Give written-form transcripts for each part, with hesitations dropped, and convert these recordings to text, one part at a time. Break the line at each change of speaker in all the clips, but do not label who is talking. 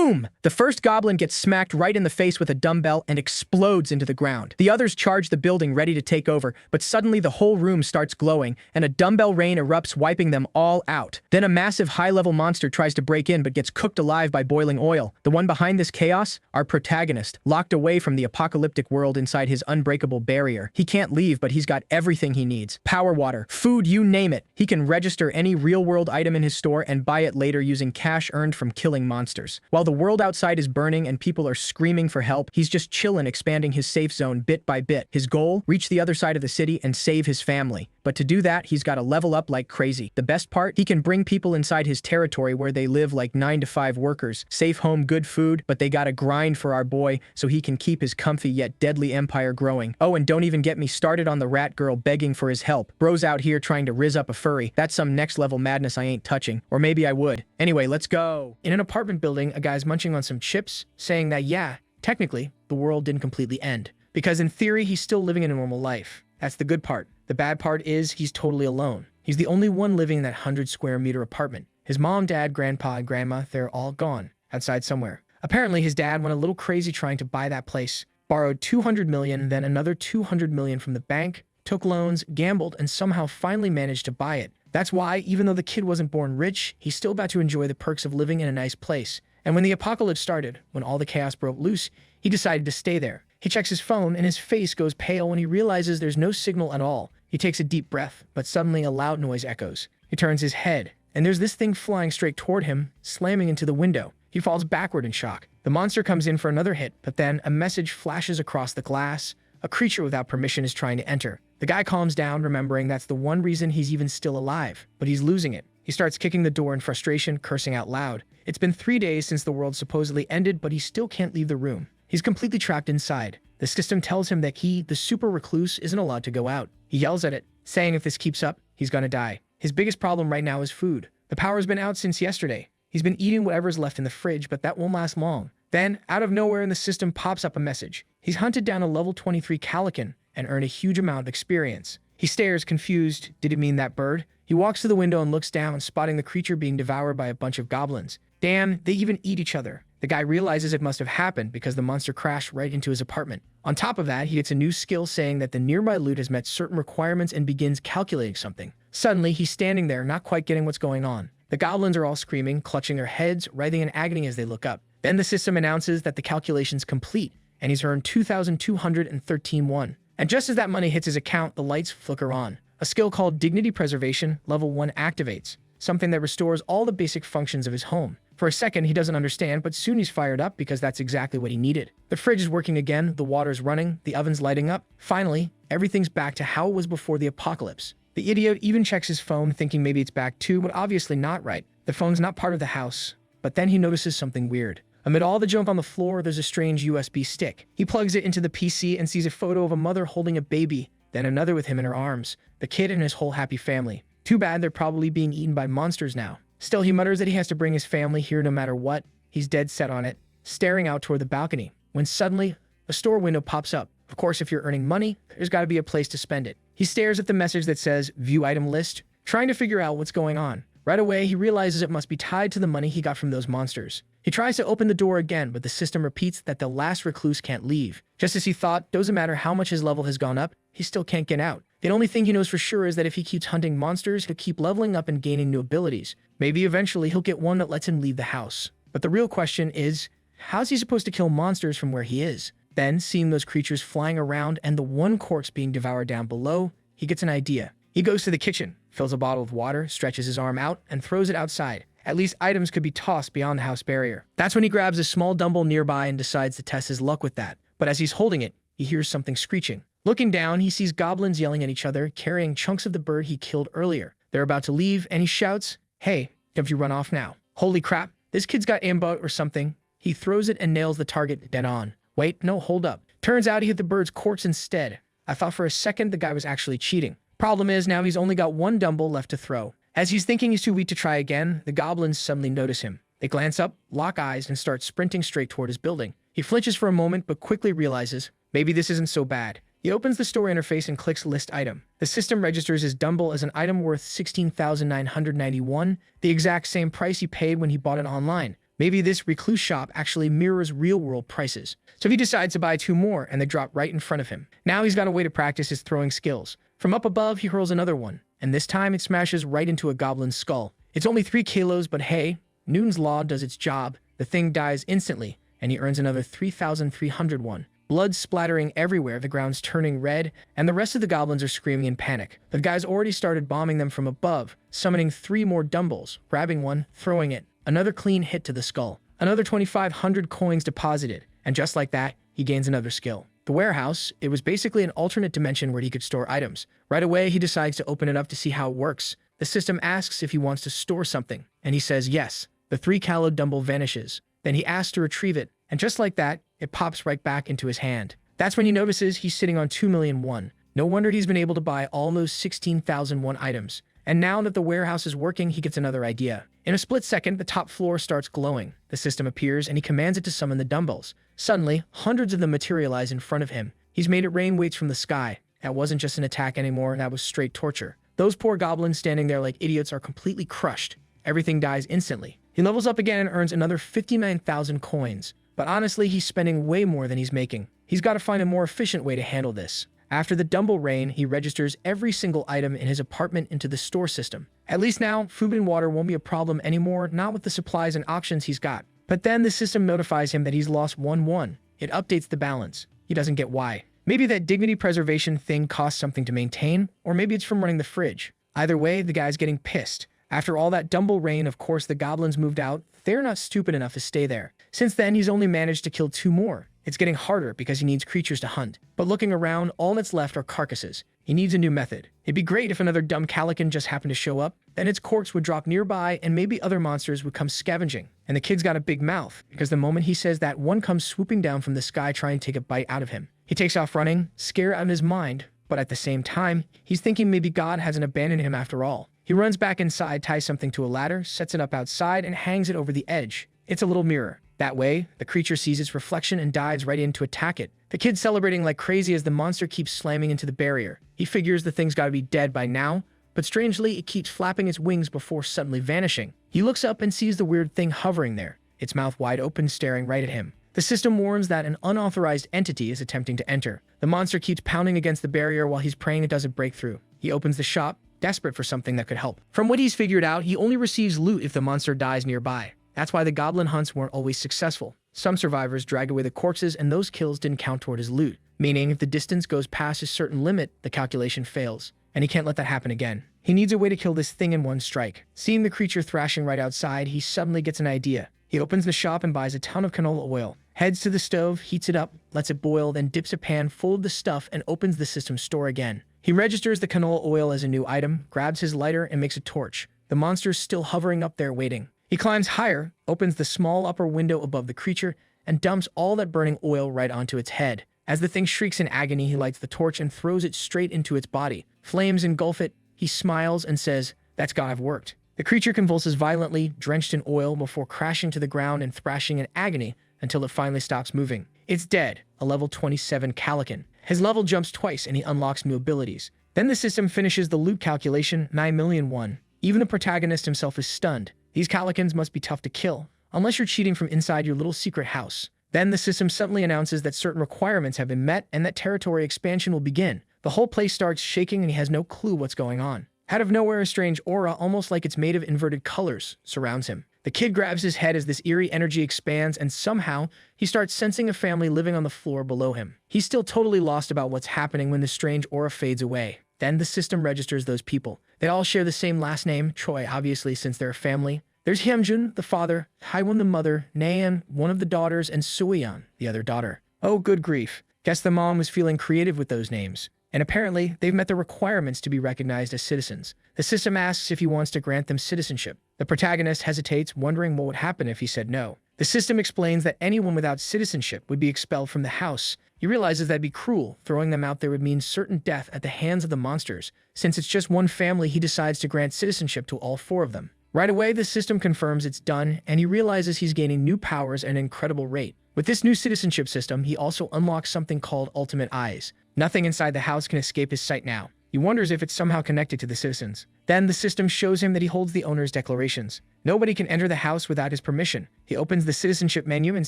Boom! The first goblin gets smacked right in the face with a dumbbell and explodes into the ground. The others charge the building ready to take over, but suddenly the whole room starts glowing, and a dumbbell rain erupts, wiping them all out. Then a massive high-level monster tries to break in but gets cooked alive by boiling oil. The one behind this chaos? Our protagonist, locked away from the apocalyptic world inside his unbreakable barrier. He can't leave, but he's got everything he needs. Power, water, food, you name it. He can register any real-world item in his store and buy it later using cash earned from killing monsters. While the world outside is burning and people are screaming for help, he's just chillin', expanding his safe zone bit by bit. His goal? Reach the other side of the city and save his family. But to do that, he's got to level up like crazy. The best part? He can bring people inside his territory where they live like 9-to-5 workers. Safe home, good food, but they gotta grind for our boy so he can keep his comfy yet deadly empire growing. Oh, and don't even get me started on the rat girl begging for his help. Bro's out here trying to rizz up a furry. That's some next level madness I ain't touching. Or maybe I would. Anyway, let's go. In an apartment building, a guy's munching on some chips, saying that, yeah, technically, the world didn't completely end. Because in theory, he's still living a normal life. That's the good part. The bad part is he's totally alone. He's the only one living in that 100-square-meter apartment. His mom, dad, grandpa, and grandma, they're all gone, outside somewhere. Apparently, his dad went a little crazy trying to buy that place, borrowed $200 million, then another $200 million from the bank, took loans, gambled, and somehow finally managed to buy it. That's why, even though the kid wasn't born rich, he's still about to enjoy the perks of living in a nice place. And when the apocalypse started, when all the chaos broke loose, he decided to stay there. He checks his phone, and his face goes pale when he realizes there's no signal at all. He takes a deep breath, but suddenly a loud noise echoes. He turns his head, and there's this thing flying straight toward him, slamming into the window. He falls backward in shock. The monster comes in for another hit, but then a message flashes across the glass. A creature without permission is trying to enter. The guy calms down, remembering that's the one reason he's even still alive, but he's losing it. He starts kicking the door in frustration, cursing out loud. It's been 3 days since the world supposedly ended, but he still can't leave the room. He's completely trapped inside. The system tells him that he, the super recluse, isn't allowed to go out. He yells at it, saying if this keeps up, he's gonna die. His biggest problem right now is food. The power's been out since yesterday. He's been eating whatever's left in the fridge, but that won't last long. Then, out of nowhere in the system pops up a message. He's hunted down a level 23 Calican and earned a huge amount of experience. He stares, confused. Did it mean that bird? He walks to the window and looks down, spotting the creature being devoured by a bunch of goblins. Damn, they even eat each other. The guy realizes it must have happened because the monster crashed right into his apartment. On top of that, he gets a new skill saying that the nearby loot has met certain requirements and begins calculating something. Suddenly, he's standing there, not quite getting what's going on. The goblins are all screaming, clutching their heads, writhing in agony as they look up. Then the system announces that the calculation's complete, and he's earned 2,213 won. And just as that money hits his account, the lights flicker on. A skill called Dignity Preservation, level 1 activates, something that restores all the basic functions of his home. For a second, he doesn't understand, but soon he's fired up because that's exactly what he needed. The fridge is working again, the water's running, the oven's lighting up. Finally, everything's back to how it was before the apocalypse. The idiot even checks his phone, thinking maybe it's back too, but obviously not right. The phone's not part of the house. But then he notices something weird. Amid all the junk on the floor, there's a strange USB stick. He plugs it into the PC and sees a photo of a mother holding a baby, then another with him in her arms. The kid and his whole happy family. Too bad they're probably being eaten by monsters now. Still, he mutters that he has to bring his family here no matter what. He's dead set on it, staring out toward the balcony, when suddenly, a store window pops up. Of course, if you're earning money, there's got to be a place to spend it. He stares at the message that says, View Item List, trying to figure out what's going on. Right away, he realizes it must be tied to the money he got from those monsters. He tries to open the door again, but the system repeats that the last recluse can't leave. Just as he thought, doesn't matter how much his level has gone up, he still can't get out. The only thing he knows for sure is that if he keeps hunting monsters, he'll keep leveling up and gaining new abilities. Maybe eventually he'll get one that lets him leave the house. But the real question is, how's he supposed to kill monsters from where he is? Then, seeing those creatures flying around and the one corpse being devoured down below, he gets an idea. He goes to the kitchen, fills a bottle of water, stretches his arm out, and throws it outside. At least items could be tossed beyond the house barrier. That's when he grabs a small dumbbell nearby and decides to test his luck with that. But as he's holding it, he hears something screeching. Looking down, he sees goblins yelling at each other, carrying chunks of the bird he killed earlier. They're about to leave, and he shouts, Hey, don't you run off now. Holy crap, this kid's got aimbot or something. He throws it and nails the target dead on. Wait, no, hold up. Turns out he hit the bird's corpse instead. I thought for a second the guy was actually cheating. Problem is, now he's only got one dumbbell left to throw. As he's thinking he's too weak to try again, the goblins suddenly notice him. They glance up, lock eyes, and start sprinting straight toward his building. He flinches for a moment, but quickly realizes, maybe this isn't so bad. He opens the store interface and clicks List Item. The system registers his dumbbell as an item worth 16,991, the exact same price he paid when he bought it online. Maybe this recluse shop actually mirrors real-world prices. So he decides to buy 2 more, and they drop right in front of him. Now he's got a way to practice his throwing skills. From up above, he hurls another one, and this time it smashes right into a goblin's skull. It's only 3 kilos, but hey, Newton's law does its job. The thing dies instantly, and he earns another 3,301. Blood splattering everywhere, the ground's turning red, and the rest of the goblins are screaming in panic. The guys already started bombing them from above, summoning 3 more dumbbells, grabbing one, throwing it. Another clean hit to the skull. Another 2,500 coins deposited, and just like that, he gains another skill. The warehouse, it was basically an alternate dimension where he could store items. Right away, he decides to open it up to see how it works. The system asks if he wants to store something, and he says yes. The 3-kilo dumbbell vanishes. Then he asks to retrieve it, and just like that, it pops right back into his hand. That's when he notices he's sitting on 2,000,001. No wonder he's been able to buy all those 16,001 items. And now that the warehouse is working, he gets another idea. In a split second, the top floor starts glowing. The system appears, and he commands it to summon the dumbbells. Suddenly, hundreds of them materialize in front of him. He's made it rain weights from the sky. That wasn't just an attack anymore, that was straight torture. Those poor goblins standing there like idiots are completely crushed. Everything dies instantly. He levels up again and earns another 59,000 coins. But honestly, he's spending way more than he's making. He's got to find a more efficient way to handle this. After the dumbbell rain, he registers every single item in his apartment into the store system. At least now, food and water won't be a problem anymore, not with the supplies and auctions he's got. But then the system notifies him that he's lost 1-1. It updates the balance. He doesn't get why. Maybe that dignity preservation thing costs something to maintain, or maybe it's from running the fridge. Either way, the guy's getting pissed. After all that dumbbell rain, of course, the goblins moved out. They're not stupid enough to stay there. Since then, he's only managed to kill 2 more. It's getting harder because he needs creatures to hunt. But looking around, all that's left are carcasses. He needs a new method. It'd be great if another dumb calican just happened to show up. Then its corpse would drop nearby, and maybe other monsters would come scavenging. And the kid's got a big mouth, because the moment he says that, one comes swooping down from the sky trying to take a bite out of him. He takes off running, scared out of his mind, but at the same time, he's thinking maybe God hasn't abandoned him after all. He runs back inside, ties something to a ladder, sets it up outside, and hangs it over the edge. It's a little mirror. That way, the creature sees its reflection and dives right in to attack it. The kid's celebrating like crazy as the monster keeps slamming into the barrier. He figures the thing's gotta be dead by now, but strangely, it keeps flapping its wings before suddenly vanishing. He looks up and sees the weird thing hovering there, its mouth wide open, staring right at him. The system warns that an unauthorized entity is attempting to enter. The monster keeps pounding against the barrier while he's praying it doesn't break through. He opens the shop, desperate for something that could help. From what he's figured out, he only receives loot if the monster dies nearby. That's why the goblin hunts weren't always successful. Some survivors drag away the corpses, and those kills didn't count toward his loot. Meaning, if the distance goes past a certain limit, the calculation fails. And he can't let that happen again. He needs a way to kill this thing in one strike. Seeing the creature thrashing right outside, he suddenly gets an idea. He opens the shop and buys a ton of canola oil, heads to the stove, heats it up, lets it boil, then dips a pan full of the stuff and opens the system store again. He registers the canola oil as a new item, grabs his lighter, and makes a torch. The monster's still hovering up there waiting. He climbs higher, opens the small upper window above the creature, and dumps all that burning oil right onto its head. As the thing shrieks in agony, he lights the torch and throws it straight into its body. Flames engulf it. He smiles and says, "That's gotta have worked." The creature convulses violently, drenched in oil, before crashing to the ground and thrashing in agony until it finally stops moving. It's dead, a level 27 calican. His level jumps twice and he unlocks new abilities. Then the system finishes the loot calculation, 9,000,001. Even the protagonist himself is stunned. These calicans must be tough to kill, unless you're cheating from inside your little secret house. Then the system suddenly announces that certain requirements have been met and that territory expansion will begin. The whole place starts shaking and he has no clue what's going on. Out of nowhere, a strange aura, almost like it's made of inverted colors, surrounds him. The kid grabs his head as this eerie energy expands, and somehow, he starts sensing a family living on the floor below him. He's still totally lost about what's happening when the strange aura fades away. Then the system registers those people. They all share the same last name, Choi, obviously, since they're a family. There's Hyunjun, the father, Haiwon, the mother, Naeun, one of the daughters, and Suyeon, the other daughter. Oh, good grief. Guess the mom was feeling creative with those names. And apparently, they've met the requirements to be recognized as citizens. The system asks if he wants to grant them citizenship. The protagonist hesitates, wondering what would happen if he said no. The system explains that anyone without citizenship would be expelled from the house. He realizes that'd be cruel. Throwing them out there would mean certain death at the hands of the monsters. Since it's just one family, he decides to grant citizenship to all 4 of them. Right away, the system confirms it's done, and he realizes he's gaining new powers at an incredible rate. With this new citizenship system, he also unlocks something called Ultimate Eyes. Nothing inside the house can escape his sight now. He wonders if it's somehow connected to the citizens. Then the system shows him that he holds the owner's declarations. Nobody can enter the house without his permission. He opens the citizenship menu and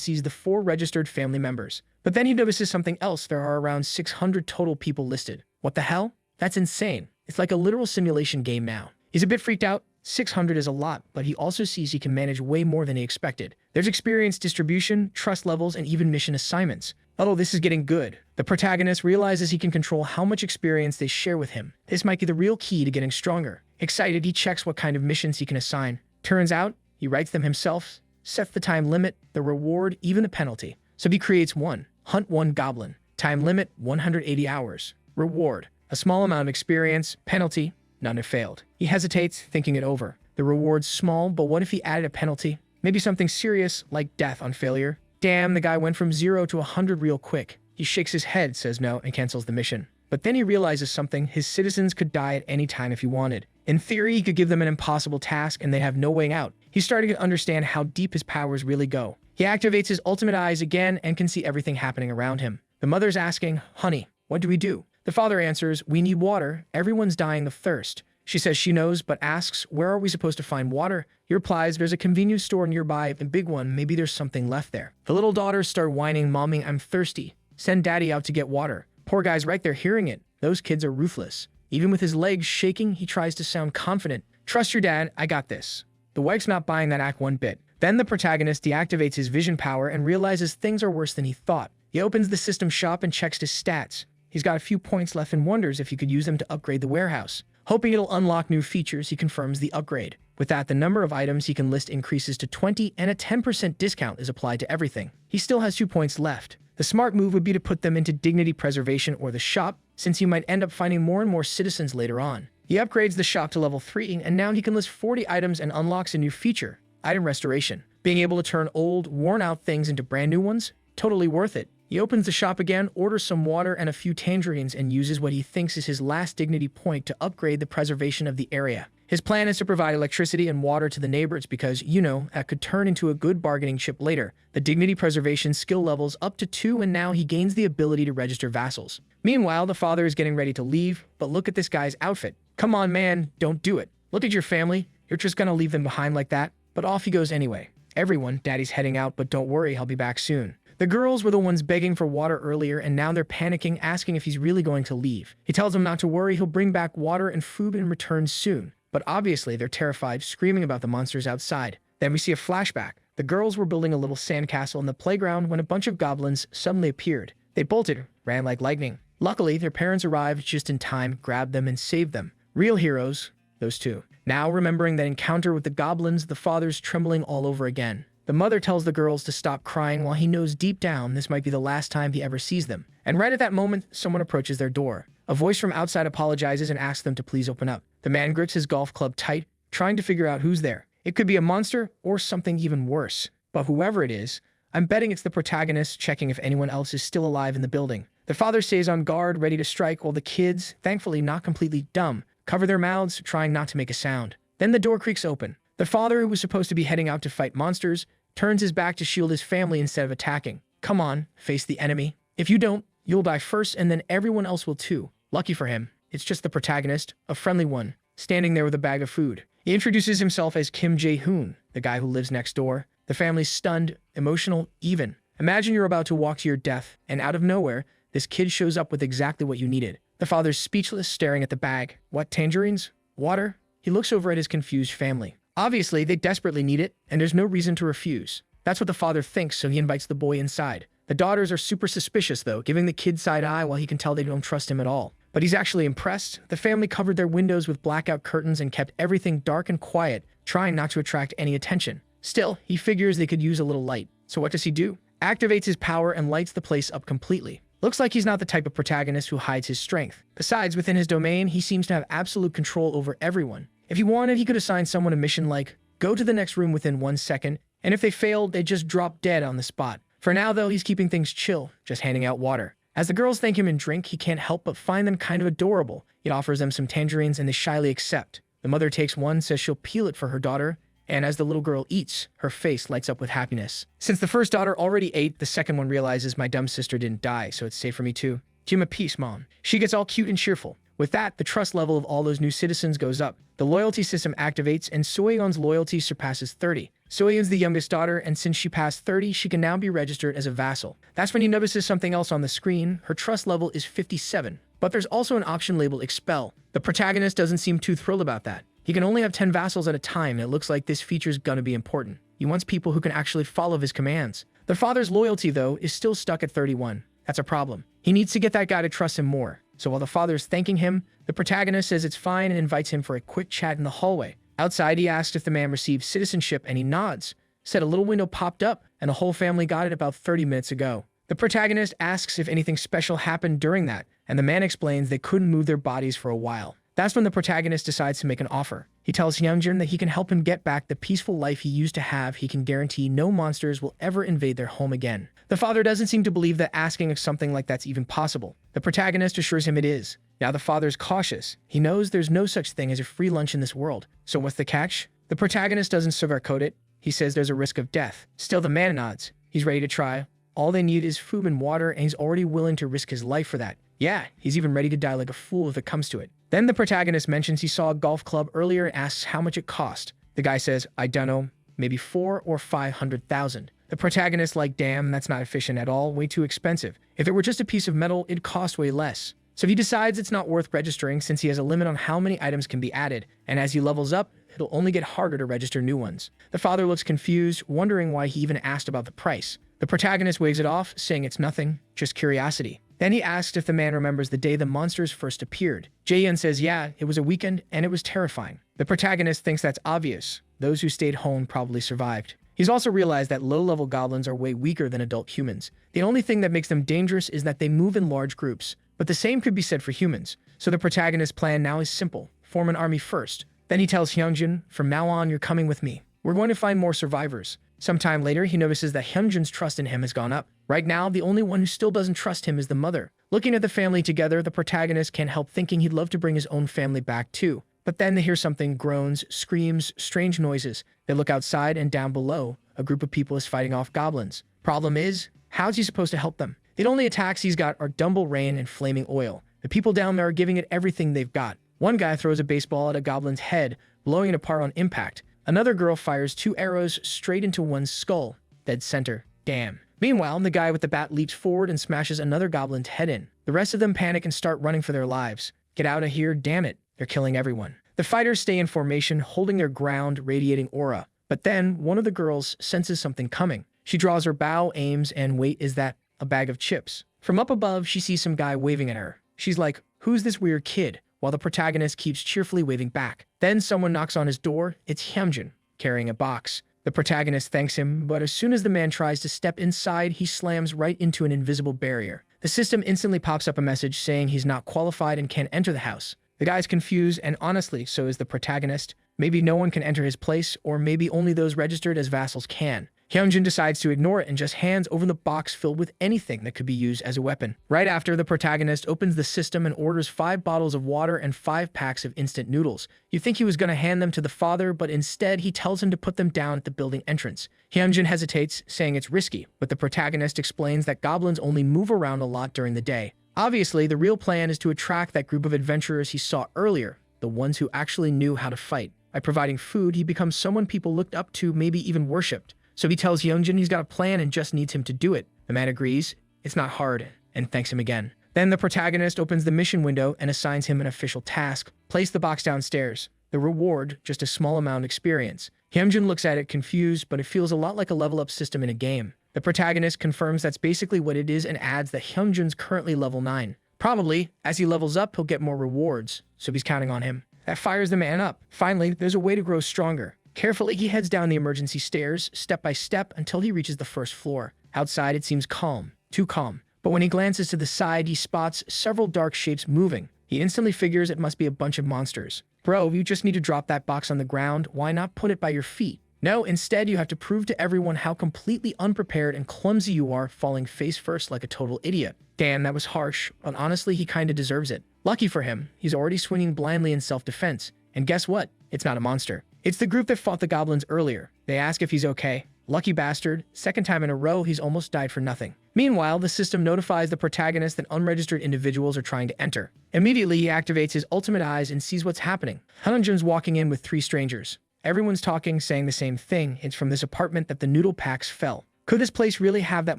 sees the 4 registered family members. But then he notices something else. There are around 600 total people listed. What the hell? That's insane. It's like a literal simulation game now. He's a bit freaked out. 600 is a lot, but he also sees he can manage way more than he expected. There's experience distribution, trust levels, and even mission assignments. Although this is getting good. The protagonist realizes he can control how much experience they share with him. This might be the real key to getting stronger. Excited, he checks what kind of missions he can assign. Turns out, he writes them himself, sets the time limit, the reward, even the penalty. So he creates one. Hunt 1 goblin. Time limit, 180 hours. Reward. A small amount of experience. Penalty. None have failed. He hesitates, thinking it over. The reward's small, but what if he added a penalty? Maybe something serious, like death on failure. Damn, the guy went from 0 to 100 real quick. He shakes his head, says no, and cancels the mission. But then he realizes something. His citizens could die at any time if he wanted. In theory, he could give them an impossible task and they'd have no way out. He's starting to understand how deep his powers really go. He activates his ultimate eyes again and can see everything happening around him. The mother's asking, "Honey, what do we do?" The father answers, "We need water. Everyone's dying of thirst." She says she knows, but asks, "Where are we supposed to find water?" He replies, "There's a convenience store nearby, a big one. Maybe there's something left there." The little daughters start whining, "Mommy, I'm thirsty. Send daddy out to get water." Poor guy's right there hearing it. Those kids are ruthless. Even with his legs shaking, he tries to sound confident. "Trust your dad, I got this." The wife's not buying that act one bit. Then the protagonist deactivates his vision power and realizes things are worse than he thought. He opens the system shop and checks his stats. He's got a few points left and wonders if he could use them to upgrade the warehouse. Hoping it'll unlock new features, he confirms the upgrade. With that, the number of items he can list increases to 20 and a 10% discount is applied to everything. He still has 2 points left. The smart move would be to put them into dignity preservation or the shop, since he might end up finding more and more citizens later on. He upgrades the shop to level 3, and now he can list 40 items and unlocks a new feature, item restoration. Being able to turn old, worn-out things into brand new ones? Totally worth it. He opens the shop again, orders some water and a few tangerines, and uses what he thinks is his last dignity point to upgrade the preservation of the area. His plan is to provide electricity and water to the neighbors because, that could turn into a good bargaining chip later. The dignity preservation skill level's up to 2, and now he gains the ability to register vassals. Meanwhile, the father is getting ready to leave, but look at this guy's outfit. Come on, man, don't do it. Look at your family. You're just gonna leave them behind like that? But off he goes anyway. Everyone, daddy's heading out, but don't worry, I'll be back soon. The girls were the ones begging for water earlier, and now they're panicking, asking if he's really going to leave. He tells them not to worry, he'll bring back water and food and return soon. But obviously, they're terrified, screaming about the monsters outside. Then we see a flashback. The girls were building a little sandcastle in the playground when a bunch of goblins suddenly appeared. They bolted, ran like lightning. Luckily, their parents arrived just in time, grabbed them, and saved them. Real heroes, those two. Now, remembering that encounter with the goblins, the father's trembling all over again. The mother tells the girls to stop crying while he knows deep down this might be the last time he ever sees them. And right at that moment, someone approaches their door. A voice from outside apologizes and asks them to please open up. The man grips his golf club tight, trying to figure out who's there. It could be a monster or something even worse. But whoever it is, I'm betting it's the protagonist, checking if anyone else is still alive in the building. The father stays on guard, ready to strike, while the kids, thankfully not completely dumb, cover their mouths, trying not to make a sound. Then the door creaks open. The father, who was supposed to be heading out to fight monsters, turns his back to shield his family instead of attacking. Come on, face the enemy. If you don't, you'll die first and then everyone else will too. Lucky for him, it's just the protagonist, a friendly one, standing there with a bag of food. He introduces himself as Kim Jae-hoon, the guy who lives next door. The family's stunned, emotional, even. Imagine you're about to walk to your death, and out of nowhere, this kid shows up with exactly what you needed. The father's speechless, staring at the bag. What, tangerines? Water? He looks over at his confused family. Obviously, they desperately need it, and there's no reason to refuse. That's what the father thinks, so he invites the boy inside. The daughters are super suspicious, though, giving the kid side eye while he can tell they don't trust him at all. But he's actually impressed. The family covered their windows with blackout curtains and kept everything dark and quiet, trying not to attract any attention. Still, he figures they could use a little light. So what does he do? Activates his power and lights the place up completely. Looks like he's not the type of protagonist who hides his strength. Besides, within his domain, he seems to have absolute control over everyone. If he wanted, he could assign someone a mission like, go to the next room within 1 second, and if they failed, they'd just drop dead on the spot. For now, though, he's keeping things chill, just handing out water. As the girls thank him and drink, he can't help but find them kind of adorable. He offers them some tangerines and they shyly accept. The mother takes one, says she'll peel it for her daughter, and as the little girl eats, her face lights up with happiness. Since the first daughter already ate, the second one realizes my dumb sister didn't die, so it's safe for me too. Give him a piece, Mom. She gets all cute and cheerful. With that, the trust level of all those new citizens goes up. The loyalty system activates, and Soyeon's loyalty surpasses 30. Soyeon's the youngest daughter, and since she passed 30, she can now be registered as a vassal. That's when he notices something else on the screen. Her trust level is 57. But there's also an option labeled Expel. The protagonist doesn't seem too thrilled about that. He can only have 10 vassals at a time, and it looks like this feature's gonna be important. He wants people who can actually follow his commands. The father's loyalty, though, is still stuck at 31. That's a problem. He needs to get that guy to trust him more. So while the father's thanking him, the protagonist says it's fine and invites him for a quick chat in the hallway. Outside, he asks if the man received citizenship, and he nods. Said a little window popped up, and the whole family got it about 30 minutes ago. The protagonist asks if anything special happened during that, and the man explains they couldn't move their bodies for a while. That's when the protagonist decides to make an offer. He tells Hyunjin that he can help him get back the peaceful life he used to have. He can guarantee no monsters will ever invade their home again. The father doesn't seem to believe that asking of something like that's even possible. The protagonist assures him it is. Now the father's cautious. He knows there's no such thing as a free lunch in this world. So what's the catch? The protagonist doesn't sugarcoat it. He says there's a risk of death. Still, the man nods. He's ready to try. All they need is food and water, and he's already willing to risk his life for that. Yeah, he's even ready to die like a fool if it comes to it. Then the protagonist mentions he saw a golf club earlier and asks how much it cost. The guy says, I don't know, maybe 400,000 or 500,000. The protagonist like, damn, that's not efficient at all, way too expensive. If it were just a piece of metal, it'd cost way less. So he decides it's not worth registering since he has a limit on how many items can be added, and as he levels up, it'll only get harder to register new ones. The father looks confused, wondering why he even asked about the price. The protagonist waves it off, saying it's nothing, just curiosity. Then he asks if the man remembers the day the monsters first appeared. Jaehyun says yeah, it was a weekend and it was terrifying. The protagonist thinks that's obvious. Those who stayed home probably survived. He's also realized that low-level goblins are way weaker than adult humans. The only thing that makes them dangerous is that they move in large groups. But the same could be said for humans. So the protagonist's plan now is simple. Form an army first. Then he tells Hyunjin, from now on, you're coming with me. We're going to find more survivors. Sometime later, he notices that Hyunjin's trust in him has gone up. Right now, the only one who still doesn't trust him is the mother. Looking at the family together, the protagonist can't help thinking he'd love to bring his own family back too. But then they hear something, groans, screams, strange noises. They look outside and down below, a group of people is fighting off goblins. Problem is, how's he supposed to help them? The only attacks he's got are Dumble Rain and Flaming Oil. The people down there are giving it everything they've got. One guy throws a baseball at a goblin's head, blowing it apart on impact. Another girl fires 2 arrows straight into one's skull, dead center. Damn. Meanwhile, the guy with the bat leaps forward and smashes another goblin's head in. The rest of them panic and start running for their lives. Get out of here, damn it. They're killing everyone. The fighters stay in formation, holding their ground, radiating aura. But then, one of the girls senses something coming. She draws her bow, aims, and wait, is that a bag of chips? From up above, she sees some guy waving at her. She's like, who's this weird kid? While the protagonist keeps cheerfully waving back. Then someone knocks on his door. It's Hyunjin, carrying a box. The protagonist thanks him, but as soon as the man tries to step inside, he slams right into an invisible barrier. The system instantly pops up a message saying he's not qualified and can't enter the house. The guy's confused, and honestly, so is the protagonist. Maybe no one can enter his place, or maybe only those registered as vassals can. Hyunjin decides to ignore it and just hands over the box filled with anything that could be used as a weapon. Right after, the protagonist opens the system and orders 5 bottles of water and 5 packs of instant noodles. You think he was going to hand them to the father, but instead he tells him to put them down at the building entrance. Hyunjin hesitates, saying it's risky, but the protagonist explains that goblins only move around a lot during the day. Obviously, the real plan is to attract that group of adventurers he saw earlier, the ones who actually knew how to fight. By providing food, he becomes someone people looked up to, maybe even worshipped. So he tells Hyunjin he's got a plan and just needs him to do it. The man agrees, it's not hard, and thanks him again. Then the protagonist opens the mission window and assigns him an official task. Place the box downstairs. The reward, just a small amount of experience. Hyunjin looks at it confused, but it feels a lot like a level-up system in a game. The protagonist confirms that's basically what it is and adds that Hyunjin's currently level 9. Probably, as he levels up, he'll get more rewards, so he's counting on him. That fires the man up. Finally, there's a way to grow stronger. Carefully, he heads down the emergency stairs, step by step, until he reaches the first floor. Outside, it seems calm. Too calm. But when he glances to the side, he spots several dark shapes moving. He instantly figures it must be a bunch of monsters. Bro, you just need to drop that box on the ground. Why not put it by your feet? No, instead, you have to prove to everyone how completely unprepared and clumsy you are, falling face first like a total idiot. Damn, that was harsh, but honestly, he kinda deserves it. Lucky for him, he's already swinging blindly in self-defense. And guess what? It's not a monster. It's the group that fought the goblins earlier. They ask if he's okay. Lucky bastard, second time in a row he's almost died for nothing. Meanwhile, the system notifies the protagonist that unregistered individuals are trying to enter. Immediately, he activates his ultimate eyes and sees what's happening. Hyunjin's walking in with 3 strangers. Everyone's talking, saying the same thing. It's from this apartment that the noodle packs fell. Could this place really have that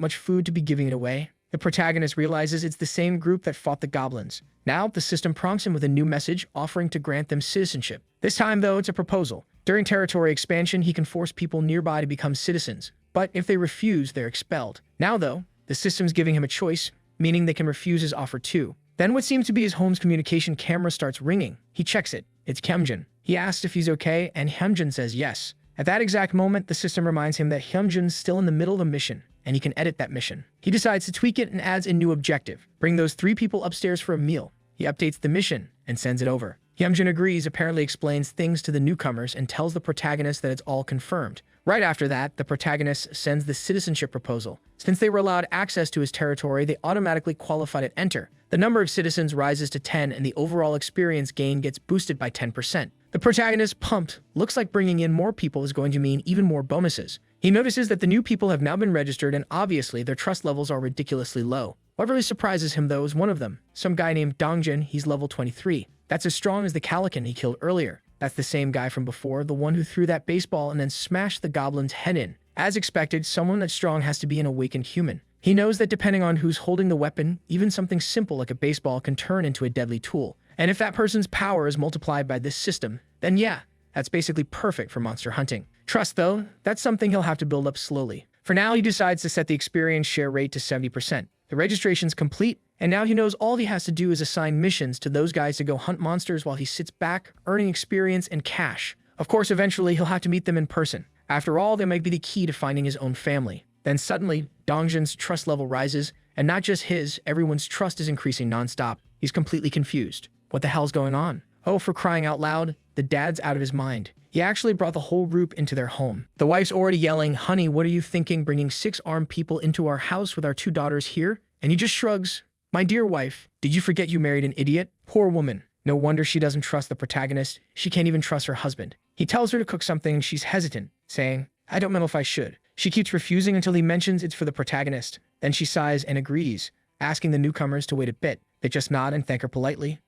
much food to be giving it away? The protagonist realizes it's the same group that fought the goblins. Now, the system prompts him with a new message offering to grant them citizenship. This time, though, it's a proposal. During territory expansion, he can force people nearby to become citizens, but if they refuse, they're expelled. Now, though, the system's giving him a choice, meaning they can refuse his offer too. Then what seems to be his home's communication camera starts ringing. He checks it. It's Hyunjin. He asks if he's okay, and Hyunjin says yes. At that exact moment, the system reminds him that Hyunjin's still in the middle of a mission, and he can edit that mission. He decides to tweak it and adds a new objective. Bring those 3 people upstairs for a meal. He updates the mission and sends it over. Hyunjin agrees, apparently explains things to the newcomers, and tells the protagonist that it's all confirmed. Right after that, the protagonist sends the citizenship proposal. Since they were allowed access to his territory, they automatically qualify to enter. The number of citizens rises to 10, and the overall experience gain gets boosted by 10%. The protagonist, pumped, looks like bringing in more people is going to mean even more bonuses. He notices that the new people have now been registered, and obviously their trust levels are ridiculously low. What really surprises him, though, is one of them. Some guy named Dongjin, he's level 23. That's as strong as the Calican he killed earlier. That's the same guy from before, the one who threw that baseball and then smashed the goblin's head in. As expected, someone that's strong has to be an awakened human. He knows that depending on who's holding the weapon, even something simple like a baseball can turn into a deadly tool. And if that person's power is multiplied by this system, then yeah, that's basically perfect for monster hunting. Trust, though, that's something he'll have to build up slowly. For now, he decides to set the experience share rate to 70%. The registration's complete, and now he knows all he has to do is assign missions to those guys to go hunt monsters while he sits back, earning experience and cash. Of course, eventually he'll have to meet them in person. After all, they might be the key to finding his own family. Then suddenly, Dongjin's trust level rises, and not just his, everyone's trust is increasing nonstop. He's completely confused. What the hell's going on? Oh, for crying out loud, the dad's out of his mind. He actually brought the whole group into their home. The wife's already yelling, "Honey, what are you thinking bringing 6 armed people into our house with our 2 daughters here?" And he just shrugs. "My dear wife, did you forget you married an idiot? Poor woman. No wonder she doesn't trust the protagonist. She can't even trust her husband." He tells her to cook something and she's hesitant, saying, "I don't know if I should." She keeps refusing until he mentions it's for the protagonist. Then she sighs and agrees, asking the newcomers to wait a bit. They just nod and thank her politely.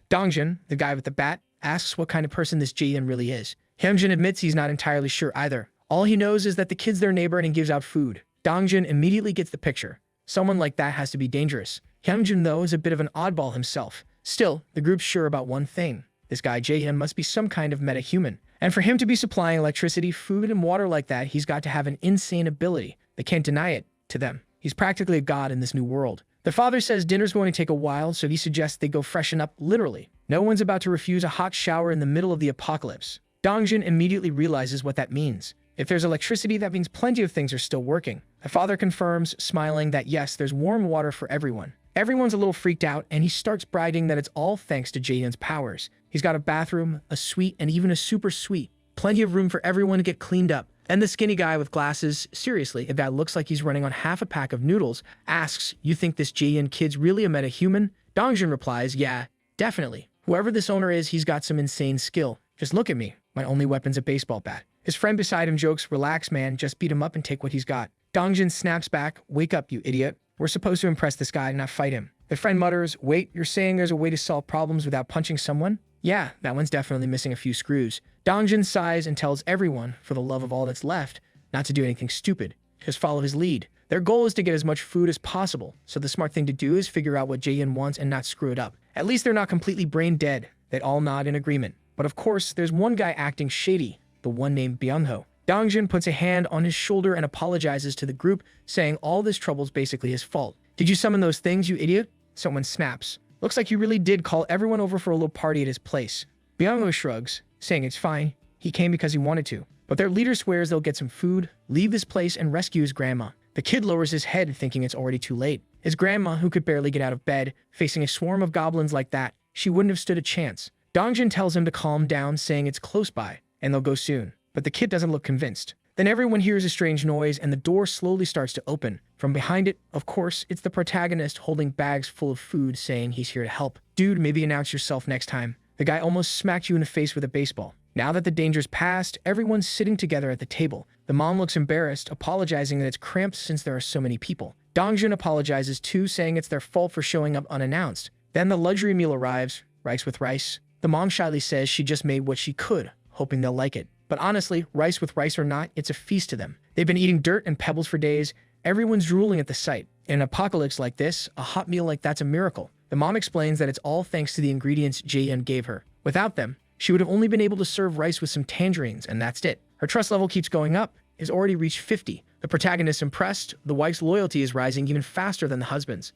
Dongjin, the guy with the bat, asks what kind of person this Jaehyun really is. Hyunjin admits he's not entirely sure either. All he knows is that the kid's their neighbor and he gives out food. Dongjin immediately gets the picture. Someone like that has to be dangerous. Hyunjin, though, is a bit of an oddball himself. Still, the group's sure about one thing. This guy Jaehyun must be some kind of meta-human. And for him to be supplying electricity, food, and water like that, he's got to have an insane ability. They can't deny it to them. He's practically a god in this new world. The father says dinner's going to take a while, so he suggests they go freshen up, literally. No one's about to refuse a hot shower in the middle of the apocalypse. Dongjin immediately realizes what that means. If there's electricity, that means plenty of things are still working. The father confirms, smiling, that yes, there's warm water for everyone. Everyone's a little freaked out, and he starts bragging that it's all thanks to Jaehyun's powers. He's got a bathroom, a suite, and even a super suite. Plenty of room for everyone to get cleaned up. And the skinny guy with glasses, seriously, a guy looks like he's running on half a pack of noodles, asks, "You think this Jaehyun kid's really a meta-human?" Dongjin replies, "Yeah, definitely. Whoever this owner is, he's got some insane skill. Just look at me. My only weapon's a baseball bat." His friend beside him jokes, "Relax, man, just beat him up and take what he's got." Dongjin snaps back, "Wake up, you idiot. We're supposed to impress this guy, not fight him." The friend mutters, "Wait, you're saying there's a way to solve problems without punching someone?" "Yeah, that one's definitely missing a few screws." Dongjin sighs and tells everyone, for the love of all that's left, not to do anything stupid. Just follow his lead. Their goal is to get as much food as possible, so the smart thing to do is figure out what Jaehyun wants and not screw it up. At least they're not completely brain dead. They all nod in agreement. But of course, there's one guy acting shady, the one named Byung-ho. Dongjin puts a hand on his shoulder and apologizes to the group, saying all this trouble's basically his fault. "Did you summon those things, you idiot?" Someone snaps. "Looks like you really did call everyone over for a little party at his place." Byung-ho shrugs, saying it's fine. He came because he wanted to. But their leader swears they'll get some food, leave this place, and rescue his grandma. The kid lowers his head, thinking it's already too late. His grandma, who could barely get out of bed, facing a swarm of goblins like that, she wouldn't have stood a chance. Dongjin tells him to calm down, saying it's close by, and they'll go soon. But the kid doesn't look convinced. Then everyone hears a strange noise, and the door slowly starts to open. From behind it, of course, it's the protagonist holding bags full of food, saying he's here to help. "Dude, maybe announce yourself next time." The guy almost smacked you in the face with a baseball. Now that the danger's passed, everyone's sitting together at the table. The mom looks embarrassed, apologizing that it's cramped since there are so many people. Dongjun apologizes too, saying it's their fault for showing up unannounced. Then the luxury meal arrives, rice with rice. The mom shyly says she just made what she could, hoping they'll like it. But honestly, rice with rice or not, it's a feast to them. They've been eating dirt and pebbles for days. Everyone's drooling at the sight. In an apocalypse like this, a hot meal like that's a miracle. The mom explains that it's all thanks to the ingredients Jaehyun gave her. Without them, she would have only been able to serve rice with some tangerines, and that's it. Her trust level keeps going up. It's already reached 50. The protagonist's impressed. The wife's loyalty is rising even faster than the husband's.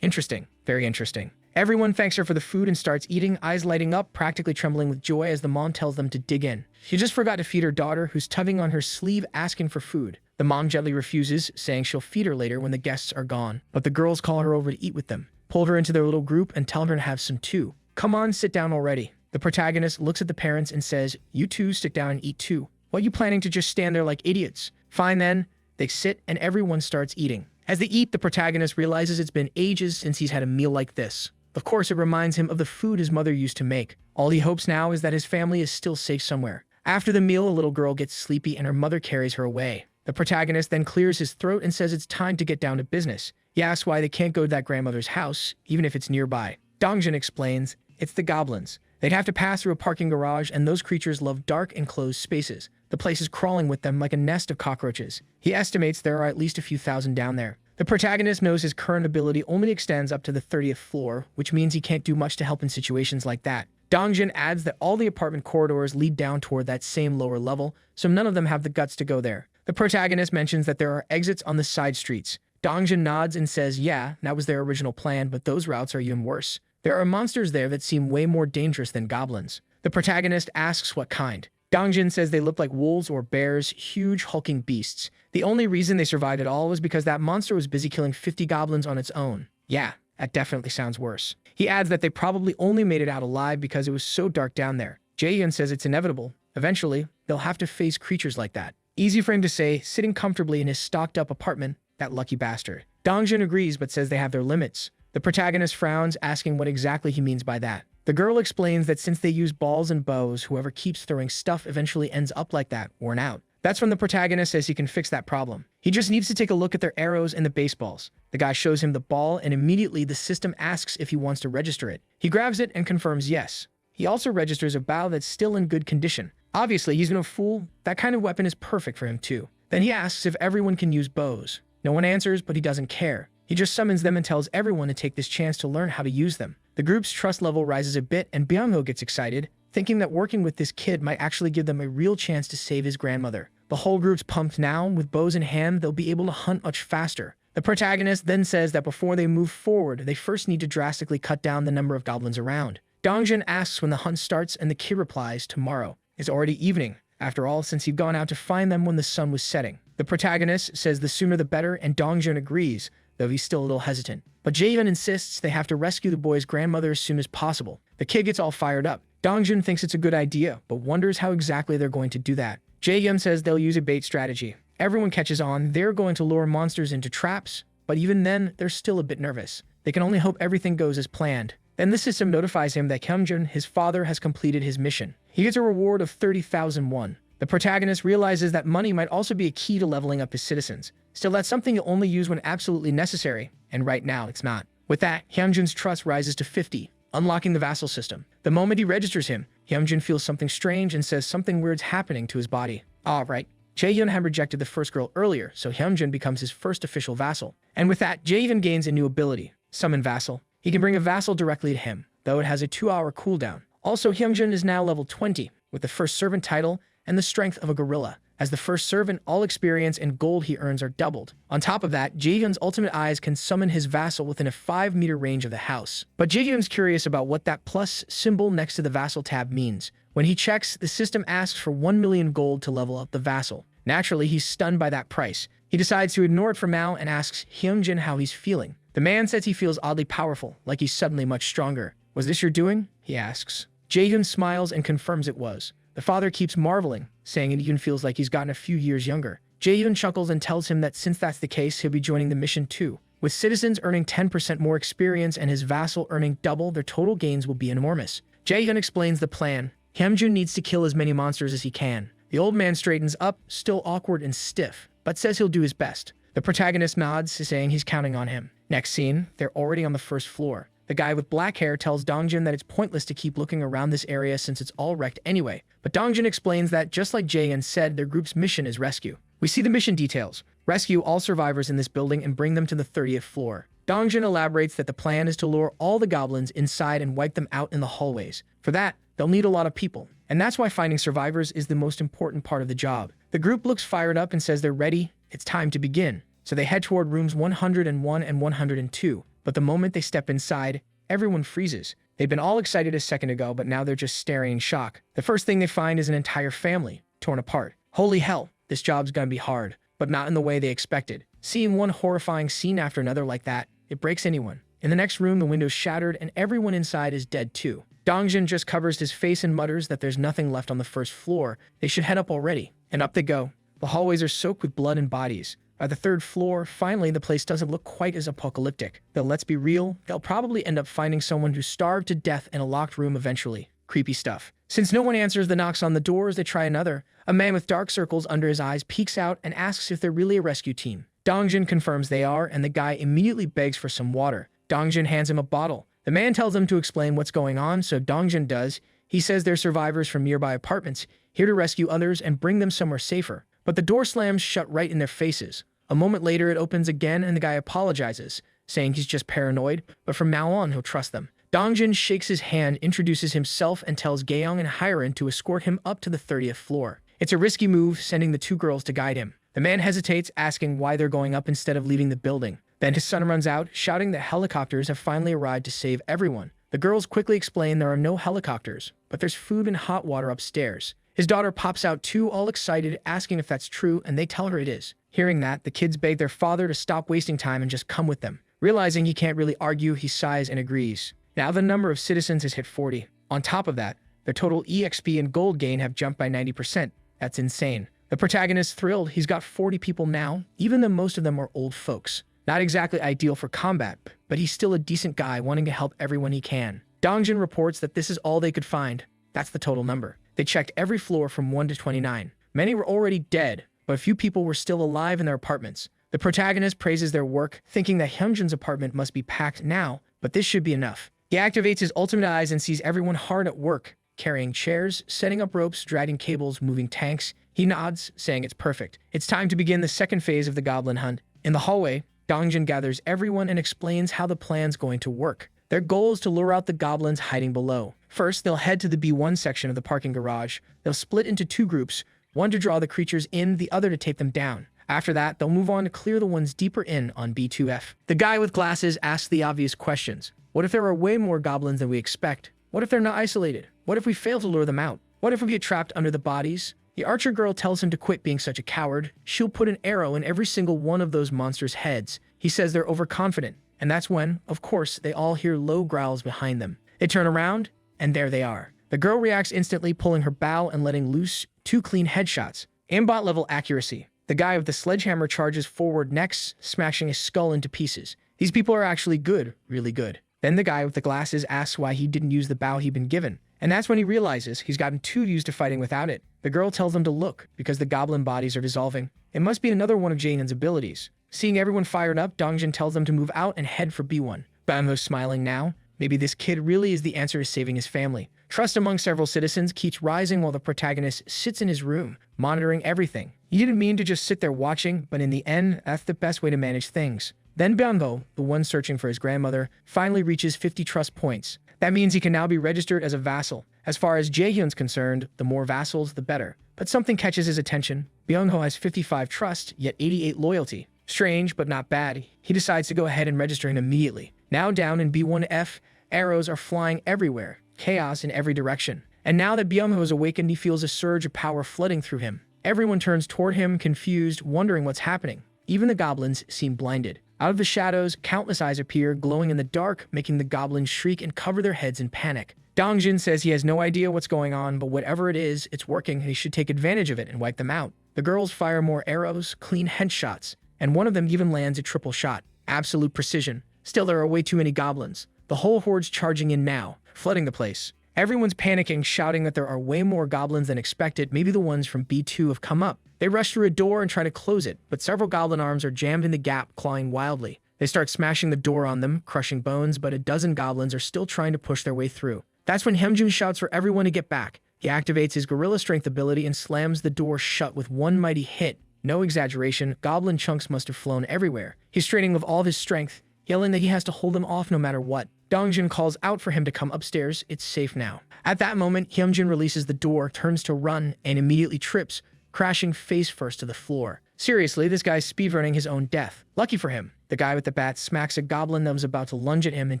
Interesting. Very interesting. Everyone thanks her for the food and starts eating, eyes lighting up, practically trembling with joy as the mom tells them to dig in. She just forgot to feed her daughter, who's tugging on her sleeve asking for food. The mom gently refuses, saying she'll feed her later when the guests are gone. But the girls call her over to eat with them, pull her into their little group, and tell her to have some too. Come on, sit down already. The protagonist looks at the parents and says, you two stick down and eat too. What are you planning to just stand there like idiots? Fine then. They sit and everyone starts eating. As they eat, the protagonist realizes it's been ages since he's had a meal like this. Of course, it reminds him of the food his mother used to make. All he hopes now is that his family is still safe somewhere. After the meal, a little girl gets sleepy and her mother carries her away. The protagonist then clears his throat and says it's time to get down to business. He asks why they can't go to that grandmother's house, even if it's nearby. Dongjun explains, it's the goblins. They'd have to pass through a parking garage, and those creatures love dark, enclosed spaces. The place is crawling with them like a nest of cockroaches. He estimates there are at least a few thousand down there. The protagonist knows his current ability only extends up to the 30th floor, which means he can't do much to help in situations like that. Dongjun adds that all the apartment corridors lead down toward that same lower level, so none of them have the guts to go there. The protagonist mentions that there are exits on the side streets. Dongjun nods and says, yeah, that was their original plan, but those routes are even worse. There are monsters there that seem way more dangerous than goblins. The protagonist asks what kind. Dongjun says they look like wolves or bears, huge hulking beasts. The only reason they survived at all was because that monster was busy killing 50 goblins on its own. Yeah, that definitely sounds worse. He adds that they probably only made it out alive because it was so dark down there. Jaehyun says it's inevitable. Eventually, they'll have to face creatures like that. Easy for him to say, sitting comfortably in his stocked-up apartment, that lucky bastard. Dongjun agrees but says they have their limits. The protagonist frowns, asking what exactly he means by that. The girl explains that since they use balls and bows, whoever keeps throwing stuff eventually ends up like that, worn out. That's when the protagonist says he can fix that problem. He just needs to take a look at their arrows and the baseballs. The guy shows him the ball, and immediately the system asks if he wants to register it. He grabs it and confirms yes. He also registers a bow that's still in good condition. Obviously, he's no fool. That kind of weapon is perfect for him too. Then he asks if everyone can use bows. No one answers, but he doesn't care. He just summons them and tells everyone to take this chance to learn how to use them. The group's trust level rises a bit, and Byung-ho gets excited, thinking that working with this kid might actually give them a real chance to save his grandmother. The whole group's pumped now. With bows in hand, they'll be able to hunt much faster. The protagonist then says that before they move forward, they first need to drastically cut down the number of goblins around. Dongjun asks when the hunt starts, and the kid replies, tomorrow. It's already evening, after all, since he'd gone out to find them when the sun was setting. The protagonist says the sooner the better, and Dongjun agrees, though he's still a little hesitant. But Jaehyun insists they have to rescue the boy's grandmother as soon as possible. The kid gets all fired up. Dongjun thinks it's a good idea, but wonders how exactly they're going to do that. Jaehyun says they'll use a bait strategy. Everyone catches on. They're going to lure monsters into traps, but even then, they're still a bit nervous. They can only hope everything goes as planned. Then the system notifies him that Kyungjun, his father, has completed his mission. He gets a reward of 30,000 won. The protagonist realizes that money might also be a key to leveling up his citizens. Still, that's something you'll only use when absolutely necessary, and right now it's not. With that, Hyunjun's trust rises to 50, unlocking the vassal system. The moment he registers him, Hyunjun feels something strange and says something weird's happening to his body. Right. Jaehyun had rejected the first girl earlier, so Hyunjun becomes his first official vassal. And with that, Jaehyun gains a new ability, Summon Vassal. He can bring a vassal directly to him, though it has a 2-hour cooldown. Also, Hyunjun is now level 20, with the first servant title and the strength of a gorilla. As the first servant, all experience and gold he earns are doubled. On top of that, Jaehyun's ultimate eyes can summon his vassal within a 5-meter range of the house. But Jaehyun's curious about what that plus symbol next to the vassal tab means. When he checks, the system asks for 1 million gold to level up the vassal. Naturally, he's stunned by that price. He decides to ignore it for now and asks Hyunjun how he's feeling. The man says he feels oddly powerful, like he's suddenly much stronger. Was this your doing? He asks. Jaehyun smiles and confirms it was. The father keeps marveling, saying it even feels like he's gotten a few years younger. Jaehyun chuckles and tells him that since that's the case, he'll be joining the mission too. With citizens earning 10% more experience and his vassal earning double, their total gains will be enormous. Jaehyun explains the plan. Hyunjun needs to kill as many monsters as he can. The old man straightens up, still awkward and stiff, but says he'll do his best. The protagonist nods, saying he's counting on him. Next scene, they're already on the first floor. The guy with black hair tells Dongjin that it's pointless to keep looking around this area since it's all wrecked anyway. But Dongjin explains that, just like Jaehyun said, their group's mission is rescue. We see the mission details. Rescue all survivors in this building and bring them to the 30th floor. Dongjin elaborates that the plan is to lure all the goblins inside and wipe them out in the hallways. For that, they'll need a lot of people. And that's why finding survivors is the most important part of the job. The group looks fired up and says they're ready. It's time to begin. So they head toward rooms 101 and 102. But the moment they step inside, everyone freezes. They'd been all excited a second ago, but now they're just staring in shock. The first thing they find is an entire family, torn apart. Holy hell, this job's gonna be hard, but not in the way they expected. Seeing one horrifying scene after another like that, it breaks anyone. In the next room, the window's shattered and everyone inside is dead too. Dongjin just covers his face and mutters that there's nothing left on the first floor. They should head up already. And up they go. The hallways are soaked with blood and bodies. By the third floor, finally, the place doesn't look quite as apocalyptic. Though let's be real, they'll probably end up finding someone who starved to death in a locked room eventually. Creepy stuff. Since no one answers the knocks on the doors, they try another. A man with dark circles under his eyes peeks out and asks if they're really a rescue team. Dongjin confirms they are, and the guy immediately begs for some water. Dongjin hands him a bottle. The man tells him to explain what's going on, so Dongjin does. He says they're survivors from nearby apartments, here to rescue others and bring them somewhere safer. But the door slams shut right in their faces. A moment later, it opens again and the guy apologizes, saying he's just paranoid, but from now on, he'll trust them. Dongjin shakes his hand, introduces himself, and tells Gaeyoung and Hyren to escort him up to the 30th floor. It's a risky move, sending the two girls to guide him. The man hesitates, asking why they're going up instead of leaving the building. Then his son runs out, shouting that helicopters have finally arrived to save everyone. The girls quickly explain there are no helicopters, but there's food and hot water upstairs. His daughter pops out too, all excited, asking if that's true, and they tell her it is. Hearing that, the kids beg their father to stop wasting time and just come with them. Realizing he can't really argue, he sighs and agrees. Now the number of citizens has hit 40. On top of that, their total EXP and gold gain have jumped by 90%. That's insane. The protagonist's thrilled. He's got 40 people now, even though most of them are old folks. Not exactly ideal for combat, but he's still a decent guy wanting to help everyone he can. Dongjin reports that this is all they could find. That's the total number. They checked every floor from 1 to 29. Many were already dead, but a few people were still alive in their apartments. The protagonist praises their work, thinking that Hyunjin's apartment must be packed now, but this should be enough. He activates his ultimate eyes and sees everyone hard at work, carrying chairs, setting up ropes, dragging cables, moving tanks. He nods, saying it's perfect. It's time to begin the second phase of the goblin hunt. In the hallway, Dongjin gathers everyone and explains how the plan's going to work. Their goal is to lure out the goblins hiding below. First, they'll head to the B1 section of the parking garage. They'll split into two groups, one to draw the creatures in, the other to tape them down. After that, they'll move on to clear the ones deeper in on B2F. The guy with glasses asks the obvious questions. What if there are way more goblins than we expect? What if they're not isolated? What if we fail to lure them out? What if we get trapped under the bodies? The archer girl tells him to quit being such a coward. She'll put an arrow in every single one of those monsters' heads. He says they're overconfident. And that's when, of course, they all hear low growls behind them. They turn around, and there they are. The girl reacts instantly, pulling her bow and letting loose two clean headshots. Aimbot level accuracy. The guy with the sledgehammer charges forward next, smashing his skull into pieces. These people are actually good, really good. Then the guy with the glasses asks why he didn't use the bow he'd been given. And that's when he realizes he's gotten too used to fighting without it. The girl tells him to look, because the goblin bodies are dissolving. It must be another one of Jaehyun's abilities. Seeing everyone fired up, Dongjin tells them to move out and head for B1. Bamho's smiling now. Maybe this kid really is the answer to saving his family. Trust among several citizens keeps rising while the protagonist sits in his room, monitoring everything. He didn't mean to just sit there watching, but in the end, that's the best way to manage things. Then Bamho, the one searching for his grandmother, finally reaches 50 trust points. That means he can now be registered as a vassal. As far as Jaehyun's concerned, the more vassals, the better. But something catches his attention. Byung-ho has 55 trust, yet 88 loyalty. Strange, but not bad. He decides to go ahead and register him immediately. Now down in B1F, arrows are flying everywhere, chaos in every direction. And now that Byung-ho is awakened, he feels a surge of power flooding through him. Everyone turns toward him, confused, wondering what's happening. Even the goblins seem blinded. Out of the shadows, countless eyes appear, glowing in the dark, making the goblins shriek and cover their heads in panic. Dongjin says he has no idea what's going on, but whatever it is, it's working and he should take advantage of it and wipe them out. The girls fire more arrows, clean headshots, and one of them even lands a triple shot. Absolute precision. Still, there are way too many goblins. The whole horde's charging in now, flooding the place. Everyone's panicking, shouting that there are way more goblins than expected. Maybe the ones from B2 have come up. They rush through a door and try to close it, but several goblin arms are jammed in the gap, clawing wildly. They start smashing the door on them, crushing bones, but a dozen goblins are still trying to push their way through. That's when Hyunjin shouts for everyone to get back. He activates his gorilla strength ability and slams the door shut with one mighty hit. No exaggeration, goblin chunks must have flown everywhere. He's straining with all of his strength, yelling that he has to hold them off no matter what. Dongjin calls out for him to come upstairs. It's safe now. At that moment, Hyunjin releases the door, turns to run, and immediately trips, crashing face first to the floor. Seriously, this guy's speedrunning his own death. Lucky for him, the guy with the bat smacks a goblin that was about to lunge at him and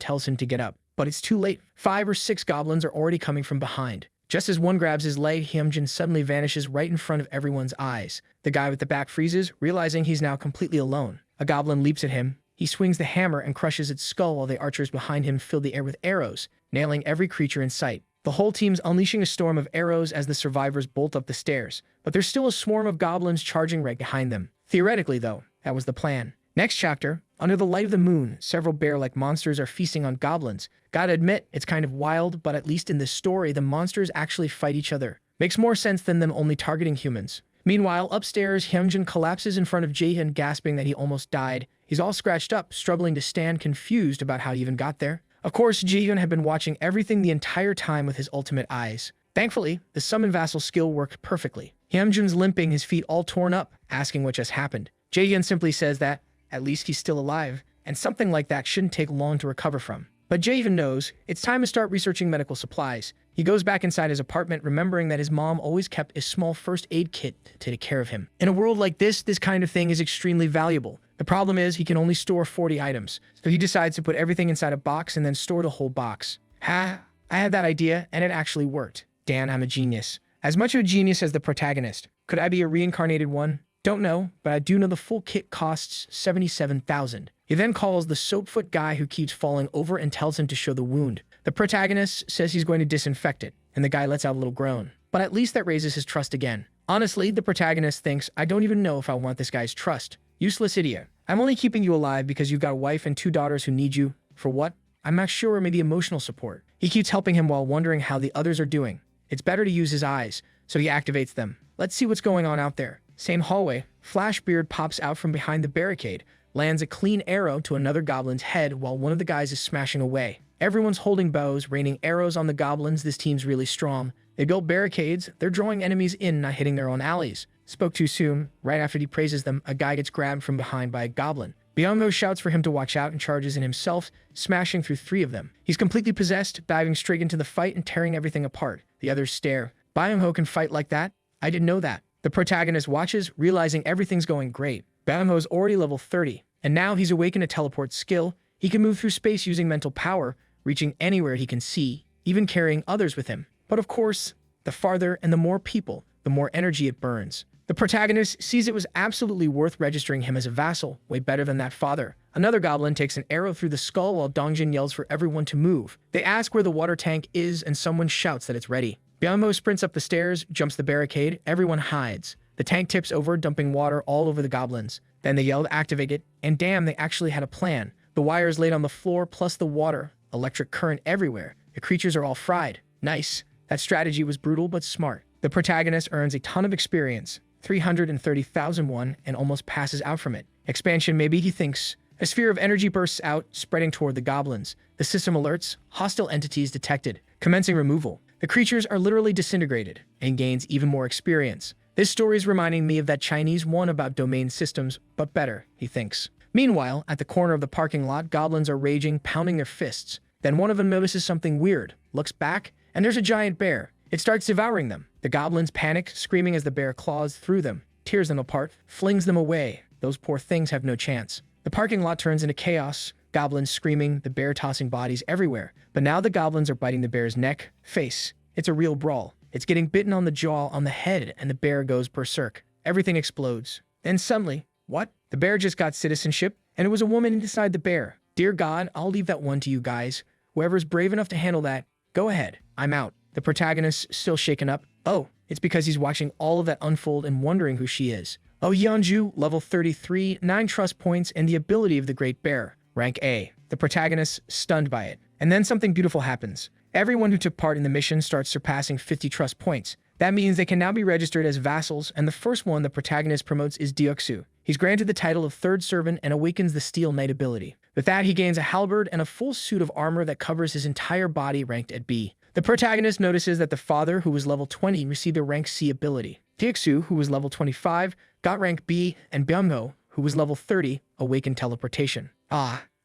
tells him to get up. But it's too late. 5 or 6 goblins are already coming from behind. Just as one grabs his leg, Hyunjin suddenly vanishes right in front of everyone's eyes. The guy with the bat freezes, realizing he's now completely alone. A goblin leaps at him. He swings the hammer and crushes its skull while the archers behind him fill the air with arrows, nailing every creature in sight. The whole team's unleashing a storm of arrows as the survivors bolt up the stairs, but there's still a swarm of goblins charging right behind them. Theoretically, though, that was the plan. Next chapter, under the light of the moon, several bear-like monsters are feasting on goblins. Gotta admit, it's kind of wild, but at least in this story, the monsters actually fight each other. Makes more sense than them only targeting humans. Meanwhile, upstairs, Hyunjin collapses in front of Jaehyun, gasping that he almost died. He's all scratched up, struggling to stand, confused about how he even got there. Of course, Jaehyun had been watching everything the entire time with his ultimate eyes. Thankfully, the summon vassal skill worked perfectly. Hyunjin's limping, his feet all torn up, asking what just happened. Jaehyun simply says that, at least he's still alive, and something like that shouldn't take long to recover from. But Jaehyun knows it's time to start researching medical supplies. He goes back inside his apartment, remembering that his mom always kept a small first aid kit to take care of him. In a world like this kind of thing is extremely valuable. The problem is he can only store 40 items, so he decides to put everything inside a box and then store the whole box. I had that idea, and it actually worked. Dan, I'm a genius. As much of a genius as the protagonist. Could I be a reincarnated one? Don't know, but I do know the full kit costs $77,000. He then calls the soapfoot guy who keeps falling over and tells him to show the wound. The protagonist says he's going to disinfect it, and the guy lets out a little groan. But at least that raises his trust again. Honestly, the protagonist thinks, I don't even know if I want this guy's trust. Useless idiot. I'm only keeping you alive because you've got a wife and 2 daughters who need you. For what? I'm not sure, maybe emotional support. He keeps helping him while wondering how the others are doing. It's better to use his eyes, so he activates them. Let's see what's going on out there. Same hallway, Flashbeard pops out from behind the barricade, lands a clean arrow to another goblin's head while one of the guys is smashing away. Everyone's holding bows, raining arrows on the goblins. This team's really strong. They built barricades, they're drawing enemies in, not hitting their own allies. Spoke too soon. Right after he praises them, a guy gets grabbed from behind by a goblin. Byung-ho shouts for him to watch out and charges in himself, smashing through 3 of them. He's completely possessed, diving straight into the fight and tearing everything apart. The others stare. Byung-ho can fight like that? I didn't know that. The protagonist watches, realizing everything's going great. Byung-ho's already level 30, and now he's awakened a teleport skill. He can move through space using mental power, reaching anywhere he can see, even carrying others with him. But of course, the farther and the more people, the more energy it burns. The protagonist sees it was absolutely worth registering him as a vassal, way better than that father. Another goblin takes an arrow through the skull while Dongjin yells for everyone to move. They ask where the water tank is and someone shouts that it's ready. Byung-ho sprints up the stairs, jumps the barricade, everyone hides. The tank tips over, dumping water all over the goblins. Then they yell to activate it, and damn, they actually had a plan. The wires laid on the floor plus the water, electric current everywhere. The creatures are all fried. Nice. That strategy was brutal but smart. The protagonist earns a ton of experience, 330,000 won, and almost passes out from it. Expansion maybe, he thinks. A sphere of energy bursts out, spreading toward the goblins. The system alerts, hostile entities detected, commencing removal. The creatures are literally disintegrated, and gains even more experience. This story is reminding me of that Chinese one about domain systems, but better, he thinks. Meanwhile, at the corner of the parking lot, goblins are raging, pounding their fists. Then one of them notices something weird, looks back, and there's a giant bear. It starts devouring them. The goblins panic, screaming as the bear claws through them, tears them apart, flings them away. Those poor things have no chance. The parking lot turns into chaos, goblins screaming, the bear tossing bodies everywhere. But now the goblins are biting the bear's neck, face. It's a real brawl. It's getting bitten on the jaw, on the head, and the bear goes berserk. Everything explodes. Then suddenly, what? The bear just got citizenship, and it was a woman inside the bear. Dear God, I'll leave that one to you guys. Whoever's brave enough to handle that, go ahead. I'm out. The protagonist still shaken up. Oh, it's because he's watching all of that unfold and wondering who she is. Oh, Yeonju, level 33, 9 trust points, and the ability of the Great Bear. Rank A. The protagonist stunned by it. And then something beautiful happens. Everyone who took part in the mission starts surpassing 50 trust points. That means they can now be registered as vassals, and the first one the protagonist promotes is Deoksu. He's granted the title of Third Servant and awakens the Steel Knight ability. With that, he gains a halberd and a full suit of armor that covers his entire body, ranked at B. The protagonist notices that the father, who was level 20, received a rank C ability. Deoksu, who was level 25, got rank B, and Byungho, who was level 30, awakened teleportation.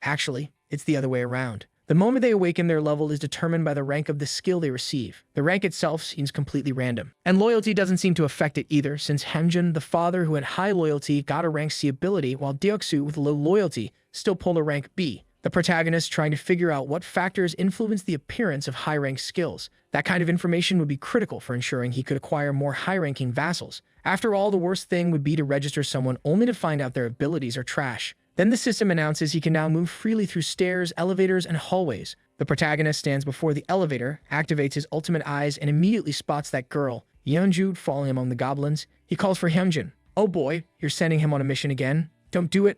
Actually, it's the other way around. The moment they awaken, their level is determined by the rank of the skill they receive. The rank itself seems completely random. And loyalty doesn't seem to affect it either, since Hyunjin, the father who had high loyalty, got a rank C ability, while Deoksu, with low loyalty, still pulled a rank B. The protagonist trying to figure out what factors influence the appearance of high-rank skills. That kind of information would be critical for ensuring he could acquire more high-ranking vassals. After all, the worst thing would be to register someone only to find out their abilities are trash. Then the system announces he can now move freely through stairs, elevators, and hallways. The protagonist stands before the elevator, activates his ultimate eyes, and immediately spots that girl, Yeonju, falling among the goblins. He calls for Hyunjin. "Oh boy, you're sending him on a mission again? Don't do it."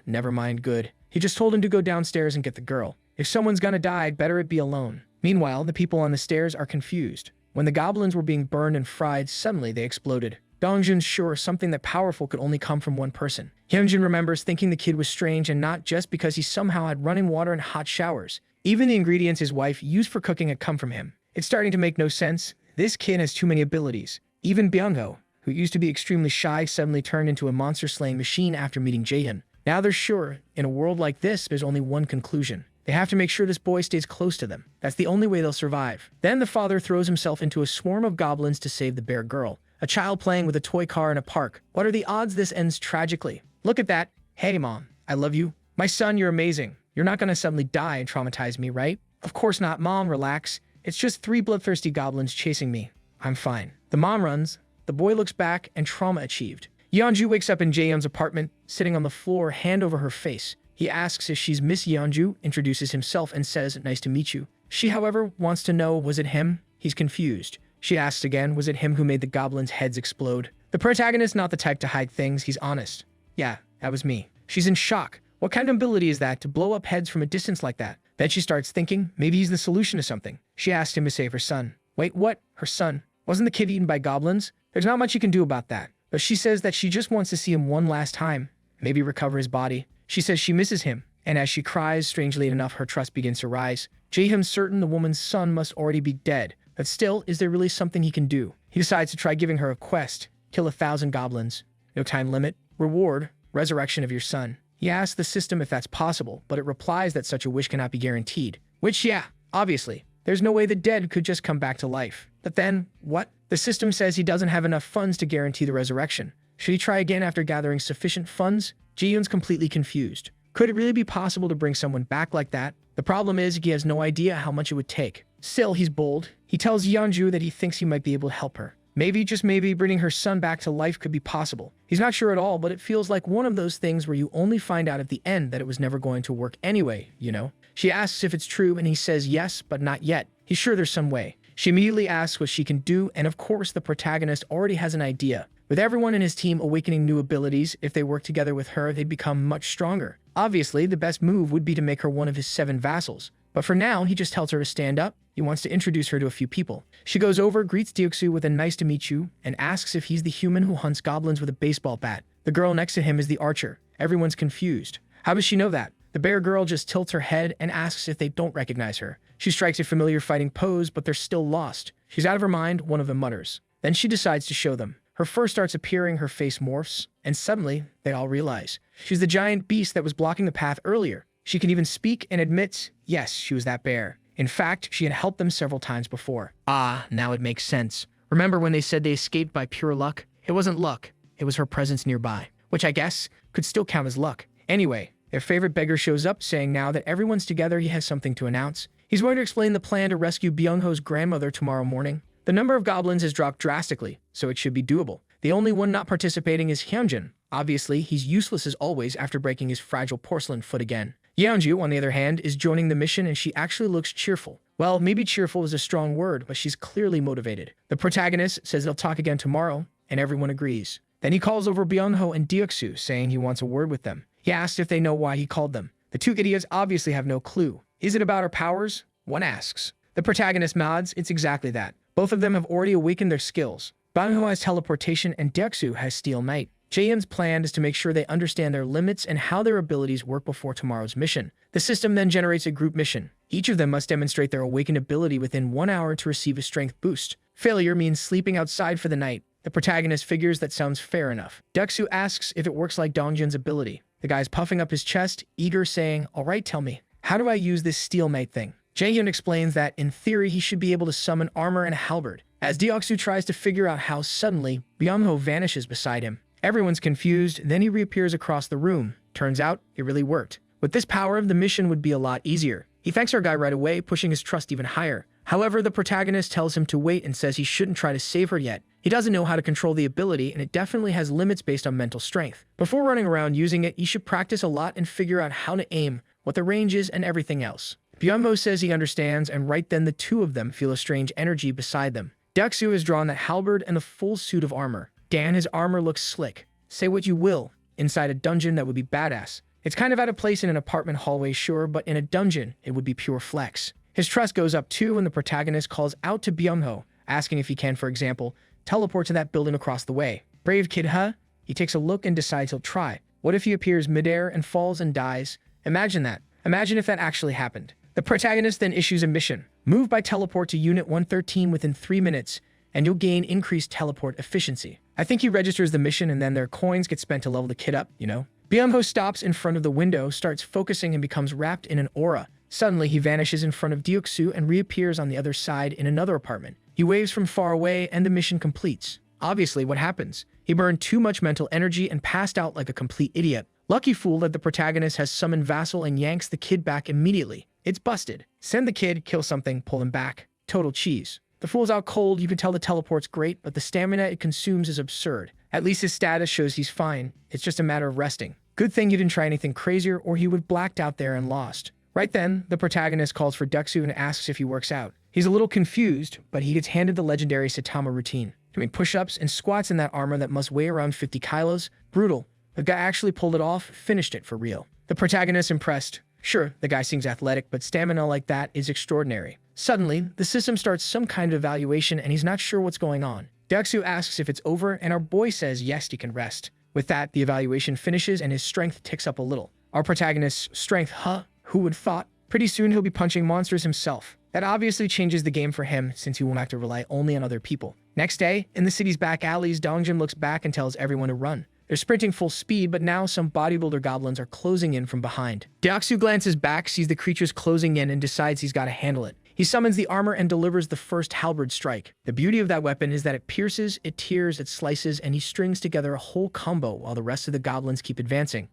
Never mind, good. He just told him to go downstairs and get the girl. If someone's gonna die, better it be alone. Meanwhile, the people on the stairs are confused. When the goblins were being burned and fried, suddenly they exploded. Dongjun's sure something that powerful could only come from one person. Hyunjin remembers thinking the kid was strange, and not just because he somehow had running water and hot showers. Even the ingredients his wife used for cooking had come from him. It's starting to make no sense. This kid has too many abilities. Even Byungho, who used to be extremely shy, suddenly turned into a monster-slaying machine after meeting Jaehyun. Now they're sure, in a world like this, there's only one conclusion. They have to make sure this boy stays close to them. That's the only way they'll survive. Then the father throws himself into a swarm of goblins to save the bear girl. A child playing with a toy car in a park. What are the odds this ends tragically? Look at that. Hey, Mom. I love you. My son, you're amazing. You're not gonna suddenly die and traumatize me, right? Of course not, Mom. Relax. It's just 3 bloodthirsty goblins chasing me. I'm fine. The mom runs. The boy looks back, and trauma achieved. Yeonju wakes up in Jaehyun's apartment, sitting on the floor, hand over her face. He asks if she's Miss Yeonju, introduces himself, and says, "Nice to meet you." She, however, wants to know, was it him? He's confused. She asks again, was it him who made the goblins' heads explode? The protagonist not the type to hide things, he's honest. Yeah, that was me. She's in shock. What kind of ability is that, to blow up heads from a distance like that? Then she starts thinking, maybe he's the solution to something. She asks him to save her son. Wait, what? Her son? Wasn't the kid eaten by goblins? There's not much you can do about that. But she says that she just wants to see him one last time. Maybe recover his body. She says she misses him. And as she cries, strangely enough, her trust begins to rise. Jaehyun's certain the woman's son must already be dead. But still, is there really something he can do? He decides to try giving her a quest. Kill 1,000 goblins. No time limit. Reward. Resurrection of your son. He asks the system if that's possible, but it replies that such a wish cannot be guaranteed. Which, yeah, obviously. There's no way the dead could just come back to life. But then, what? The system says he doesn't have enough funds to guarantee the resurrection. Should he try again after gathering sufficient funds? Jaehyun's completely confused. Could it really be possible to bring someone back like that? The problem is he has no idea how much it would take. Still, he's bold. He tells Yeonju that he thinks he might be able to help her. Maybe, just maybe, bringing her son back to life could be possible. He's not sure at all, but it feels like one of those things where you only find out at the end that it was never going to work anyway, you know? She asks if it's true, and he says yes, but not yet. He's sure there's some way. She immediately asks what she can do, and of course, the protagonist already has an idea. With everyone in his team awakening new abilities, if they work together with her, they'd become much stronger. Obviously, the best move would be to make her one of his 7 vassals. But for now, he just tells her to stand up. He wants to introduce her to a few people. She goes over, greets Deoksu with a "nice to meet you," and asks if he's the human who hunts goblins with a baseball bat. The girl next to him is the archer. Everyone's confused. How does she know that? The bear girl just tilts her head and asks if they don't recognize her. She strikes a familiar fighting pose, but they're still lost. She's out of her mind, one of them mutters. Then she decides to show them. Her fur starts appearing, her face morphs, and suddenly, they all realize. She's the giant beast that was blocking the path earlier. She can even speak and admits, yes, she was that bear. In fact, she had helped them several times before. Now it makes sense. Remember when they said they escaped by pure luck? It wasn't luck. It was her presence nearby, which I guess could still count as luck. Anyway, their favorite beggar shows up, saying now that everyone's together, he has something to announce. He's going to explain the plan to rescue Byungho's grandmother tomorrow morning. The number of goblins has dropped drastically, so it should be doable. The only one not participating is Hyunjin. Obviously, he's useless as always after breaking his fragile porcelain foot again. Yeonju, on the other hand, is joining the mission, and she actually looks cheerful. Well, maybe cheerful is a strong word, but she's clearly motivated. The protagonist says they'll talk again tomorrow, and everyone agrees. Then he calls over Byungho and Deoksu, saying he wants a word with them. He asks if they know why he called them. The 2 idiots obviously have no clue. Is it about her powers? One asks. The The protagonist nods. It's exactly that. Both of them have already awakened their skills. Manhwa has teleportation and Deoksu has Steel Knight. Jaehyun's plan is to make sure they understand their limits and how their abilities work before tomorrow's mission. The system then generates a group mission. Each of them must demonstrate their awakened ability within 1 hour to receive a strength boost. Failure means sleeping outside for the night. The protagonist figures that sounds fair enough. Deoksu asks if it works like Dongjun's ability. The guy's puffing up his chest, eager, saying, "Alright, tell me, how do I use this Steel Knight thing?" Jaehyun explains that, in theory, he should be able to summon armor and a halberd. As Deoksu tries to figure out how, suddenly, Byung-ho vanishes beside him. Everyone's confused, then he reappears across the room. Turns out, it really worked. With this power, the mission would be a lot easier. He thanks our guy right away, pushing his trust even higher. However, the protagonist tells him to wait and says he shouldn't try to save her yet. He doesn't know how to control the ability, and it definitely has limits based on mental strength. Before running around using it, you should practice a lot and figure out how to aim, what the range is, and everything else. Byung-ho says he understands, and right then the two of them feel a strange energy beside them. Deoksu has drawn the halberd and a full suit of armor. Dan, his armor looks slick. Say what you will. Inside a dungeon, that would be badass. It's kind of out of place in an apartment hallway, sure, but in a dungeon, it would be pure flex. His trust goes up too when the protagonist calls out to Byung-ho, asking if he can, for example, teleport to that building across the way. Brave kid, huh? He takes a look and decides he'll try. What if he appears midair and falls and dies? Imagine that. Imagine if that actually happened. The protagonist then issues a mission. Move by teleport to Unit 113 within 3 minutes, and you'll gain increased teleport efficiency. I think he registers the mission and then their coins get spent to level the kid up, you know? Byung-ho stops in front of the window, starts focusing, and becomes wrapped in an aura. Suddenly, he vanishes in front of Deoksu and reappears on the other side in another apartment. He waves from far away and the mission completes. Obviously, what happens? He burned too much mental energy and passed out like a complete idiot. Lucky fool that the protagonist has summoned Vassal and yanks the kid back immediately. It's busted. Send the kid, kill something, pull him back. Total cheese. The fool's out cold. You can tell the teleport's great, but the stamina it consumes is absurd. At least his status shows he's fine. It's just a matter of resting. Good thing you didn't try anything crazier or he would blacked out there and lost. Right then, the protagonist calls for Deoksu and asks if he works out. He's a little confused, but he gets handed the legendary Saitama routine. Doing push-ups and squats in that armor that must weigh around 50 kilos. Brutal. The guy actually pulled it off, finished it for real. The protagonist impressed. Sure, the guy seems athletic, but stamina like that is extraordinary. Suddenly, the system starts some kind of evaluation and he's not sure what's going on. Deoksu asks if it's over and our boy says yes, he can rest. With that, the evaluation finishes and his strength ticks up a little. Our protagonist's strength, huh? Who would thought? Pretty soon he'll be punching monsters himself. That obviously changes the game for him since he won't have to rely only on other people. Next day, in the city's back alleys, Dongjun looks back and tells everyone to run. They're sprinting full speed, but now some bodybuilder goblins are closing in from behind. Deoksu glances back, sees the creatures closing in, and decides he's got to handle it. He summons the armor and delivers the first halberd strike. The beauty of that weapon is that it pierces, it tears, it slices, and he strings together a whole combo while the rest of the goblins keep advancing.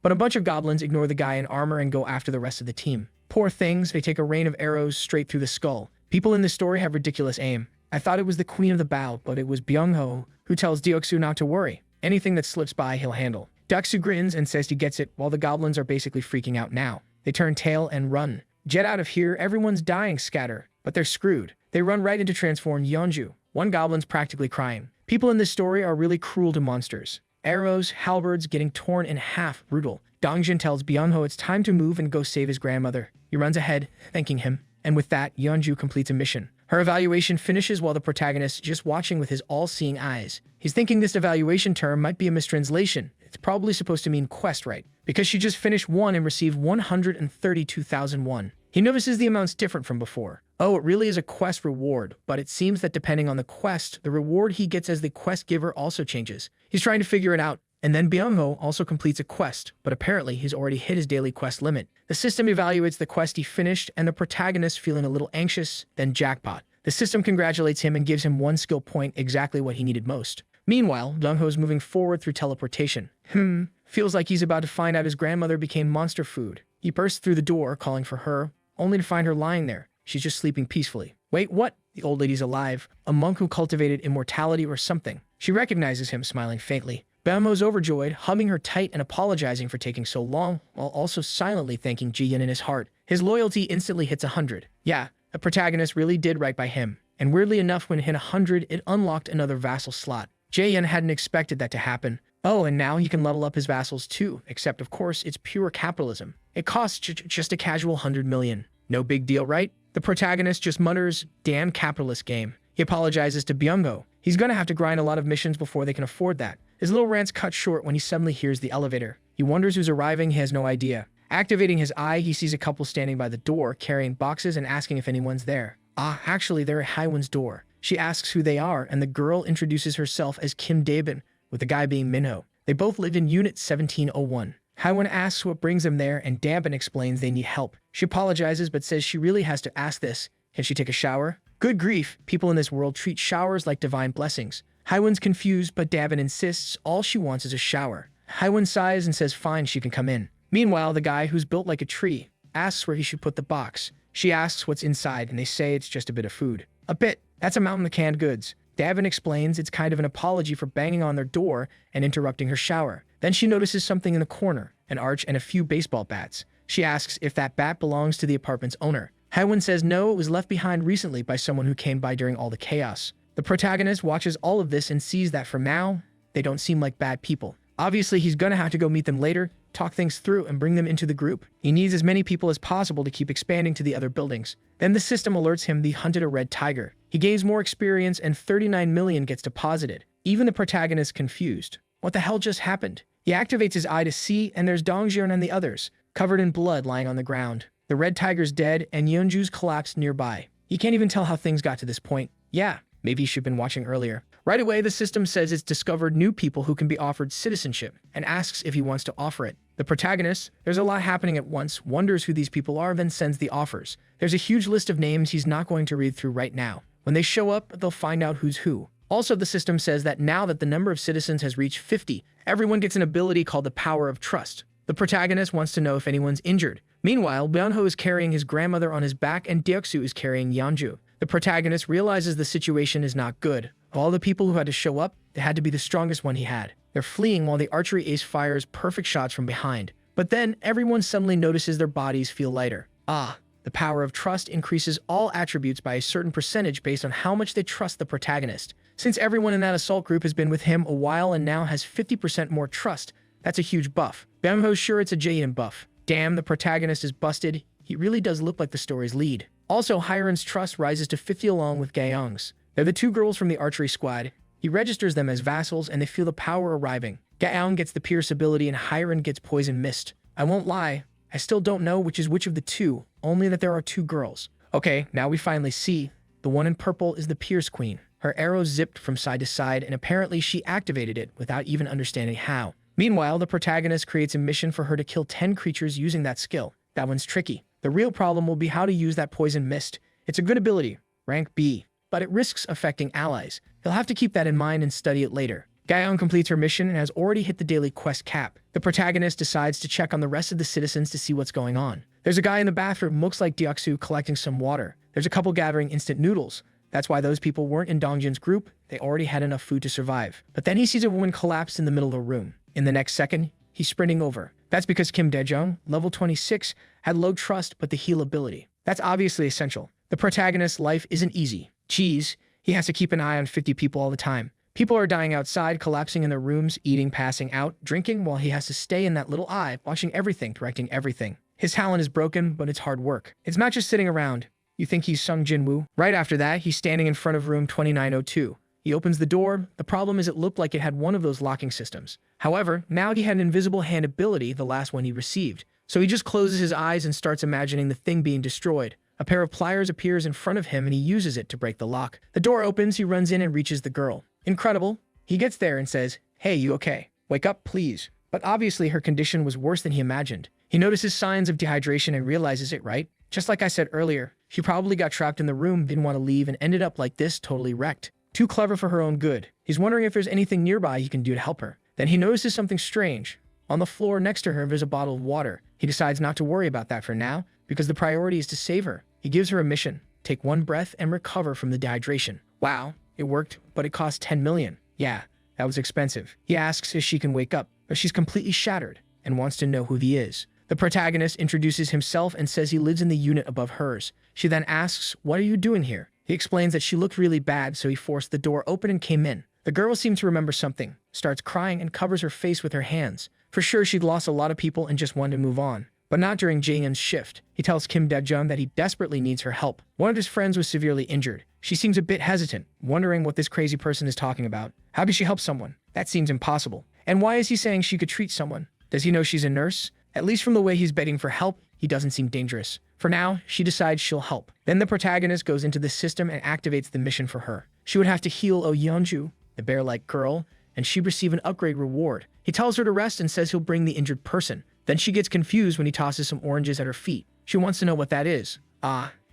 But a bunch of goblins ignore the guy in armor and go after the rest of the team. Poor things, they take a rain of arrows straight through the skull. People in this story have ridiculous aim. I thought it was the Queen of the Bow, but it was Byung-ho who tells Deoksu not to worry. Anything that slips by, he'll handle. Deoksu grins and says he gets it, while the goblins are basically freaking out now. They turn tail and run. Jet out of here, everyone's dying scatter, but they're screwed. They run right into transformed Yeonju. One goblin's practically crying. People in this story are really cruel to monsters. Arrows, halberds getting torn in half, brutal. Dongjun tells Byung-ho it's time to move and go save his grandmother. He runs ahead, thanking him. And with that, Yeonju completes a mission. Her evaluation finishes while the protagonist is just watching with his all-seeing eyes. He's thinking this evaluation term might be a mistranslation. It's probably supposed to mean quest, right? Because she just finished one and received 132,001. He notices the amount's different from before. Oh, it really is a quest reward, but it seems that depending on the quest, the reward he gets as the quest giver also changes. He's trying to figure it out. And then Byung-ho also completes a quest, but apparently he's already hit his daily quest limit. The system evaluates the quest he finished, and the protagonist, feeling a little anxious, then jackpot. The system congratulates him and gives him 1 skill point, exactly what he needed most. Meanwhile, Byung-ho is moving forward through teleportation. Feels like he's about to find out his grandmother became monster food. He bursts through the door, calling for her, only to find her lying there. She's just sleeping peacefully. Wait, what? The old lady's alive. A monk who cultivated immortality or something. She recognizes him, smiling faintly. Byung-ho's overjoyed, hugging her tight and apologizing for taking so long, while also silently thanking Ji-yeon in his heart. His loyalty instantly hits 100. Yeah, the protagonist really did right by him. And weirdly enough, when it hit 100, it unlocked another vassal slot. Ji-yeon hadn't expected that to happen. Oh, and now he can level up his vassals too, except of course, it's pure capitalism. It costs just a casual 100 million. No big deal, right? The protagonist just mutters, damn capitalist game. He apologizes to Byung-ho. He's gonna have to grind a lot of missions before they can afford that. His little rant's cut short when he suddenly hears the elevator. He wonders who's arriving, he has no idea. Activating his eye, he sees a couple standing by the door, carrying boxes and asking if anyone's there. Actually, they're at Haiwon's door. She asks who they are, and the girl introduces herself as Kim Daebin, with the guy being Minho. They both lived in Unit 1701. Haiwon asks what brings them there, and Daebin explains they need help. She apologizes, but says she really has to ask this. Can she take a shower? Good grief, people in this world treat showers like divine blessings. Haiwon's confused, but Daebin insists all she wants is a shower. Haiwon sighs and says fine, she can come in. Meanwhile, the guy, who's built like a tree, asks where he should put the box. She asks what's inside, and they say it's just a bit of food. A bit? That's a mountain of canned goods. Daebin explains it's kind of an apology for banging on their door and interrupting her shower. Then she notices something in the corner, an arch and a few baseball bats. She asks if that bat belongs to the apartment's owner. Haiwon says no, it was left behind recently by someone who came by during all the chaos. The protagonist watches all of this and sees that for now, they don't seem like bad people. Obviously, he's gonna have to go meet them later, talk things through, and bring them into the group. He needs as many people as possible to keep expanding to the other buildings. Then the system alerts him they hunted a red tiger. He gains more experience and 39 million gets deposited. Even the protagonist confused. What the hell just happened? He activates his eye to see, and there's Dongjeon and the others, covered in blood lying on the ground. The red tiger's dead, and Yeonju's collapsed nearby. He can't even tell how things got to this point. Yeah, maybe he should have been watching earlier. Right away, the system says it's discovered new people who can be offered citizenship, and asks if he wants to offer it. The protagonist, there's a lot happening at once, wonders who these people are, then sends the offers. There's a huge list of names he's not going to read through right now. When they show up, they'll find out who's who. Also, the system says that now that the number of citizens has reached 50, everyone gets an ability called the Power of Trust. The protagonist wants to know if anyone's injured. Meanwhile, Byung-ho is carrying his grandmother on his back, and Deoksu is carrying Yeonju. The protagonist realizes the situation is not good. Of all the people who had to show up, they had to be the strongest one he had. They're fleeing while the archery ace fires perfect shots from behind. But then, everyone suddenly notices their bodies feel lighter. The Power of Trust increases all attributes by a certain percentage based on how much they trust the protagonist. Since everyone in that assault group has been with him a while and now has 50% more trust, that's a huge buff. Byung-ho's sure it's a Jaden buff. Damn, the protagonist is busted. He really does look like the story's lead. Also, Hiren's trust rises to 50 along with Gaeong's. They're the two girls from the archery squad. He registers them as vassals, and they feel the power arriving. Gaeong gets the Pierce ability, and Hiren gets Poison Mist. I won't lie, I still don't know which is which of the two, only that there are two girls. Okay, now we finally see. The one in purple is the Pierce Queen. Her arrow zipped from side to side, and apparently she activated it without even understanding how. Meanwhile, the protagonist creates a mission for her to kill 10 creatures using that skill. That one's tricky. The real problem will be how to use that Poison Mist. It's a good ability, rank B, but it risks affecting allies. He'll have to keep that in mind and study it later. Gaeong completes her mission and has already hit the daily quest cap. The protagonist decides to check on the rest of the citizens to see what's going on. There's a guy in the bathroom, looks like Deoksu, collecting some water. There's a couple gathering instant noodles. That's why those people weren't in Dongjin's group. They already had enough food to survive. But then he sees a woman collapse in the middle of the room. In the next second, he's sprinting over. That's because Kim Daejong, level 26, had low trust but the heal ability. That's obviously essential. The protagonist's life isn't easy. Geez, he has to keep an eye on 50 people all the time. People are dying outside, collapsing in their rooms, eating, passing out, drinking, while he has to stay in that little eye, watching everything, directing everything. His talent is broken, but it's hard work. It's not just sitting around. You think he's Sung Jin-woo? Right after that, he's standing in front of room 2902. He opens the door. The problem is it looked like it had one of those locking systems. However, now he had an invisible hand ability, the last one he received. So he just closes his eyes and starts imagining the thing being destroyed. A pair of pliers appears in front of him and he uses it to break the lock. The door opens, he runs in and reaches the girl. Incredible. He gets there and says, "Hey, you okay? Wake up, please." But obviously her condition was worse than he imagined. He notices signs of dehydration and realizes it, right? Just like I said earlier, she probably got trapped in the room, didn't want to leave, and ended up like this, totally wrecked. Too clever for her own good. He's wondering if there's anything nearby he can do to help her. Then he notices something strange. On the floor next to her, there's a bottle of water. He decides not to worry about that for now, because the priority is to save her. He gives her a mission. Take one breath and recover from the dehydration. Wow, it worked, but it cost 10 million. Yeah, that was expensive. He asks if she can wake up, but she's completely shattered and wants to know who he is. The protagonist introduces himself and says he lives in the unit above hers. She then asks, "What are you doing here?" He explains that she looked really bad, so he forced the door open and came in. The girl seems to remember something, starts crying and covers her face with her hands. For sure, she'd lost a lot of people and just wanted to move on. but not during Jaehyun's shift. He tells Kim Dae-jun that he desperately needs her help. One of his friends was severely injured. She seems a bit hesitant, wondering what this crazy person is talking about. How could she help someone? That seems impossible. And why is he saying she could treat someone? Does he know she's a nurse? At least from the way he's begging for help, he doesn't seem dangerous. For now, she decides she'll help. Then the protagonist goes into the system and activates the mission for her. She would have to heal Oh Yeonju, the bear-like girl, and she'd receive an upgrade reward. He tells her to rest and says he'll bring the injured person. Then she gets confused when he tosses some oranges at her feet. She wants to know what that is.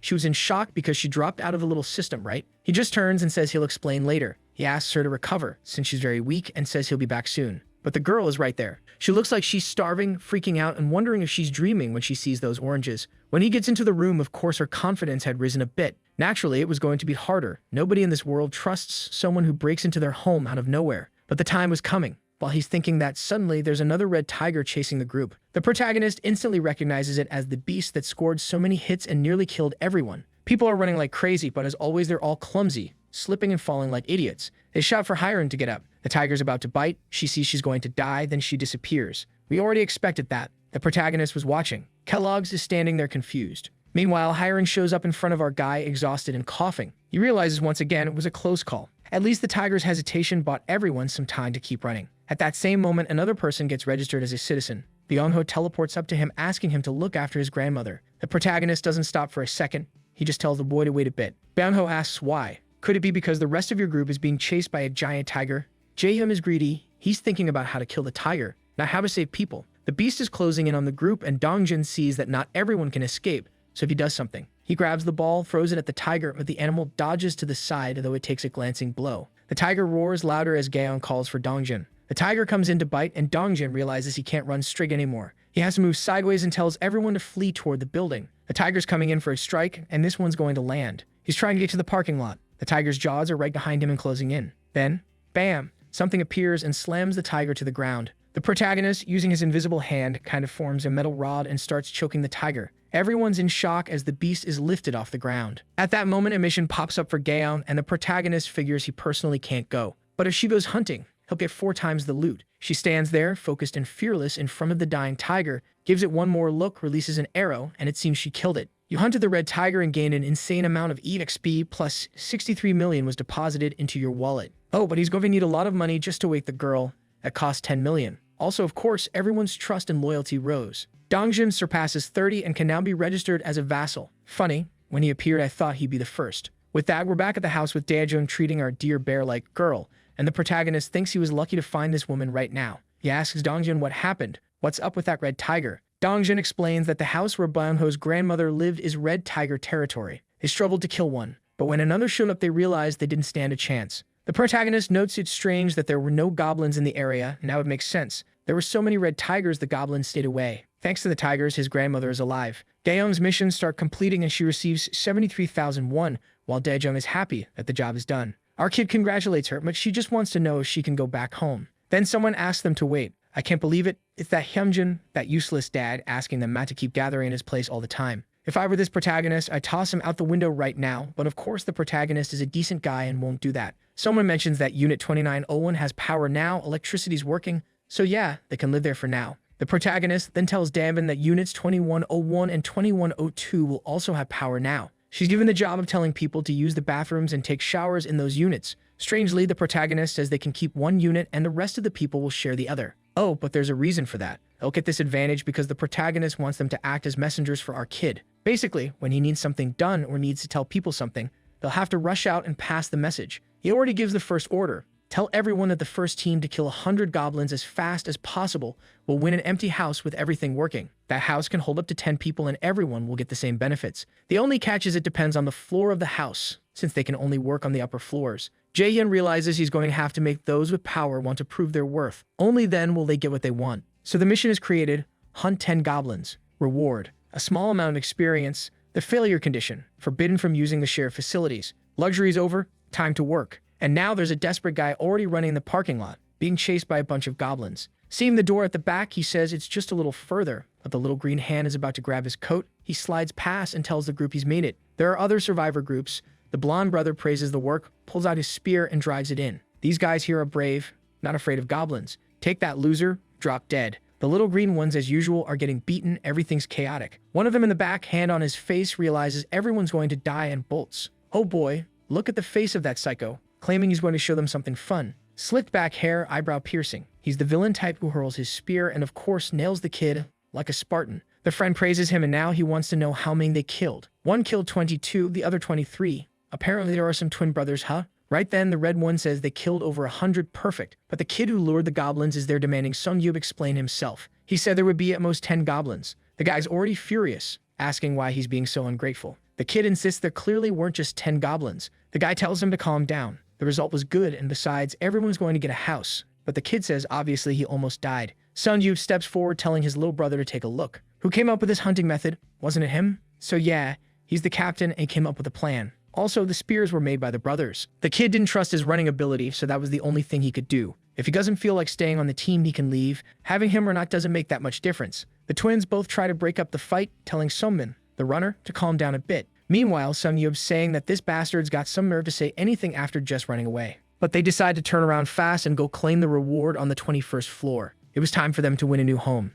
She was in shock because she dropped out of the little system, right? He just turns and says he'll explain later. He asks her to recover, since she's very weak, and says he'll be back soon. But the girl is right there. She looks like she's starving, freaking out, and wondering if she's dreaming when she sees those oranges. When he gets into the room, of course her confidence had risen a bit. Naturally, it was going to be harder. Nobody in this world trusts someone who breaks into their home out of nowhere. But the time was coming. While he's thinking that, suddenly there's another red tiger chasing the group. The protagonist instantly recognizes it as the beast that scored so many hits and nearly killed everyone. People are running like crazy, but as always, they're all clumsy, slipping and falling like idiots. They shout for Hiren to get up. The tiger's about to bite. She sees she's going to die, then she disappears. We already expected that. The protagonist was watching. Kellogg's is standing there confused. Meanwhile, Hiren shows up in front of our guy, exhausted and coughing. He realizes once again it was a close call. At least the tiger's hesitation bought everyone some time to keep running. At that same moment, another person gets registered as a citizen. Byung-ho teleports up to him, asking him to look after his grandmother. The protagonist doesn't stop for a second. He just tells the boy to wait a bit. Byung-ho asks why. Could it be because the rest of your group is being chased by a giant tiger? Jaehyun is greedy. He's thinking about how to kill the tiger, not how to save people. The beast is closing in on the group, and Dongjin sees that not everyone can escape, so he does something. He grabs the ball, throws it at the tiger, but the animal dodges to the side, though it takes a glancing blow. The tiger roars louder as Gaeon calls for Dongjin. The tiger comes in to bite, and Dongjin realizes he can't run straight anymore. He has to move sideways and tells everyone to flee toward the building. The tiger's coming in for a strike, and this one's going to land. He's trying to get to the parking lot. The tiger's jaws are right behind him and closing in. Then, bam, something appears and slams the tiger to the ground. The protagonist, using his invisible hand, kind of forms a metal rod and starts choking the tiger. Everyone's in shock as the beast is lifted off the ground. At that moment, a mission pops up for Gaeon, and the protagonist figures he personally can't go. But if she goes hunting, he'll get 4 times the loot. She stands there, focused and fearless, in front of the dying tiger, gives it one more look, releases an arrow, and it seems she killed it. You hunted the red tiger and gained an insane amount of EXP, plus 63 million was deposited into your wallet. Oh, but he's going to need a lot of money just to wake the girl. That cost 10 million. Also, of course, everyone's trust and loyalty rose. Dongjin surpasses 30 and can now be registered as a vassal. Funny, when he appeared I thought he'd be the first. With that, we're back at the house with Daejun treating our dear bear-like girl, and the protagonist thinks he was lucky to find this woman right now. He asks Dongjin what happened. What's up with that red tiger? Dongjin explains that the house where Byung-ho's grandmother lived is red tiger territory. They struggled to kill one, but when another showed up they realized they didn't stand a chance. The protagonist notes it's strange that there were no goblins in the area. Now it makes sense. There were so many red tigers the goblins stayed away. Thanks to the tigers, his grandmother is alive. Daeyoung's missions start completing and she receives 73,001, while Daejung is happy that the job is done. Our kid congratulates her, but she just wants to know if she can go back home. Then someone asks them to wait. I can't believe it. It's that Hyunjin, that useless dad, asking them not to keep gathering in his place all the time. If I were this protagonist, I'd toss him out the window right now, but of course the protagonist is a decent guy and won't do that. Someone mentions that Unit 2901 has power now, electricity's working, so yeah, they can live there for now. The protagonist then tells Danbin that Units 2101 and 2102 will also have power now. She's given the job of telling people to use the bathrooms and take showers in those units. Strangely, the protagonist says they can keep one unit and the rest of the people will share the other. Oh, but there's a reason for that. They'll get this advantage because the protagonist wants them to act as messengers for our kid. Basically, when he needs something done or needs to tell people something, they'll have to rush out and pass the message. He already gives the first order. Tell everyone that the first team to kill 100 goblins as fast as possible will win an empty house with everything working. That house can hold up to 10 people and everyone will get the same benefits. The only catch is it depends on the floor of the house, since they can only work on the upper floors. Jaehyun realizes he's going to have to make those with power want to prove their worth. Only then will they get what they want. So the mission is created: hunt 10 goblins. Reward: a small amount of experience. The failure condition: forbidden from using the shared facilities. Luxury's over, time to work. And now there's a desperate guy already running in the parking lot, being chased by a bunch of goblins. Seeing the door at the back, he says it's just a little further, but the little green hand is about to grab his coat. He slides past and tells the group he's made it. There are other survivor groups. The blonde brother praises the work, pulls out his spear, and drives it in. These guys here are brave, not afraid of goblins. Take that, loser. Drop dead. The little green ones, as usual, are getting beaten. Everything's chaotic. One of them in the back, hand on his face, realizes everyone's going to die and bolts. Oh boy, look at the face of that psycho, claiming he's going to show them something fun. Slicked back hair, eyebrow piercing. He's the villain type who hurls his spear and of course nails the kid like a Spartan. The friend praises him and now he wants to know how many they killed. One killed 22, the other 23. Apparently there are some twin brothers, huh? Right then, the red one says they killed over 100 perfect, but the kid who lured the goblins is there demanding Sung Yub explain himself. He said there would be at most 10 goblins. The guy's already furious, asking why he's being so ungrateful. The kid insists there clearly weren't just 10 goblins. The guy tells him to calm down. The result was good, and besides, everyone's going to get a house. But the kid says obviously he almost died. Sung Yub steps forward telling his little brother to take a look. Who came up with this hunting method? Wasn't it him? So yeah, he's the captain and came up with a plan. Also, the spears were made by the brothers. The kid didn't trust his running ability, so that was the only thing he could do. If he doesn't feel like staying on the team, he can leave. Having him or not doesn't make that much difference. The twins both try to break up the fight, telling Sungmin, the runner, to calm down a bit. Meanwhile, Sung Yub's saying that this bastard's got some nerve to say anything after just running away. But they decide to turn around fast and go claim the reward on the 21st floor. It was time for them to win a new home.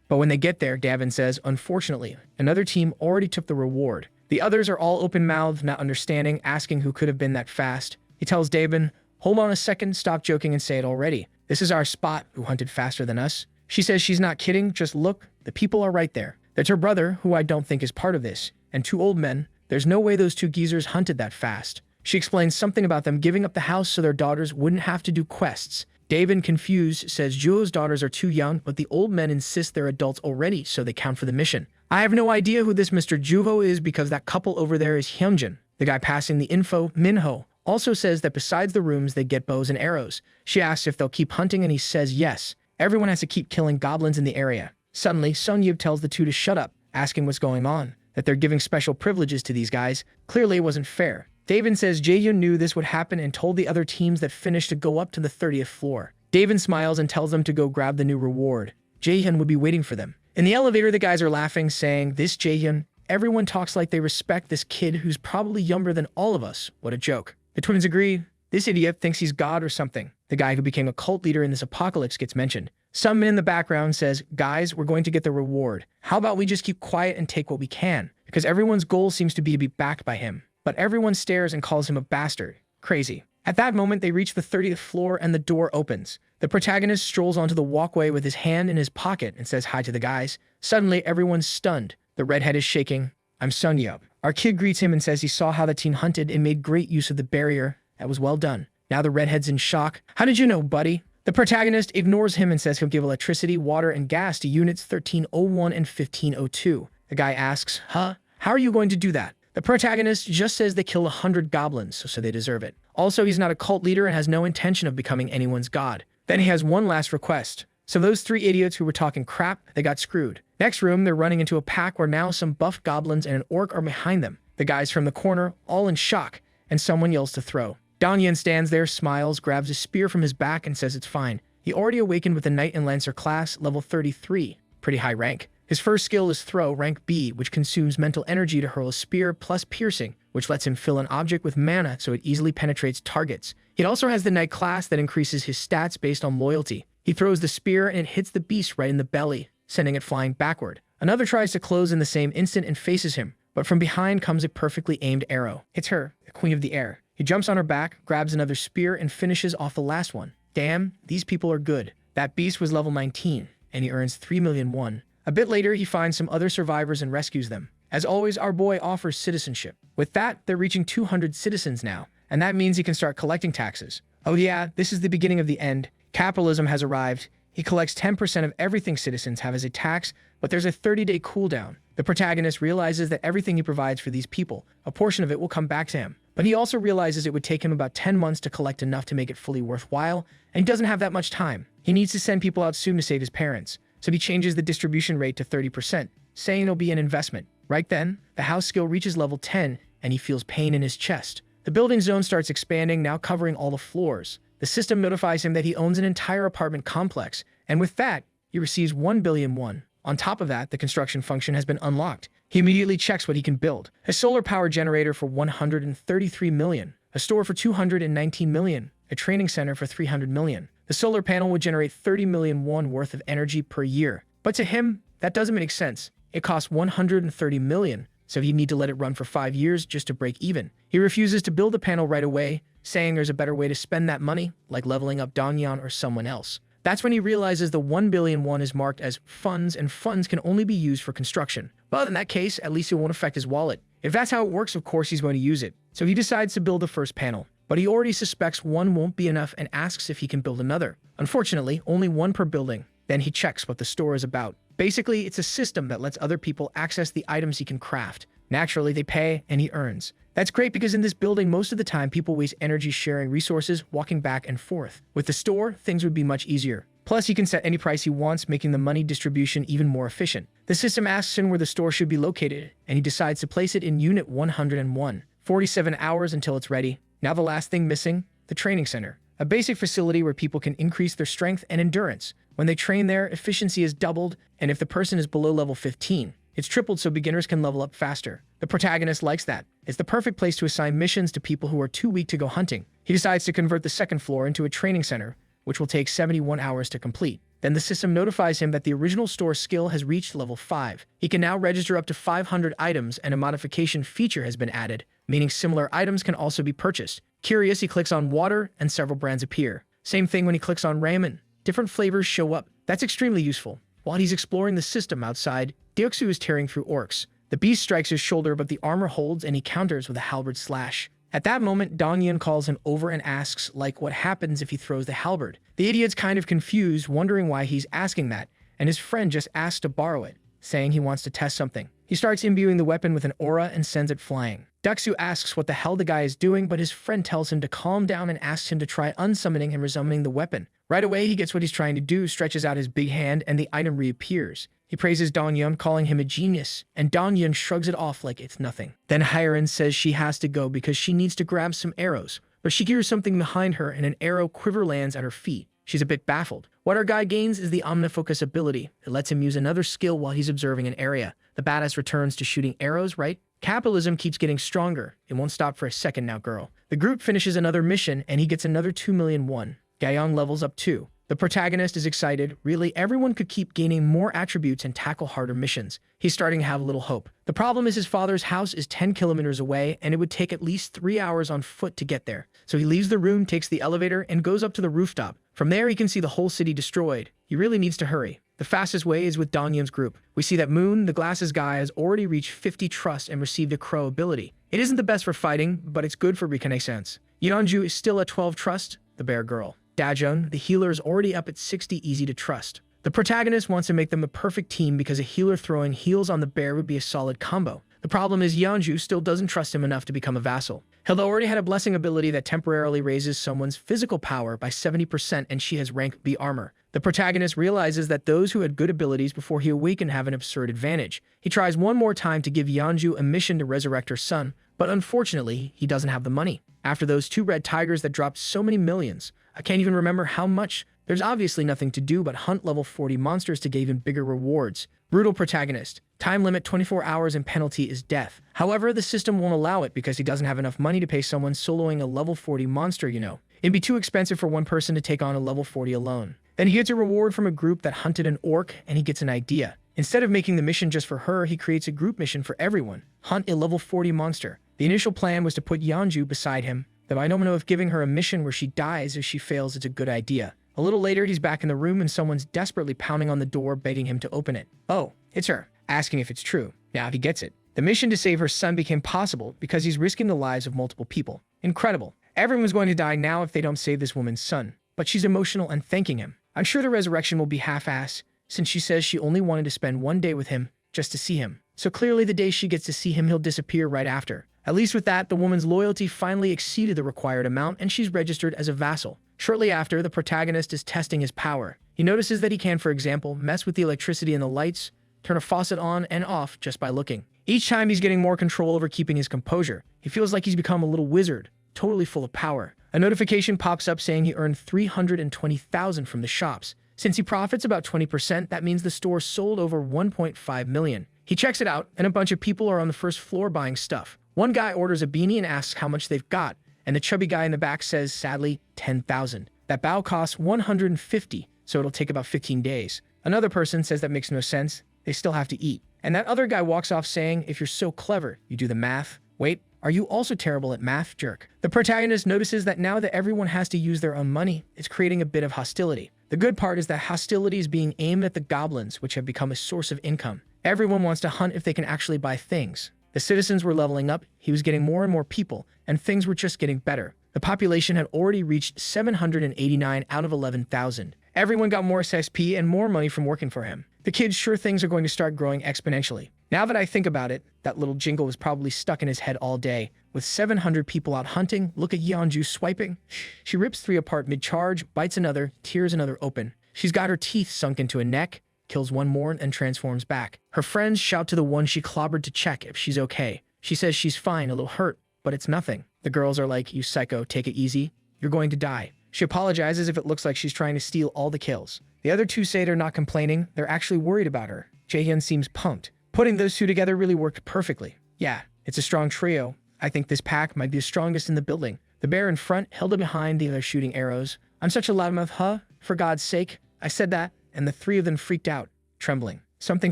But when they get there, Davin says, unfortunately, another team already took the reward. The others are all open-mouthed, not understanding, asking who could have been that fast. He tells Davin, hold on a second, stop joking and say it already. This is our spot, who hunted faster than us. She says she's not kidding, just look, the people are right there. That's her brother, who I don't think is part of this, and two old men. There's no way those two geezers hunted that fast. She explains something about them giving up the house so their daughters wouldn't have to do quests. Davin, confused, says Juho's daughters are too young, but the old men insist they're adults already, so they count for the mission. I have no idea who this Mr. Juho is because that couple over there is Hyunjin. The guy passing the info, Minho, also says that besides the rooms, they get bows and arrows. She asks if they'll keep hunting and he says yes. Everyone has to keep killing goblins in the area. Suddenly, Sung Yub tells the two to shut up, asking what's going on, that they're giving special privileges to these guys. Clearly it wasn't fair. Davin says Jaehyun knew this would happen and told the other teams that finished to go up to the 30th floor. Davin smiles and tells them to go grab the new reward. Jaehyun would be waiting for them. In the elevator, the guys are laughing, saying, this Jaehyun, everyone talks like they respect this kid who's probably younger than all of us. What a joke. The twins agree. This idiot thinks he's God or something. The guy who became a cult leader in this apocalypse gets mentioned. Someone in the background says, guys, we're going to get the reward. How about we just keep quiet and take what we can? Because everyone's goal seems to be backed by him. But everyone stares and calls him a bastard. Crazy. At that moment, they reach the 30th floor and the door opens. The protagonist strolls onto the walkway with his hand in his pocket and says hi to the guys. Suddenly, everyone's stunned. The redhead is shaking. I'm Sung Yub. Our kid greets him and says he saw how the team hunted and made great use of the barrier. That was well done. Now the redhead's in shock. How did you know, buddy? The protagonist ignores him and says he'll give electricity, water, and gas to units 1301 and 1502. The guy asks, huh? How are you going to do that? The protagonist just says they killed 100 goblins, so they deserve it. Also, he's not a cult leader and has no intention of becoming anyone's god. Then he has one last request. So those three idiots who were talking crap, they got screwed. Next room, they're running into a pack where now some buff goblins and an orc are behind them. The guys from the corner, all in shock, and someone yells to throw. Danyan stands there, smiles, grabs a spear from his back and says it's fine. He already awakened with the Knight and Lancer class, level 33. Pretty high rank. His first skill is Throw, rank B, which consumes mental energy to hurl a spear, plus Piercing, which lets him fill an object with mana so it easily penetrates targets. It also has the Knight class that increases his stats based on loyalty. He throws the spear and it hits the beast right in the belly, sending it flying backward. Another tries to close in the same instant and faces him, but from behind comes a perfectly aimed arrow. It's her, the Queen of the Air. He jumps on her back, grabs another spear, and finishes off the last one. Damn, these people are good. That beast was level 19, and he earns 3,000,001. A bit later, he finds some other survivors and rescues them. As always, our boy offers citizenship. With that, they're reaching 200 citizens now, and that means he can start collecting taxes. Oh yeah, this is the beginning of the end. Capitalism has arrived. He collects 10% of everything citizens have as a tax, but there's a 30-day cooldown. The protagonist realizes that everything he provides for these people, a portion of it will come back to him. But he also realizes it would take him about 10 months to collect enough to make it fully worthwhile, and he doesn't have that much time. He needs to send people out soon to save his parents. So he changes the distribution rate to 30%, saying it'll be an investment. Right then, the house skill reaches level 10, and he feels pain in his chest. The building zone starts expanding, now covering all the floors. The system notifies him that he owns an entire apartment complex, and with that, he receives 1,000,001,000. On top of that, the construction function has been unlocked. He immediately checks what he can build. A solar power generator for 133 million, a store for 219 million, a training center for 300 million. The solar panel would generate 30 million won worth of energy per year. But to him, that doesn't make sense. It costs 130 million, so he'd need to let it run for 5 years just to break even. He refuses to build the panel right away, saying there's a better way to spend that money, like leveling up Dongyan or someone else. That's when he realizes the 1 billion won is marked as funds, and funds can only be used for construction. But in that case, at least it won't affect his wallet. If that's how it works, of course he's going to use it. So he decides to build the first panel. But he already suspects one won't be enough and asks if he can build another. Unfortunately, only one per building. Then he checks what the store is about. Basically, it's a system that lets other people access the items he can craft. Naturally, they pay and he earns. That's great because in this building, most of the time, people waste energy sharing resources, walking back and forth. With the store, things would be much easier. Plus, he can set any price he wants, making the money distribution even more efficient. The system asks him where the store should be located, and he decides to place it in Unit 101. 47 hours until it's ready. Now the last thing missing, the training center. A basic facility where people can increase their strength and endurance. When they train there, efficiency is doubled, and if the person is below level 15, it's tripled so beginners can level up faster. The protagonist likes that. It's the perfect place to assign missions to people who are too weak to go hunting. He decides to convert the second floor into a training center, which will take 71 hours to complete. Then the system notifies him that the original store skill has reached level 5. He can now register up to 500 items, and a modification feature has been added, meaning similar items can also be purchased. Curious, he clicks on water, and several brands appear. Same thing when he clicks on ramen. Different flavors show up. That's extremely useful. While he's exploring the system outside, Deoksu is tearing through orcs. The beast strikes his shoulder, but the armor holds and he counters with a halberd slash. At that moment, Dongyan calls him over and asks, what happens if he throws the halberd? The idiot's kind of confused, wondering why he's asking that, and his friend just asks to borrow it, saying he wants to test something. He starts imbuing the weapon with an aura and sends it flying. Deoksu asks what the hell the guy is doing, but his friend tells him to calm down and asks him to try unsummoning and resummoning the weapon. Right away, he gets what he's trying to do, stretches out his big hand, and the item reappears. He praises Dongyan, calling him a genius, and Dongyan shrugs it off like it's nothing. Then Hiren says she has to go because she needs to grab some arrows, but she hears something behind her and an arrow quiver lands at her feet. She's a bit baffled. What our guy gains is the omnifocus ability. It lets him use another skill while he's observing an area. The badass returns to shooting arrows, right? Capitalism keeps getting stronger. It won't stop for a second now, girl. The group finishes another mission, and he gets another 2 million won. Gaiyong levels up too. The protagonist is excited. Really, everyone could keep gaining more attributes and tackle harder missions. He's starting to have a little hope. The problem is his father's house is 10 kilometers away, and it would take at least 3 hours on foot to get there. So he leaves the room, takes the elevator, and goes up to the rooftop. From there, he can see the whole city destroyed. He really needs to hurry. The fastest way is with Dongyan's group. We see that Moon, the glasses guy, has already reached 50 trust and received a crow ability. It isn't the best for fighting, but it's good for reconnaissance. Yeonju is still at 12 trust, the bear girl. Dajun, the healer, is already up at 60 easy to trust. The protagonist wants to make them the perfect team because a healer throwing heals on the bear would be a solid combo. The problem is Yeonju still doesn't trust him enough to become a vassal. Hilda already had a blessing ability that temporarily raises someone's physical power by 70%, and she has rank B armor. The protagonist realizes that those who had good abilities before he awakened have an absurd advantage. He tries one more time to give Yeonju a mission to resurrect her son, but unfortunately, he doesn't have the money. After those 2 red tigers that dropped so many millions, I can't even remember how much. There's obviously nothing to do but hunt level 40 monsters to get even bigger rewards. Brutal protagonist. Time limit 24 hours and penalty is death. However, the system won't allow it because he doesn't have enough money to pay someone soloing a level 40 monster, you know. It'd be too expensive for one person to take on a level 40 alone. Then he gets a reward from a group that hunted an orc, and he gets an idea. Instead of making the mission just for her, he creates a group mission for everyone. Hunt a level 40 monster. The initial plan was to put Yeonju beside him, though I don't know if giving her a mission where she dies if she fails is a good idea. A little later, he's back in the room and someone's desperately pounding on the door, begging him to open it. Oh, it's her, asking if it's true. Now he gets it. The mission to save her son became possible because he's risking the lives of multiple people. Incredible. Everyone's going to die now if they don't save this woman's son. But she's emotional and thanking him. I'm sure the resurrection will be half-assed, since she says she only wanted to spend one day with him just to see him. So clearly the day she gets to see him, he'll disappear right after. At least with that, the woman's loyalty finally exceeded the required amount, and she's registered as a vassal. Shortly after, the protagonist is testing his power. He notices that he can, for example, mess with the electricity in the lights, turn a faucet on and off just by looking. Each time he's getting more control over keeping his composure. He feels like he's become a little wizard, totally full of power. A notification pops up saying he earned 320,000 from the shops. Since he profits about 20%, that means the store sold over 1.5 million. He checks it out, and a bunch of people are on the first floor buying stuff. One guy orders a beanie and asks how much they've got, and the chubby guy in the back says, sadly, 10,000. That bao costs 150, so it'll take about 15 days. Another person says that makes no sense. They still have to eat. And that other guy walks off saying, if you're so clever, you do the math. Wait, are you also terrible at math, jerk? The protagonist notices that now that everyone has to use their own money, it's creating a bit of hostility. The good part is that hostility is being aimed at the goblins, which have become a source of income. Everyone wants to hunt if they can actually buy things. The citizens were leveling up, he was getting more and more people, and things were just getting better. The population had already reached 789 out of 11,000. Everyone got more SXP and more money from working for him. The kid's sure things are going to start growing exponentially. Now that I think about it, that little jingle was probably stuck in his head all day. With 700 people out hunting, look at Yeonju swiping. She rips 3 apart mid-charge, bites another, tears another open. She's got her teeth sunk into a neck, kills one more, and transforms back. Her friends shout to the one she clobbered to check if she's okay. She says she's fine, a little hurt, but it's nothing. The girls are like, you psycho, take it easy. You're going to die. She apologizes if it looks like she's trying to steal all the kills. The other two say they're not complaining, they're actually worried about her. Jaehyun seems pumped. Putting those two together really worked perfectly. Yeah, it's a strong trio. I think this pack might be the strongest in the building. The bear in front, Hilda behind, the other shooting arrows. I'm such a loudmouth, huh? For God's sake. I said that, and the 3 of them freaked out, trembling. Something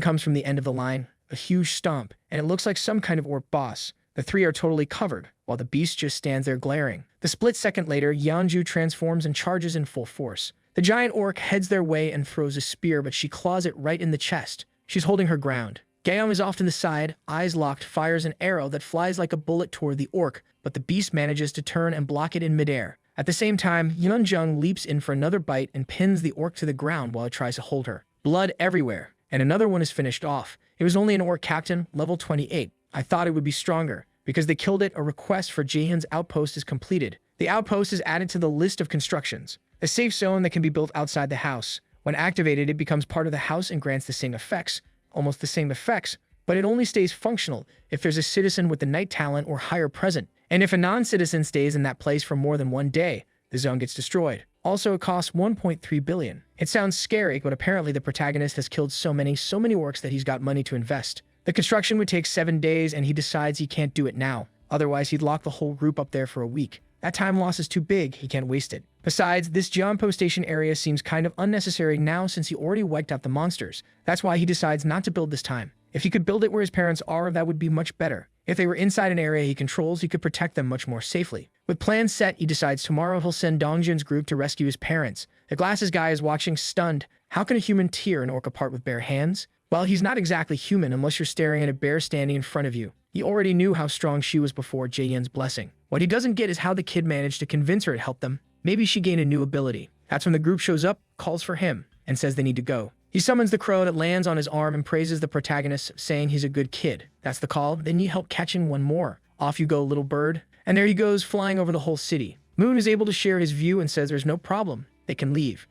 comes from the end of the line, a huge stomp, and it looks like some kind of orc boss. The 3 are totally covered, while the beast just stands there glaring. The split second later, Yeonju transforms and charges in full force. The giant orc heads their way and throws a spear, but she claws it right in the chest. She's holding her ground. Gaeom is off to the side, eyes locked, fires an arrow that flies like a bullet toward the orc, but the beast manages to turn and block it in midair. At the same time, Yeonjung leaps in for another bite and pins the orc to the ground while it tries to hold her. Blood everywhere, and another one is finished off. It was only an orc captain, level 28. I thought it would be stronger. Because they killed it, a request for Jaehyun's outpost is completed. The outpost is added to the list of constructions. A safe zone that can be built outside the house. When activated, it becomes part of the house and grants the same effects, almost the same effects, but it only stays functional if there's a citizen with the night talent or higher present. And if a non-citizen stays in that place for more than 1 day, the zone gets destroyed. Also, it costs 1.3 billion. It sounds scary, but apparently the protagonist has killed so many orcs that he's got money to invest. The construction would take 7 days, and he decides he can't do it now. Otherwise, he'd lock the whole group up there for a week. That time loss is too big, he can't waste it. Besides, this Jeonpo Station area seems kind of unnecessary now since he already wiped out the monsters. That's why he decides not to build this time. If he could build it where his parents are, that would be much better. If they were inside an area he controls, he could protect them much more safely. With plans set, he decides tomorrow he'll send Dongjin's group to rescue his parents. The glasses guy is watching, stunned. How can a human tear an orc apart with bare hands? Well, he's not exactly human unless you're staring at a bear standing in front of you. He already knew how strong she was before Jaehyun's blessing. What he doesn't get is how the kid managed to convince her to help them. Maybe she gained a new ability. That's when the group shows up, calls for him, and says they need to go. He summons the crow that lands on his arm and praises the protagonist, saying he's a good kid. That's the call. They need help catching one more. Off you go, little bird. And there he goes, flying over the whole city. Moon is able to share his view and says there's no problem. They can leave.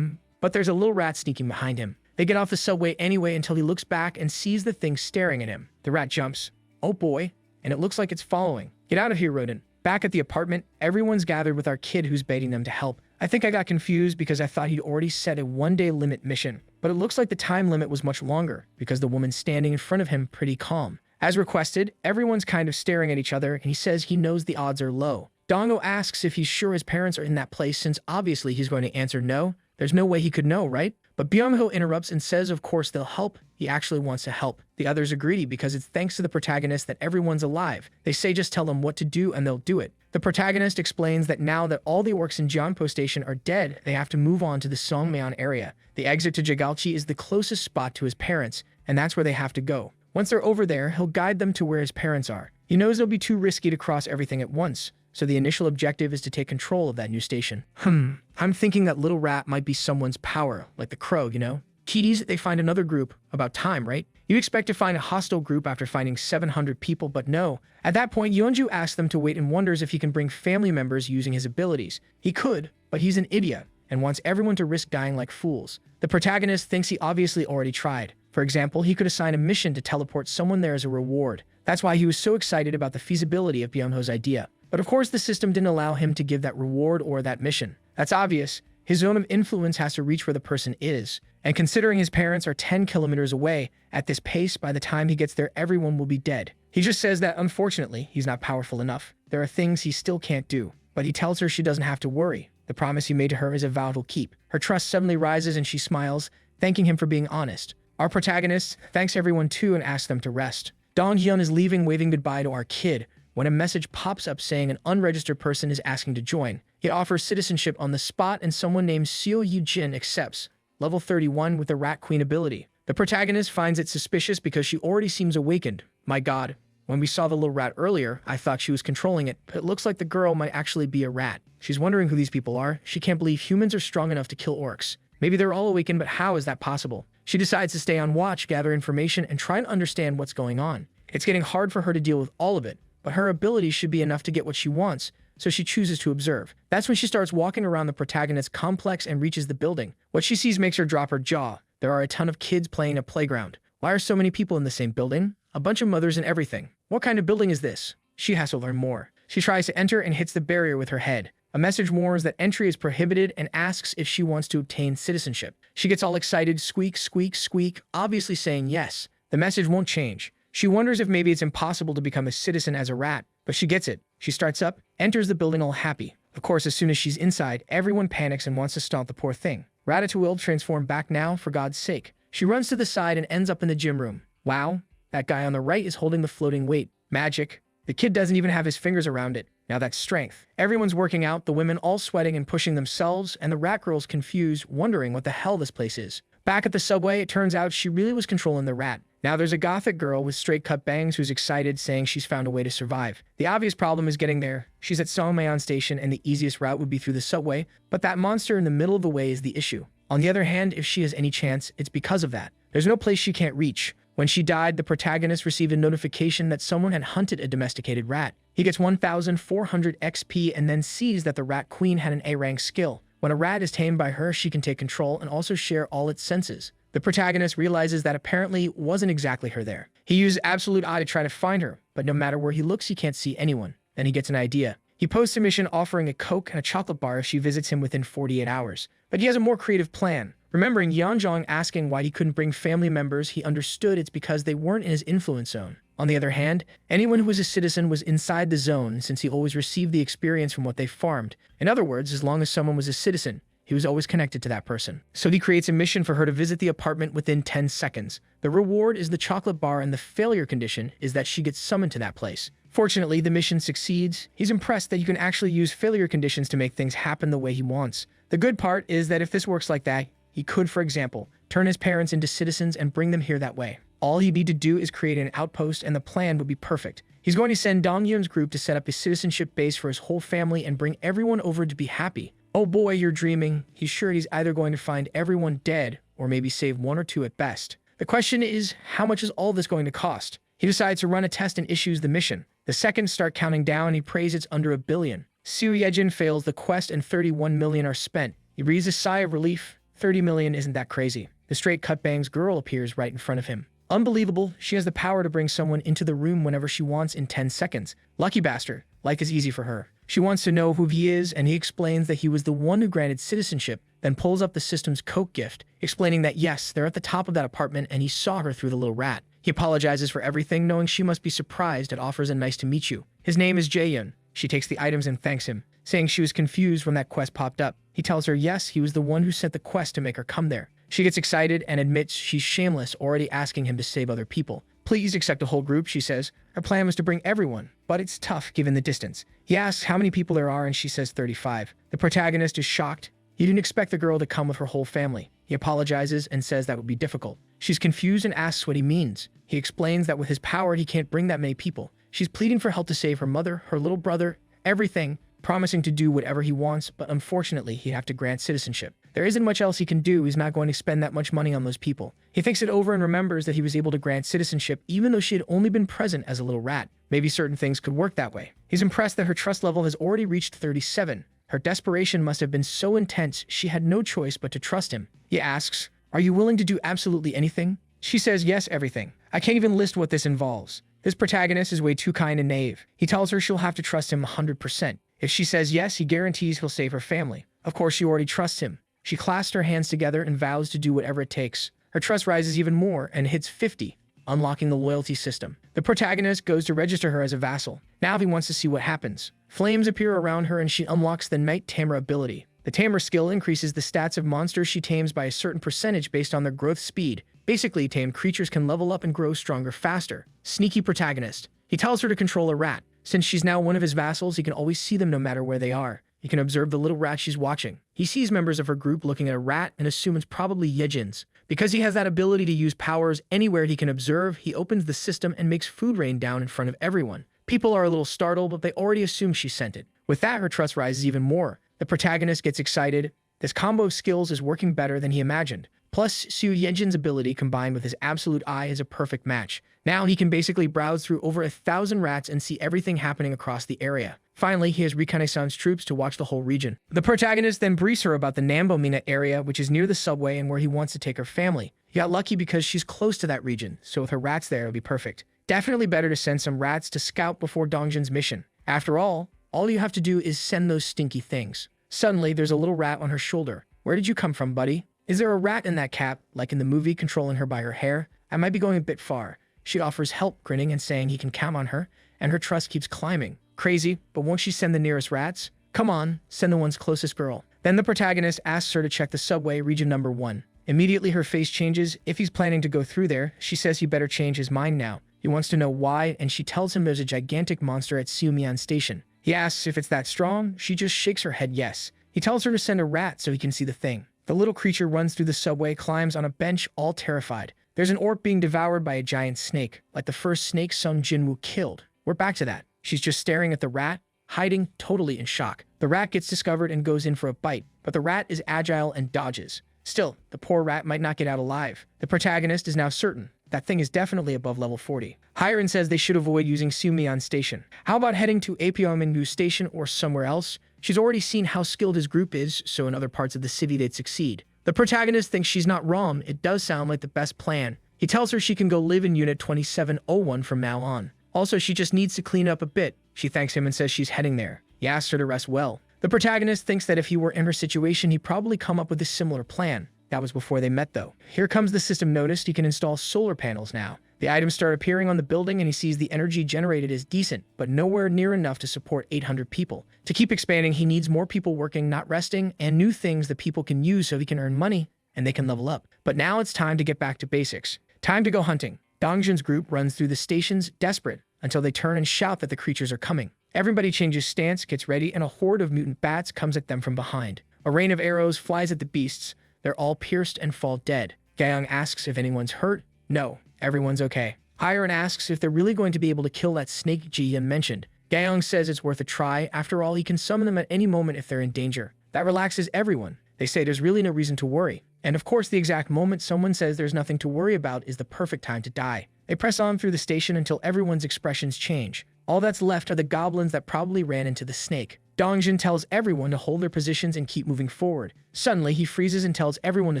But there's a little rat sneaking behind him. They get off the subway anyway until he looks back and sees the thing staring at him. The rat jumps. Oh boy. And it looks like it's following. Get out of here, rodent. Back at the apartment, everyone's gathered with our kid who's baiting them to help. I think I got confused because I thought he'd already set a 1-day limit mission. But it looks like the time limit was much longer because the woman's standing in front of him pretty calm. As requested, everyone's kind of staring at each other and he says he knows the odds are low. Dongo asks if he's sure his parents are in that place since obviously he's going to answer no. There's no way he could know, right? But Byung-ho interrupts and says of course they'll help. He actually wants to help. The others are greedy because it's thanks to the protagonist that everyone's alive. They say just tell them what to do and they'll do it. The protagonist explains that now that all the orcs in Jeonpo Station are dead, they have to move on to the Songmyeon area. The exit to Jagalchi is the closest spot to his parents, and that's where they have to go. Once they're over there, he'll guide them to where his parents are. He knows it'll be too risky to cross everything at once, so the initial objective is to take control of that new station. I'm thinking that little rat might be someone's power, like the crow, you know? Kitties, they find another group. About time, right? You expect to find a hostile group after finding 700 people, but no. At that point, Yeonju asks them to wait and wonders if he can bring family members using his abilities. He could, but he's an idiot and wants everyone to risk dying like fools. The protagonist thinks he obviously already tried. For example, he could assign a mission to teleport someone there as a reward. That's why he was so excited about the feasibility of Byung-ho's idea. But of course, the system didn't allow him to give that reward or that mission. That's obvious. His zone of influence has to reach where the person is. And considering his parents are 10 kilometers away, at this pace, by the time he gets there, everyone will be dead. He just says that, unfortunately, he's not powerful enough. There are things he still can't do. But he tells her she doesn't have to worry. The promise he made to her is a vow he'll keep. Her trust suddenly rises and she smiles, thanking him for being honest. Our protagonist thanks everyone too and asks them to rest. Dong-hyun is leaving, waving goodbye to our kid, when a message pops up saying an unregistered person is asking to join. He offers citizenship on the spot and someone named Seo Yoo-jin accepts. Level 31 with the Rat Queen ability. The protagonist finds it suspicious because she already seems awakened. My god, when we saw the little rat earlier, I thought she was controlling it, but it looks like the girl might actually be a rat. She's wondering who these people are. She can't believe humans are strong enough to kill orcs. Maybe they're all awakened, but how is that possible? She decides to stay on watch, gather information, and try and understand what's going on. It's getting hard for her to deal with all of it, but her abilities should be enough to get what she wants, so she chooses to observe. That's when she starts walking around the protagonist's complex and reaches the building. What she sees makes her drop her jaw. There are a ton of kids playing a playground. Why are so many people in the same building? A bunch of mothers and everything. What kind of building is this? She has to learn more. She tries to enter and hits the barrier with her head. A message warns that entry is prohibited and asks if she wants to obtain citizenship. She gets all excited, squeak, squeak, squeak, obviously saying yes. The message won't change. She wonders if maybe it's impossible to become a citizen as a rat, but she gets it. She starts up, enters the building all happy. Of course, as soon as she's inside, everyone panics and wants to stomp the poor thing. Ratatouille transform back now, for God's sake. She runs to the side and ends up in the gym room. Wow, that guy on the right is holding the floating weight. Magic. The kid doesn't even have his fingers around it. Now that's strength. Everyone's working out, the women all sweating and pushing themselves, and the rat girl's confused, wondering what the hell this place is. Back at the subway, it turns out she really was controlling the rat. Now there's a gothic girl with straight cut bangs who's excited, saying she's found a way to survive. The obvious problem is getting there. She's at Songmaeon Station and the easiest route would be through the subway, but that monster in the middle of the way is the issue. On the other hand, if she has any chance, it's because of that. There's no place she can't reach. When she died, the protagonist received a notification that someone had hunted a domesticated rat. He gets 1,400 XP and then sees that the Rat Queen had an A-rank skill. When a rat is tamed by her, she can take control and also share all its senses. The protagonist realizes that apparently wasn't exactly her there. He uses absolute eye to try to find her, but no matter where he looks, he can't see anyone. Then he gets an idea. He posts a mission offering a Coke and a chocolate bar if she visits him within 48 hours. But he has a more creative plan. Remembering Yeonjong asking why he couldn't bring family members, he understood it's because they weren't in his influence zone. On the other hand, anyone who was a citizen was inside the zone since he always received the experience from what they farmed. In other words, as long as someone was a citizen, he was always connected to that person. So he creates a mission for her to visit the apartment within 10 seconds. The reward is the chocolate bar and the failure condition is that she gets summoned to that place. Fortunately, the mission succeeds. He's impressed that you can actually use failure conditions to make things happen the way he wants. The good part is that if this works like that, he could, for example, turn his parents into citizens and bring them here that way. All he'd need to do is create an outpost and the plan would be perfect. He's going to send Dong-hyun's group to set up a citizenship base for his whole family and bring everyone over to be happy. Oh boy, you're dreaming. He's sure he's either going to find everyone dead or maybe save one or two at best. The question is, how much is all this going to cost? He decides to run a test and issues the mission. The seconds start counting down and he prays it's under $1 billion. Seo Ye-jin fails the quest and 31 million are spent. He breathes a sigh of relief. 30 million isn't that crazy. The straight cut bangs girl appears right in front of him. Unbelievable, she has the power to bring someone into the room whenever she wants in 10 seconds. Lucky bastard, life is easy for her. She wants to know who he is and he explains that he was the one who granted citizenship, then pulls up the system's Coke gift, explaining that yes, they're at the top of that apartment and he saw her through the little rat. He apologizes for everything, knowing she must be surprised and offers a nice to meet you. His name is Jaehyun. She takes the items and thanks him, saying she was confused when that quest popped up. He tells her yes, he was the one who sent the quest to make her come there. She gets excited and admits she's shameless, already asking him to save other people. Please accept a whole group, she says. Her plan was to bring everyone, but it's tough given the distance. He asks how many people there are and she says 35. The protagonist is shocked. He didn't expect the girl to come with her whole family. He apologizes and says that would be difficult. She's confused and asks what he means. He explains that with his power, he can't bring that many people. She's pleading for help to save her mother, her little brother, everything, promising to do whatever he wants, but unfortunately, he'd have to grant citizenship. There isn't much else he can do. He's not going to spend that much money on those people. He thinks it over and remembers that he was able to grant citizenship even though she had only been present as a little rat. Maybe certain things could work that way. He's impressed that her trust level has already reached 37. Her desperation must have been so intense she had no choice but to trust him. He asks, "Are you willing to do absolutely anything?" She says yes, everything. I can't even list what this involves. This protagonist is way too kind and naive. He tells her she'll have to trust him 100%. If she says yes, he guarantees he'll save her family. Of course, she already trusts him. She clasps her hands together and vows to do whatever it takes. Her trust rises even more and hits 50, unlocking the loyalty system. The protagonist goes to register her as a vassal. Now he wants to see what happens. Flames appear around her and she unlocks the Night Tamer ability. The Tamer skill increases the stats of monsters she tames by a certain percentage based on their growth speed. Basically, tamed creatures can level up and grow stronger faster. Sneaky protagonist. He tells her to control a rat. Since she's now one of his vassals, he can always see them no matter where they are. He can observe the little rat she's watching. He sees members of her group looking at a rat and assumes it's probably Yejin's. Because he has that ability to use powers anywhere he can observe, he opens the system and makes food rain down in front of everyone. People are a little startled, but they already assume she sent it. With that, her trust rises even more. The protagonist gets excited. This combo of skills is working better than he imagined. Plus, Su Yejin's ability combined with his absolute eye is a perfect match. Now he can basically browse through over 1,000 rats and see everything happening across the area. Finally, he has Rikane-san's troops to watch the whole region. The protagonist then briefs her about the Nambomina area, which is near the subway and where he wants to take her family. He got lucky because she's close to that region, so with her rats there, it'll be perfect. Definitely better to send some rats to scout before Dongjin's mission. After all you have to do is send those stinky things. Suddenly, there's a little rat on her shoulder. Where did you come from, buddy? Is there a rat in that cap, like in the movie, controlling her by her hair? I might be going a bit far. She offers help, grinning and saying he can count on her, and her trust keeps climbing. Crazy, but won't she send the nearest rats? Come on, send the one's closest girl. Then the protagonist asks her to check the subway, region number 1. Immediately her face changes. If he's planning to go through there, she says he better change his mind now. He wants to know why, and she tells him there's a gigantic monster at Siumian Station. He asks if it's that strong. She just shakes her head yes. He tells her to send a rat so he can see the thing. The little creature runs through the subway, climbs on a bench, all terrified. There's an orc being devoured by a giant snake, like the first snake Sung Jinwoo killed. We're back to that. She's just staring at the rat, hiding, totally in shock. The rat gets discovered and goes in for a bite, but the rat is agile and dodges. Still, the poor rat might not get out alive. The protagonist is now certain that thing is definitely above level 40. Hiren says they should avoid using Siumian Station. How about heading to Apyeongmingu Station or somewhere else? She's already seen how skilled his group is, so in other parts of the city they'd succeed. The protagonist thinks she's not wrong. It does sound like the best plan. He tells her she can go live in Unit 2701 from now on. Also, she just needs to clean up a bit. She thanks him and says she's heading there. He asks her to rest well. The protagonist thinks that if he were in her situation, he'd probably come up with a similar plan. That was before they met, though. Here comes the system notice. He can install solar panels now. The items start appearing on the building, and he sees the energy generated is decent, but nowhere near enough to support 800 people. To keep expanding, he needs more people working, not resting, and new things that people can use so he can earn money, and they can level up. But now it's time to get back to basics. Time to go hunting. Dongjin's group runs through the stations, desperate, until they turn and shout that the creatures are coming. Everybody changes stance, gets ready, and a horde of mutant bats comes at them from behind. A rain of arrows flies at the beasts. They're all pierced and fall dead. Gaeyoung asks if anyone's hurt. No, everyone's okay. Hiren asks if they're really going to be able to kill that snake Ji-Yun mentioned. Gaeyoung says it's worth a try. After all, he can summon them at any moment if they're in danger. That relaxes everyone. They say there's really no reason to worry. And of course, the exact moment someone says there's nothing to worry about is the perfect time to die. They press on through the station until everyone's expressions change. All that's left are the goblins that probably ran into the snake. Dongjin tells everyone to hold their positions and keep moving forward. Suddenly, he freezes and tells everyone to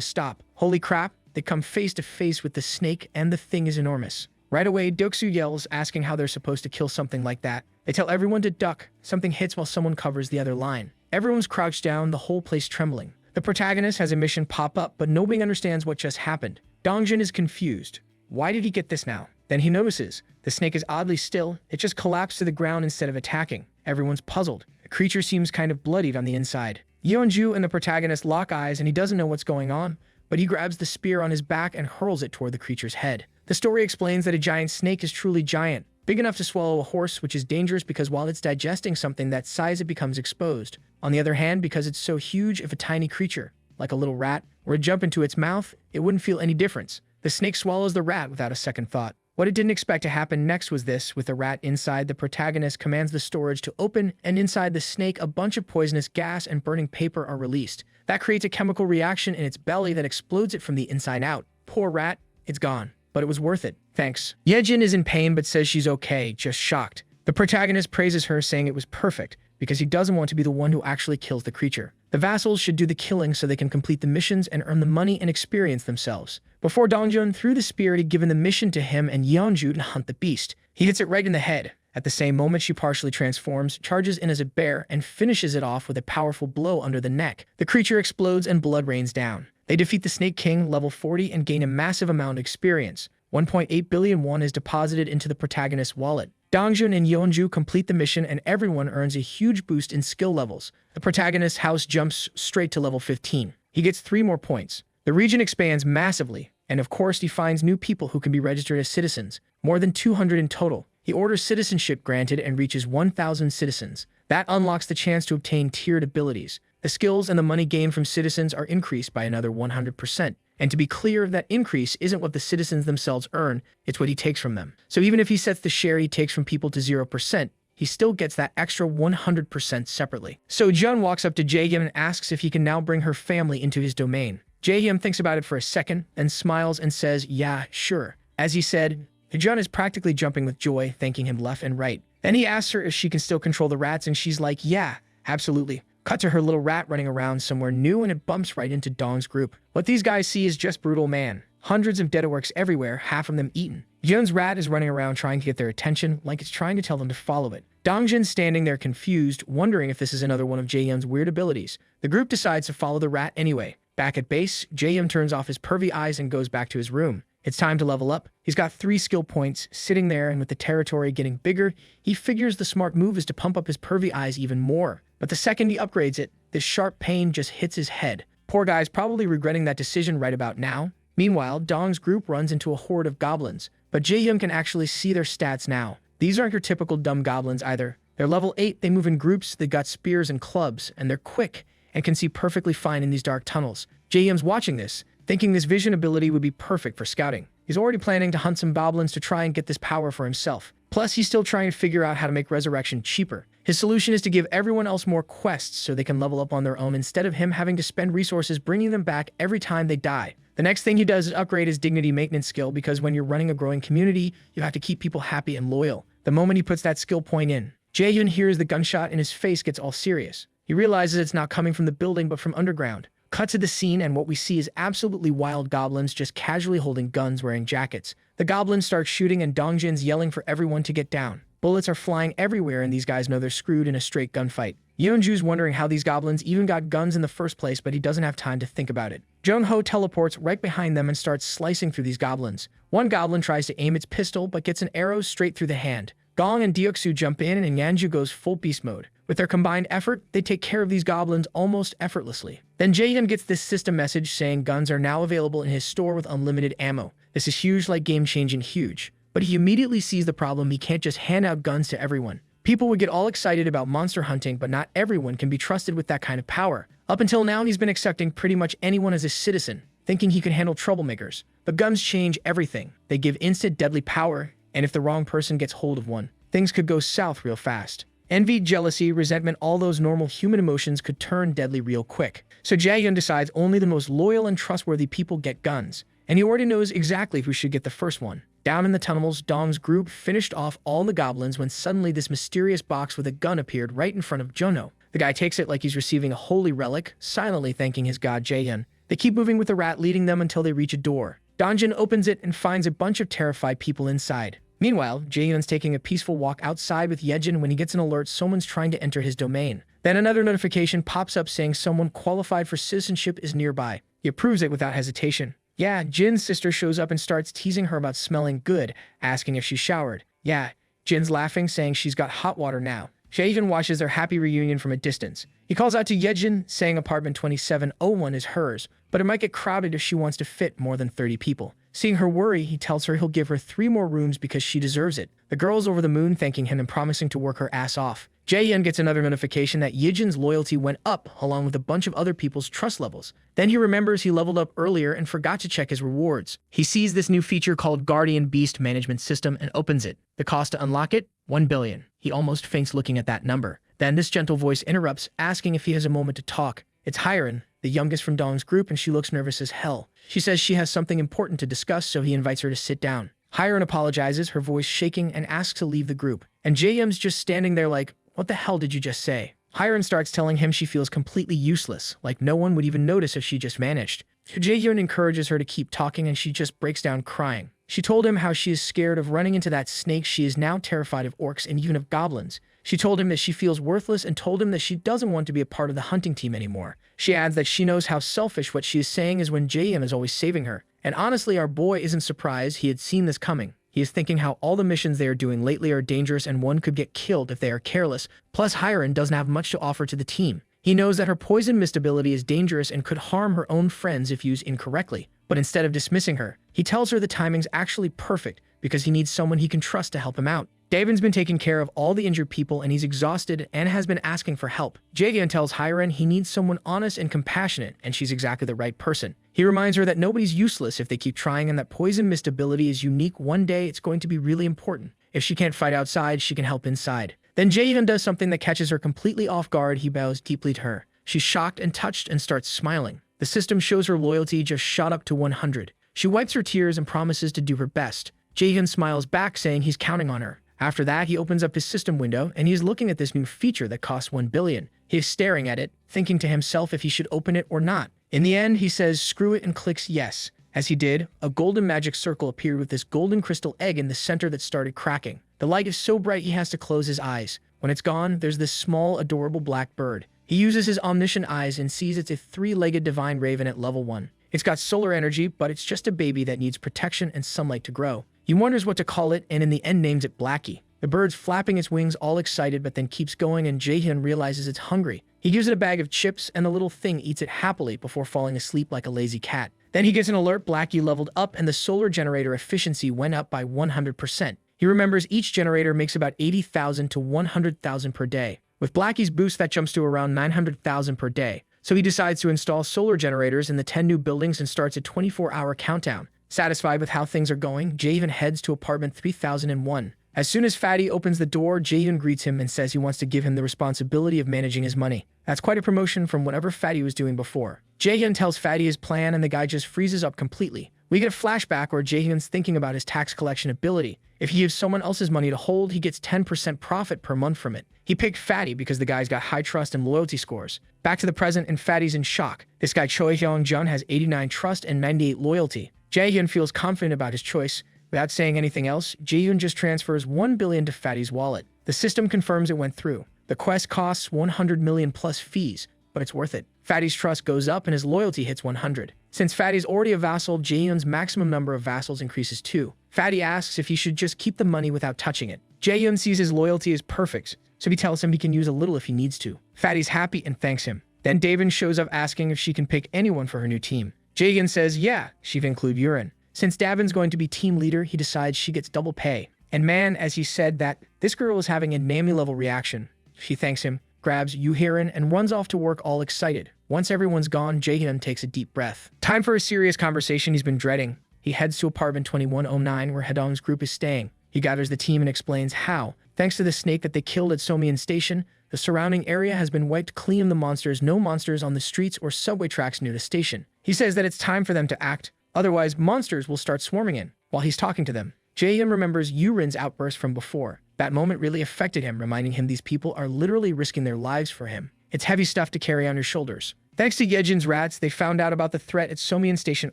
stop. Holy crap, they come face to face with the snake, and the thing is enormous. Right away, Doksu yells, asking how they're supposed to kill something like that. They tell everyone to duck. Something hits while someone covers the other line. Everyone's crouched down, the whole place trembling. The protagonist has a mission pop up, but nobody understands what just happened. Dongjin is confused. Why did he get this now? Then he notices the snake is oddly still. It just collapsed to the ground instead of attacking. Everyone's puzzled. The creature seems kind of bloodied on the inside. Yeonju and the protagonist lock eyes, and he doesn't know what's going on, but he grabs the spear on his back and hurls it toward the creature's head. The story explains that a giant snake is truly giant, big enough to swallow a horse, which is dangerous because while it's digesting something that size, it becomes exposed. On the other hand, because it's so huge, if a tiny creature, like a little rat, were to jump into its mouth, it wouldn't feel any difference. The snake swallows the rat without a second thought. What it didn't expect to happen next was this. With the rat inside, the protagonist commands the storage to open, and inside the snake, a bunch of poisonous gas and burning paper are released. That creates a chemical reaction in its belly that explodes it from the inside out. Poor rat, it's gone. But it was worth it. Thanks. Yejin is in pain but says she's okay, just shocked. The protagonist praises her, saying it was perfect, because he doesn't want to be the one who actually kills the creature. The vassals should do the killing so they can complete the missions and earn the money and experience themselves. Before Dongjun threw the spear, he'd given the mission to him and Yeonju to hunt the beast. He hits it right in the head. At the same moment, she partially transforms, charges in as a bear, and finishes it off with a powerful blow under the neck. The creature explodes and blood rains down. They defeat the Snake King, level 40, and gain a massive amount of experience. 1.8 billion won is deposited into the protagonist's wallet. Dongjun and Yeonju complete the mission and everyone earns a huge boost in skill levels. The protagonist's house jumps straight to level 15. He gets 3 more points. The region expands massively, and of course he finds new people who can be registered as citizens, more than 200 in total. He orders citizenship granted and reaches 1,000 citizens. That unlocks the chance to obtain tiered abilities. The skills and the money gained from citizens are increased by another 100%. And to be clear, that increase isn't what the citizens themselves earn, it's what he takes from them. So even if he sets the share he takes from people to 0%, he still gets that extra 100% separately. So Jun walks up to Jaehyun and asks if he can now bring her family into his domain. Jaehyun thinks about it for a second and smiles and says, yeah, sure. As he said, Jun is practically jumping with joy, thanking him left and right. Then he asks her if she can still control the rats and she's like, yeah, absolutely. Cut to her little rat running around somewhere new and it bumps right into Dong's group. What these guys see is just brutal, man. Hundreds of dead-orcs everywhere, half of them eaten. Jun's rat is running around trying to get their attention, like it's trying to tell them to follow it. Dongjun's standing there confused, wondering if this is another one of Jaehyun's weird abilities. The group decides to follow the rat anyway. Back at base, Jaehyun turns off his pervy eyes and goes back to his room. It's time to level up. He's got 3 skill points sitting there, and with the territory getting bigger, he figures the smart move is to pump up his pervy eyes even more. But the second he upgrades it, this sharp pain just hits his head. Poor guy's probably regretting that decision right about now. Meanwhile, Dong's group runs into a horde of goblins, but Jaehyun can actually see their stats now. These aren't your typical dumb goblins either. They're level 8, they move in groups, they got spears and clubs, and they're quick, and can see perfectly fine in these dark tunnels. Jaehyun's watching this, thinking this vision ability would be perfect for scouting. He's already planning to hunt some goblins to try and get this power for himself. Plus, he's still trying to figure out how to make resurrection cheaper. His solution is to give everyone else more quests so they can level up on their own instead of him having to spend resources bringing them back every time they die. The next thing he does is upgrade his dignity maintenance skill because when you're running a growing community, you have to keep people happy and loyal. The moment he puts that skill point in, Jaehyun hears the gunshot and his face gets all serious. He realizes it's not coming from the building but from underground. Cut to the scene and what we see is absolutely wild goblins just casually holding guns wearing jackets. The goblins start shooting and Dongjun's yelling for everyone to get down. Bullets are flying everywhere and these guys know they're screwed in a straight gunfight. Yeonju's wondering how these goblins even got guns in the first place, but he doesn't have time to think about it. Jongho teleports right behind them and starts slicing through these goblins. One goblin tries to aim its pistol but gets an arrow straight through the hand. Gong and Deoksu jump in and Yanju goes full beast mode. With their combined effort, they take care of these goblins almost effortlessly. Then Jaehyun gets this system message saying guns are now available in his store with unlimited ammo. This is huge, like game-changing huge. But he immediately sees the problem. He can't just hand out guns to everyone. People would get all excited about monster hunting, but not everyone can be trusted with that kind of power. Up until now, he's been accepting pretty much anyone as a citizen, thinking he could handle troublemakers. But guns change everything. They give instant deadly power, and if the wrong person gets hold of one, things could go south real fast. Envy, jealousy, resentment, all those normal human emotions could turn deadly real quick. So Jaehyun decides only the most loyal and trustworthy people get guns. And he already knows exactly who should get the first one. Down in the tunnels, Dong's group finished off all the goblins when suddenly this mysterious box with a gun appeared right in front of Jongho. The guy takes it like he's receiving a holy relic, silently thanking his god Jaehyun. They keep moving with the rat leading them until they reach a door. Dongjun opens it and finds a bunch of terrified people inside. Meanwhile, Jaehyun's taking a peaceful walk outside with Yejin when he gets an alert someone's trying to enter his domain. Then another notification pops up saying someone qualified for citizenship is nearby. He approves it without hesitation. Yeah, Jin's sister shows up and starts teasing her about smelling good, asking if she showered. Yeah, Jin's laughing, saying she's got hot water now. Jaehyun watches their happy reunion from a distance. He calls out to Yejin, saying apartment 2701 is hers, but it might get crowded if she wants to fit more than 30 people. Seeing her worry, he tells her he'll give her 3 more rooms because she deserves it. The girl's over the moon thanking him and promising to work her ass off. Jaehyun gets another notification that Yejin's loyalty went up along with a bunch of other people's trust levels. Then he remembers he leveled up earlier and forgot to check his rewards. He sees this new feature called Guardian Beast Management System and opens it. The cost to unlock it? 1 billion. He almost faints looking at that number. Then this gentle voice interrupts, asking if he has a moment to talk. It's Hyren, the youngest from Dong's group, and she looks nervous as hell. She says she has something important to discuss, so he invites her to sit down. Hyren apologizes, her voice shaking, and asks to leave the group. And Jaehyun's just standing there like, what the hell did you just say? Hyren starts telling him she feels completely useless, like no one would even notice if she just vanished. Jaehyun encourages her to keep talking and she just breaks down crying. She told him how she is scared of running into that snake. She is now terrified of orcs and even of goblins. She told him that she feels worthless and told him that she doesn't want to be a part of the hunting team anymore. She adds that she knows how selfish what she is saying is when Jaehyun is always saving her. And honestly, our boy isn't surprised, he had seen this coming. He is thinking how all the missions they are doing lately are dangerous and one could get killed if they are careless, plus Hyren doesn't have much to offer to the team. He knows that her poison mist ability is dangerous and could harm her own friends if used incorrectly, but instead of dismissing her, he tells her the timing's actually perfect because he needs someone he can trust to help him out. Davin's been taking care of all the injured people and he's exhausted and has been asking for help. Jaehyun tells Hyren he needs someone honest and compassionate, and she's exactly the right person. He reminds her that nobody's useless if they keep trying and that poison mist ability is unique. One day it's going to be really important. If she can't fight outside, she can help inside. Then Jaehyun does something that catches her completely off guard. He bows deeply to her. She's shocked and touched and starts smiling. The system shows her loyalty just shot up to 100. She wipes her tears and promises to do her best. Jaehyun smiles back, saying he's counting on her. After that, he opens up his system window and he's looking at this new feature that costs 1 billion. He is staring at it, thinking to himself if he should open it or not. In the end, he says screw it and clicks yes. As he did, a golden magic circle appeared with this golden crystal egg in the center that started cracking. The light is so bright he has to close his eyes. When it's gone, there's this small, adorable black bird. He uses his omniscient eyes and sees it's a 3-legged divine raven at level 1. It's got solar energy, but it's just a baby that needs protection and sunlight to grow. He wonders what to call it and in the end names it Blackie. The bird's flapping its wings all excited but then keeps going and Jaehyun realizes it's hungry. He gives it a bag of chips and the little thing eats it happily before falling asleep like a lazy cat. Then he gets an alert. Blackie leveled up and the solar generator efficiency went up by 100%. He remembers each generator makes about 80,000 to 100,000 per day. With Blackie's boost that jumps to around 900,000 per day. So he decides to install solar generators in the 10 new buildings and starts a 24-hour countdown. Satisfied with how things are going, Jaehyun heads to apartment 3001. As soon as Fatty opens the door, Jaehyun greets him and says he wants to give him the responsibility of managing his money. That's quite a promotion from whatever Fatty was doing before. Jaehyun tells Fatty his plan and the guy just freezes up completely. We get a flashback where Jaehyun's thinking about his tax collection ability. If he gives someone else's money to hold, he gets 10% profit per month from it. He picked Fatty because the guy's got high trust and loyalty scores. Back to the present and Fatty's in shock. This guy Choi Hyung-jun has 89 trust and 98 loyalty. Jaehyun feels confident about his choice. Without saying anything else, Jaehyun just transfers 1 billion to Fatty's wallet. The system confirms it went through. The quest costs 100 million plus fees, but it's worth it. Fatty's trust goes up and his loyalty hits 100. Since Fatty's already a vassal, Jaehyun's maximum number of vassals increases too. Fatty asks if he should just keep the money without touching it. Jaehyun sees his loyalty is perfect, so he tells him he can use a little if he needs to. Fatty's happy and thanks him. Then Davin shows up asking if she can pick anyone for her new team. Jaehyun says yeah, she'd include Yurin. Since Davin's going to be team leader, he decides she gets double pay. And man, as he said that, this girl is having a Nami level reaction. She thanks him, grabs Yuhirin, and runs off to work all excited. Once everyone's gone, Jaehyun takes a deep breath. Time for a serious conversation he's been dreading. He heads to apartment 2109 where Hedong's group is staying. He gathers the team and explains how, thanks to the snake that they killed at Somian Station, the surrounding area has been wiped clean of the monsters. No monsters on the streets or subway tracks near the station. He says that it's time for them to act, otherwise monsters will start swarming in. While he's talking to them, Jaehyun remembers Yurin's outburst from before. That moment really affected him, reminding him these people are literally risking their lives for him. It's heavy stuff to carry on your shoulders. Thanks to Yejin's rats, they found out about the threat at Somian Station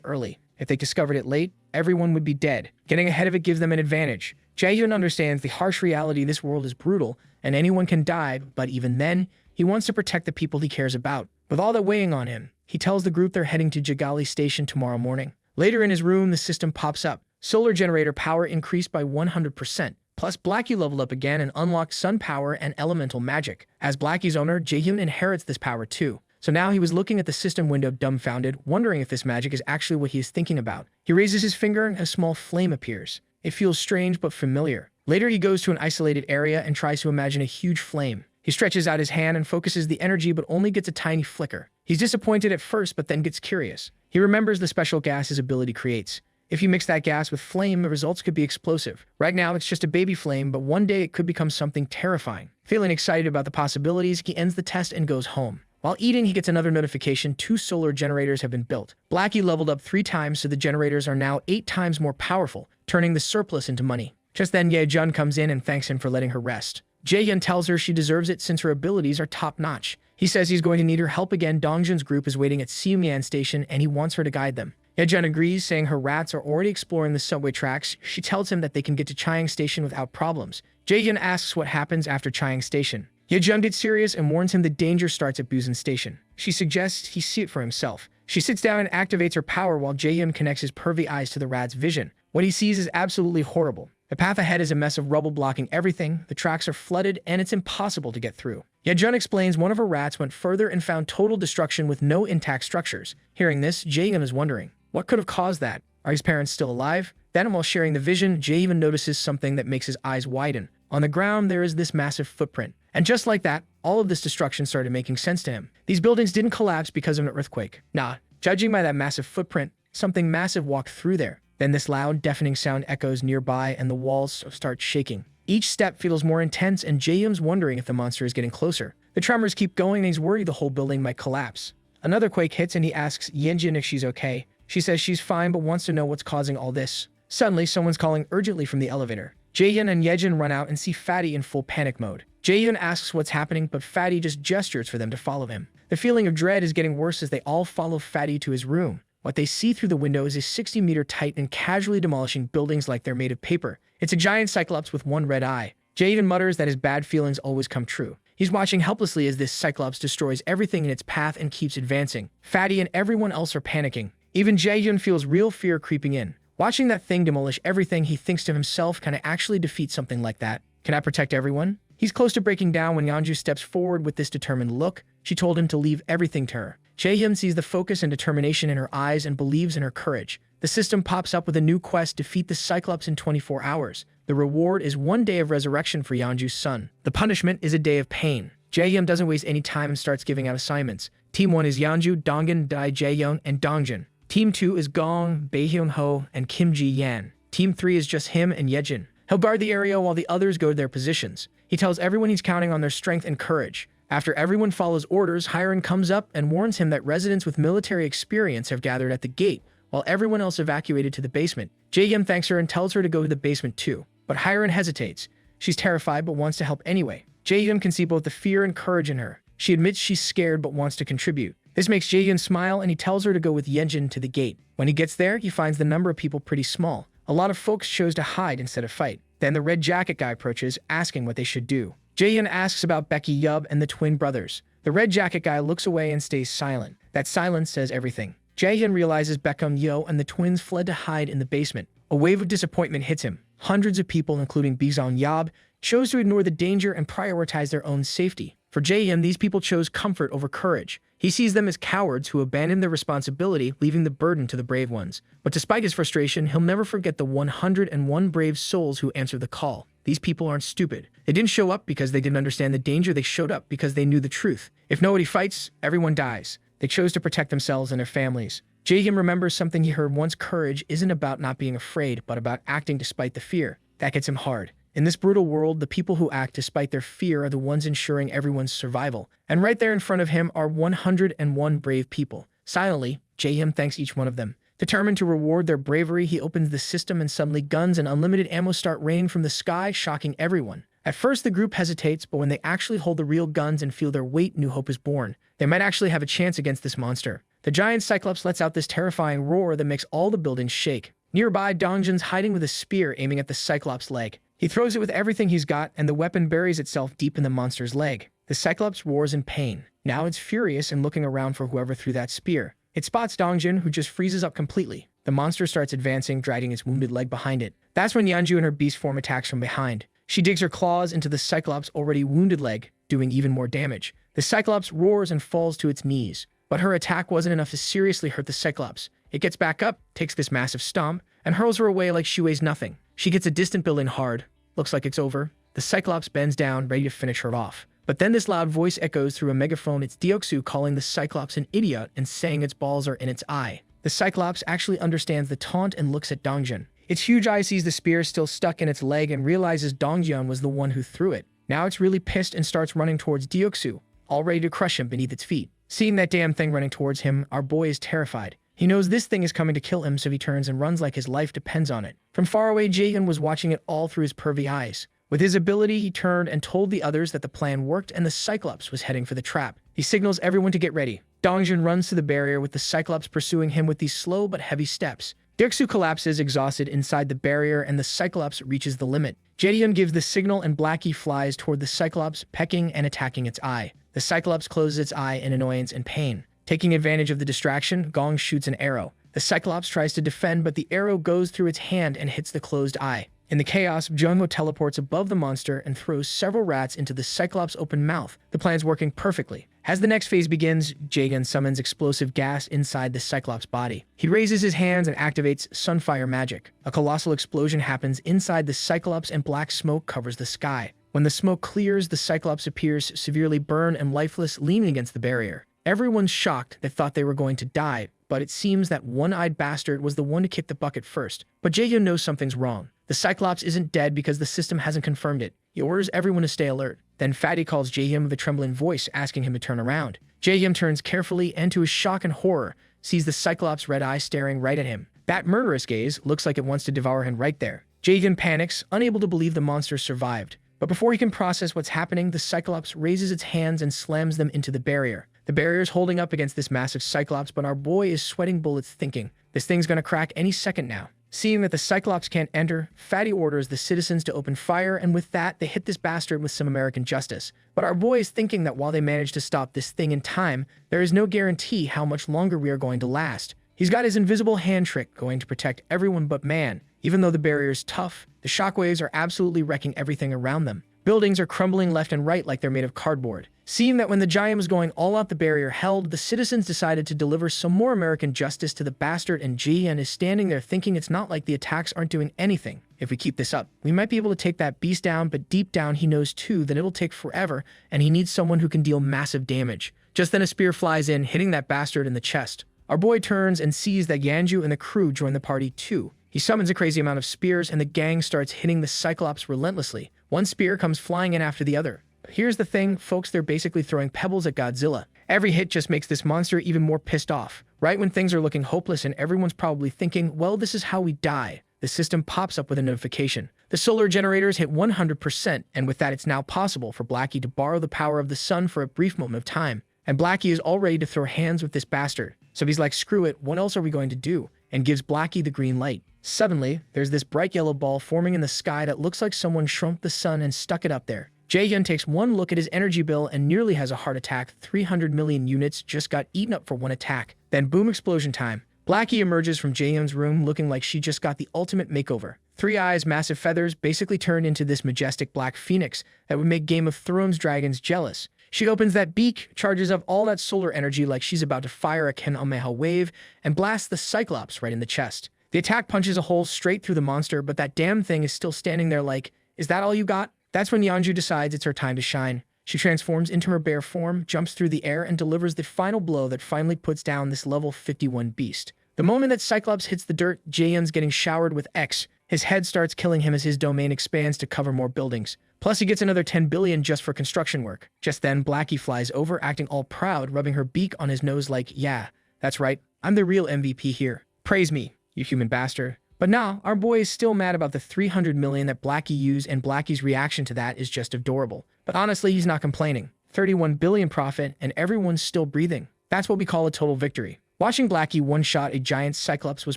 early. If they discovered it late, everyone would be dead. Getting ahead of it gives them an advantage. Jaehyun understands the harsh reality. This world is brutal, and anyone can die, but even then, he wants to protect the people he cares about. With all that weighing on him, he tells the group they're heading to Jagali Station tomorrow morning. Later in his room, the system pops up. Solar generator power increased by 100%. Plus, Blackie leveled up again and unlocked sun power and elemental magic. As Blackie's owner, Jaehyun inherits this power too. So now he was looking at the system window dumbfounded, wondering if this magic is actually what he is thinking about. He raises his finger and a small flame appears. It feels strange but familiar. Later he goes to an isolated area and tries to imagine a huge flame. He stretches out his hand and focuses the energy but only gets a tiny flicker. He's disappointed at first but then gets curious. He remembers the special gas his ability creates. If you mix that gas with flame, the results could be explosive. Right now, it's just a baby flame, but one day it could become something terrifying. Feeling excited about the possibilities, he ends the test and goes home. While eating, he gets another notification. 2 solar generators have been built. Blackie leveled up 3 times, so the generators are now 8 times more powerful, turning the surplus into money. Just then, Yejun comes in and thanks him for letting her rest. Jaehyun tells her she deserves it since her abilities are top-notch. He says he's going to need her help again. Dongjun's group is waiting at Seomian Station, and he wants her to guide them. Yejun agrees, saying her rats are already exploring the subway tracks. She tells him that they can get to Chiang Station without problems. Jaehyun asks what happens after Chiang Station. Yejun gets serious and warns him the danger starts at Busan Station. She suggests he see it for himself. She sits down and activates her power while Jaehyun connects his pervy eyes to the rat's vision. What he sees is absolutely horrible. The path ahead is a mess of rubble blocking everything, the tracks are flooded, and it's impossible to get through. Yejun explains one of her rats went further and found total destruction with no intact structures. Hearing this, Jaehyun is wondering, what could have caused that? Are his parents still alive? Then, while sharing the vision, Jaehyun notices something that makes his eyes widen. On the ground, there is this massive footprint. And just like that, all of this destruction started making sense to him. These buildings didn't collapse because of an earthquake. Nah, judging by that massive footprint, something massive walked through there. Then this loud, deafening sound echoes nearby and the walls start shaking. Each step feels more intense and Jaehyun's wondering if the monster is getting closer. The tremors keep going and he's worried the whole building might collapse. Another quake hits and he asks Yejun if she's okay. She says she's fine but wants to know what's causing all this. Suddenly, someone's calling urgently from the elevator. Jaehyun and Yejun run out and see Fatty in full panic mode. Jaehyun asks what's happening, but Fatty just gestures for them to follow him. The feeling of dread is getting worse as they all follow Fatty to his room. What they see through the window is a 60-meter titan casually demolishing buildings like they're made of paper. It's a giant cyclops with one red eye. Jaehyun mutters that his bad feelings always come true. He's watching helplessly as this cyclops destroys everything in its path and keeps advancing. Fatty and everyone else are panicking. Even Jaehyun feels real fear creeping in. Watching that thing demolish everything, he thinks to himself, can I actually defeat something like that? Can I protect everyone? He's close to breaking down when Yeonju steps forward with this determined look. She told him to leave everything to her. Jaehyun sees the focus and determination in her eyes and believes in her courage. The system pops up with a new quest: defeat the Cyclops in 24 hours. The reward is 1 day of resurrection for Yeonju's son. The punishment is a day of pain. Jaehyun doesn't waste any time and starts giving out assignments. Team 1 is Yeonju, Donghyun, Dae Jaehyun, and Dongjun. Team 2 is Gong, Baehyun Ho, and Kim Ji Yan. Team 3 is just him and Yejun. He'll guard the area while the others go to their positions. He tells everyone he's counting on their strength and courage. After everyone follows orders, Hiren comes up and warns him that residents with military experience have gathered at the gate, while everyone else evacuated to the basement. Jaehyun thanks her and tells her to go to the basement too. But Hiren hesitates. She's terrified but wants to help anyway. Jaehyun can see both the fear and courage in her. She admits she's scared but wants to contribute. This makes Jaehyun smile and he tells her to go with Yejun to the gate. When he gets there, he finds the number of people pretty small. A lot of folks chose to hide instead of fight. Then the red jacket guy approaches, asking what they should do. Jaehyun asks about Becky Yub and the twin brothers. The red jacket guy looks away and stays silent. That silence says everything. Jaehyun realizes Beckham Yo and the twins fled to hide in the basement. A wave of disappointment hits him. Hundreds of people, including Bizong Yab, chose to ignore the danger and prioritize their own safety. For Jaehyun, these people chose comfort over courage. He sees them as cowards who abandoned their responsibility, leaving the burden to the brave ones. But despite his frustration, he'll never forget the 101 brave souls who answered the call. These people aren't stupid. They didn't show up because they didn't understand the danger. They showed up because they knew the truth. If nobody fights, everyone dies. They chose to protect themselves and their families. Jaehyun remembers something he heard once: courage isn't about not being afraid, but about acting despite the fear. That gets him hard. In this brutal world, the people who act despite their fear are the ones ensuring everyone's survival. And right there in front of him are 101 brave people. Silently, Jaehyun thanks each one of them. Determined to reward their bravery, he opens the system and suddenly guns and unlimited ammo start raining from the sky, shocking everyone. At first, the group hesitates, but when they actually hold the real guns and feel their weight, new hope is born. They might actually have a chance against this monster. The giant Cyclops lets out this terrifying roar that makes all the buildings shake. Nearby, Dongjun's hiding with a spear aiming at the Cyclops' leg. He throws it with everything he's got, and the weapon buries itself deep in the monster's leg. The Cyclops roars in pain. Now it's furious and looking around for whoever threw that spear. It spots Dongjun, who just freezes up completely. The monster starts advancing, dragging its wounded leg behind it. That's when Yeonju and her beast form attacks from behind. She digs her claws into the Cyclops' already wounded leg, doing even more damage. The Cyclops roars and falls to its knees. But her attack wasn't enough to seriously hurt the Cyclops. It gets back up, takes this massive stomp, and hurls her away like she weighs nothing. She gets a distant building hard. Looks like it's over. The Cyclops bends down, ready to finish her off. But then this loud voice echoes through a megaphone. It's Deoksu calling the Cyclops an idiot and saying its balls are in its eye. The Cyclops actually understands the taunt and looks at Dongjun. Its huge eye sees the spear still stuck in its leg and realizes Dongjun was the one who threw it. Now it's really pissed and starts running towards Deoksu, all ready to crush him beneath its feet. Seeing that damn thing running towards him, our boy is terrified. He knows this thing is coming to kill him, so he turns and runs like his life depends on it. From far away, Jaehyun was watching it all through his pervy eyes. With his ability, he turned and told the others that the plan worked and the Cyclops was heading for the trap. He signals everyone to get ready. Dongjun runs to the barrier with the Cyclops pursuing him with these slow but heavy steps. Deoksu collapses exhausted inside the barrier and the Cyclops reaches the limit. Jaehyun gives the signal and Blackie flies toward the Cyclops, pecking and attacking its eye. The Cyclops closes its eye in annoyance and pain. Taking advantage of the distraction, Gong shoots an arrow. The Cyclops tries to defend, but the arrow goes through its hand and hits the closed eye. In the chaos, Junho teleports above the monster and throws several rats into the Cyclops' open mouth. The plan's working perfectly. As the next phase begins, Jaehyun summons explosive gas inside the Cyclops' body. He raises his hands and activates Sunfire magic. A colossal explosion happens inside the Cyclops and black smoke covers the sky. When the smoke clears, the Cyclops appears severely burned and lifeless, leaning against the barrier. Everyone's shocked. They thought they were going to die, but it seems that one-eyed bastard was the one to kick the bucket first. But Jaehyun knows something's wrong. The Cyclops isn't dead because the system hasn't confirmed it. He orders everyone to stay alert. Then Fatty calls Jaehyun with a trembling voice, asking him to turn around. Jaehyun turns carefully and, to his shock and horror, sees the Cyclops' red eye staring right at him. That murderous gaze looks like it wants to devour him right there. Jaehyun panics, unable to believe the monster survived. But before he can process what's happening, the Cyclops raises its hands and slams them into the barrier. The barrier is holding up against this massive Cyclops, but our boy is sweating bullets thinking, this thing's gonna crack any second now. Seeing that the Cyclops can't enter, Fatty orders the citizens to open fire, and with that, they hit this bastard with some American justice. But our boy is thinking that while they manage to stop this thing in time, there is no guarantee how much longer we are going to last. He's got his invisible hand trick going to protect everyone but man. Even though the barrier is tough, the shockwaves are absolutely wrecking everything around them. Buildings are crumbling left and right like they're made of cardboard. Seeing that when the giant was going all out, the barrier held, the citizens decided to deliver some more American justice to the bastard, and Jaehyun is standing there thinking it's not like the attacks aren't doing anything. If we keep this up, we might be able to take that beast down, but deep down he knows too that it'll take forever, and he needs someone who can deal massive damage. Just then a spear flies in, hitting that bastard in the chest. Our boy turns and sees that Yanju and the crew join the party too. He summons a crazy amount of spears, and the gang starts hitting the Cyclops relentlessly. One spear comes flying in after the other. But here's the thing, folks, they're basically throwing pebbles at Godzilla. Every hit just makes this monster even more pissed off. Right when things are looking hopeless and everyone's probably thinking, well, this is how we die, the system pops up with a notification. The solar generators hit 100%, and with that it's now possible for Blackie to borrow the power of the sun for a brief moment of time. And Blackie is all ready to throw hands with this bastard. So he's like, screw it, what else are we going to do? And gives Blackie the green light. Suddenly, there's this bright yellow ball forming in the sky that looks like someone shrunk the sun and stuck it up there. Jaehyun takes one look at his energy bill and nearly has a heart attack. 300 million units just got eaten up for one attack. Then boom, explosion time. Blackie emerges from Jaehyun's room looking like she just got the ultimate makeover. 3 eyes, massive feathers, basically turned into this majestic black phoenix that would make Game of Thrones dragons jealous. She opens that beak, charges up all that solar energy like she's about to fire a Kamehameha wave, and blasts the Cyclops right in the chest. The attack punches a hole straight through the monster, but that damn thing is still standing there like, is that all you got? That's when Yeonju decides it's her time to shine. She transforms into her bear form, jumps through the air, and delivers the final blow that finally puts down this level 51 beast. The moment that Cyclops hits the dirt, Jaehyun's getting showered with X. His head starts killing him as his domain expands to cover more buildings. Plus, he gets another 10 billion just for construction work. Just then, Blackie flies over, acting all proud, rubbing her beak on his nose like, yeah, that's right, I'm the real MVP here. Praise me, you human bastard. But now, our boy is still mad about the 300 million that Blackie used, and Blackie's reaction to that is just adorable. But honestly, he's not complaining. 31 billion profit, and everyone's still breathing. That's what we call a total victory. Watching Blackie one-shot a giant Cyclops was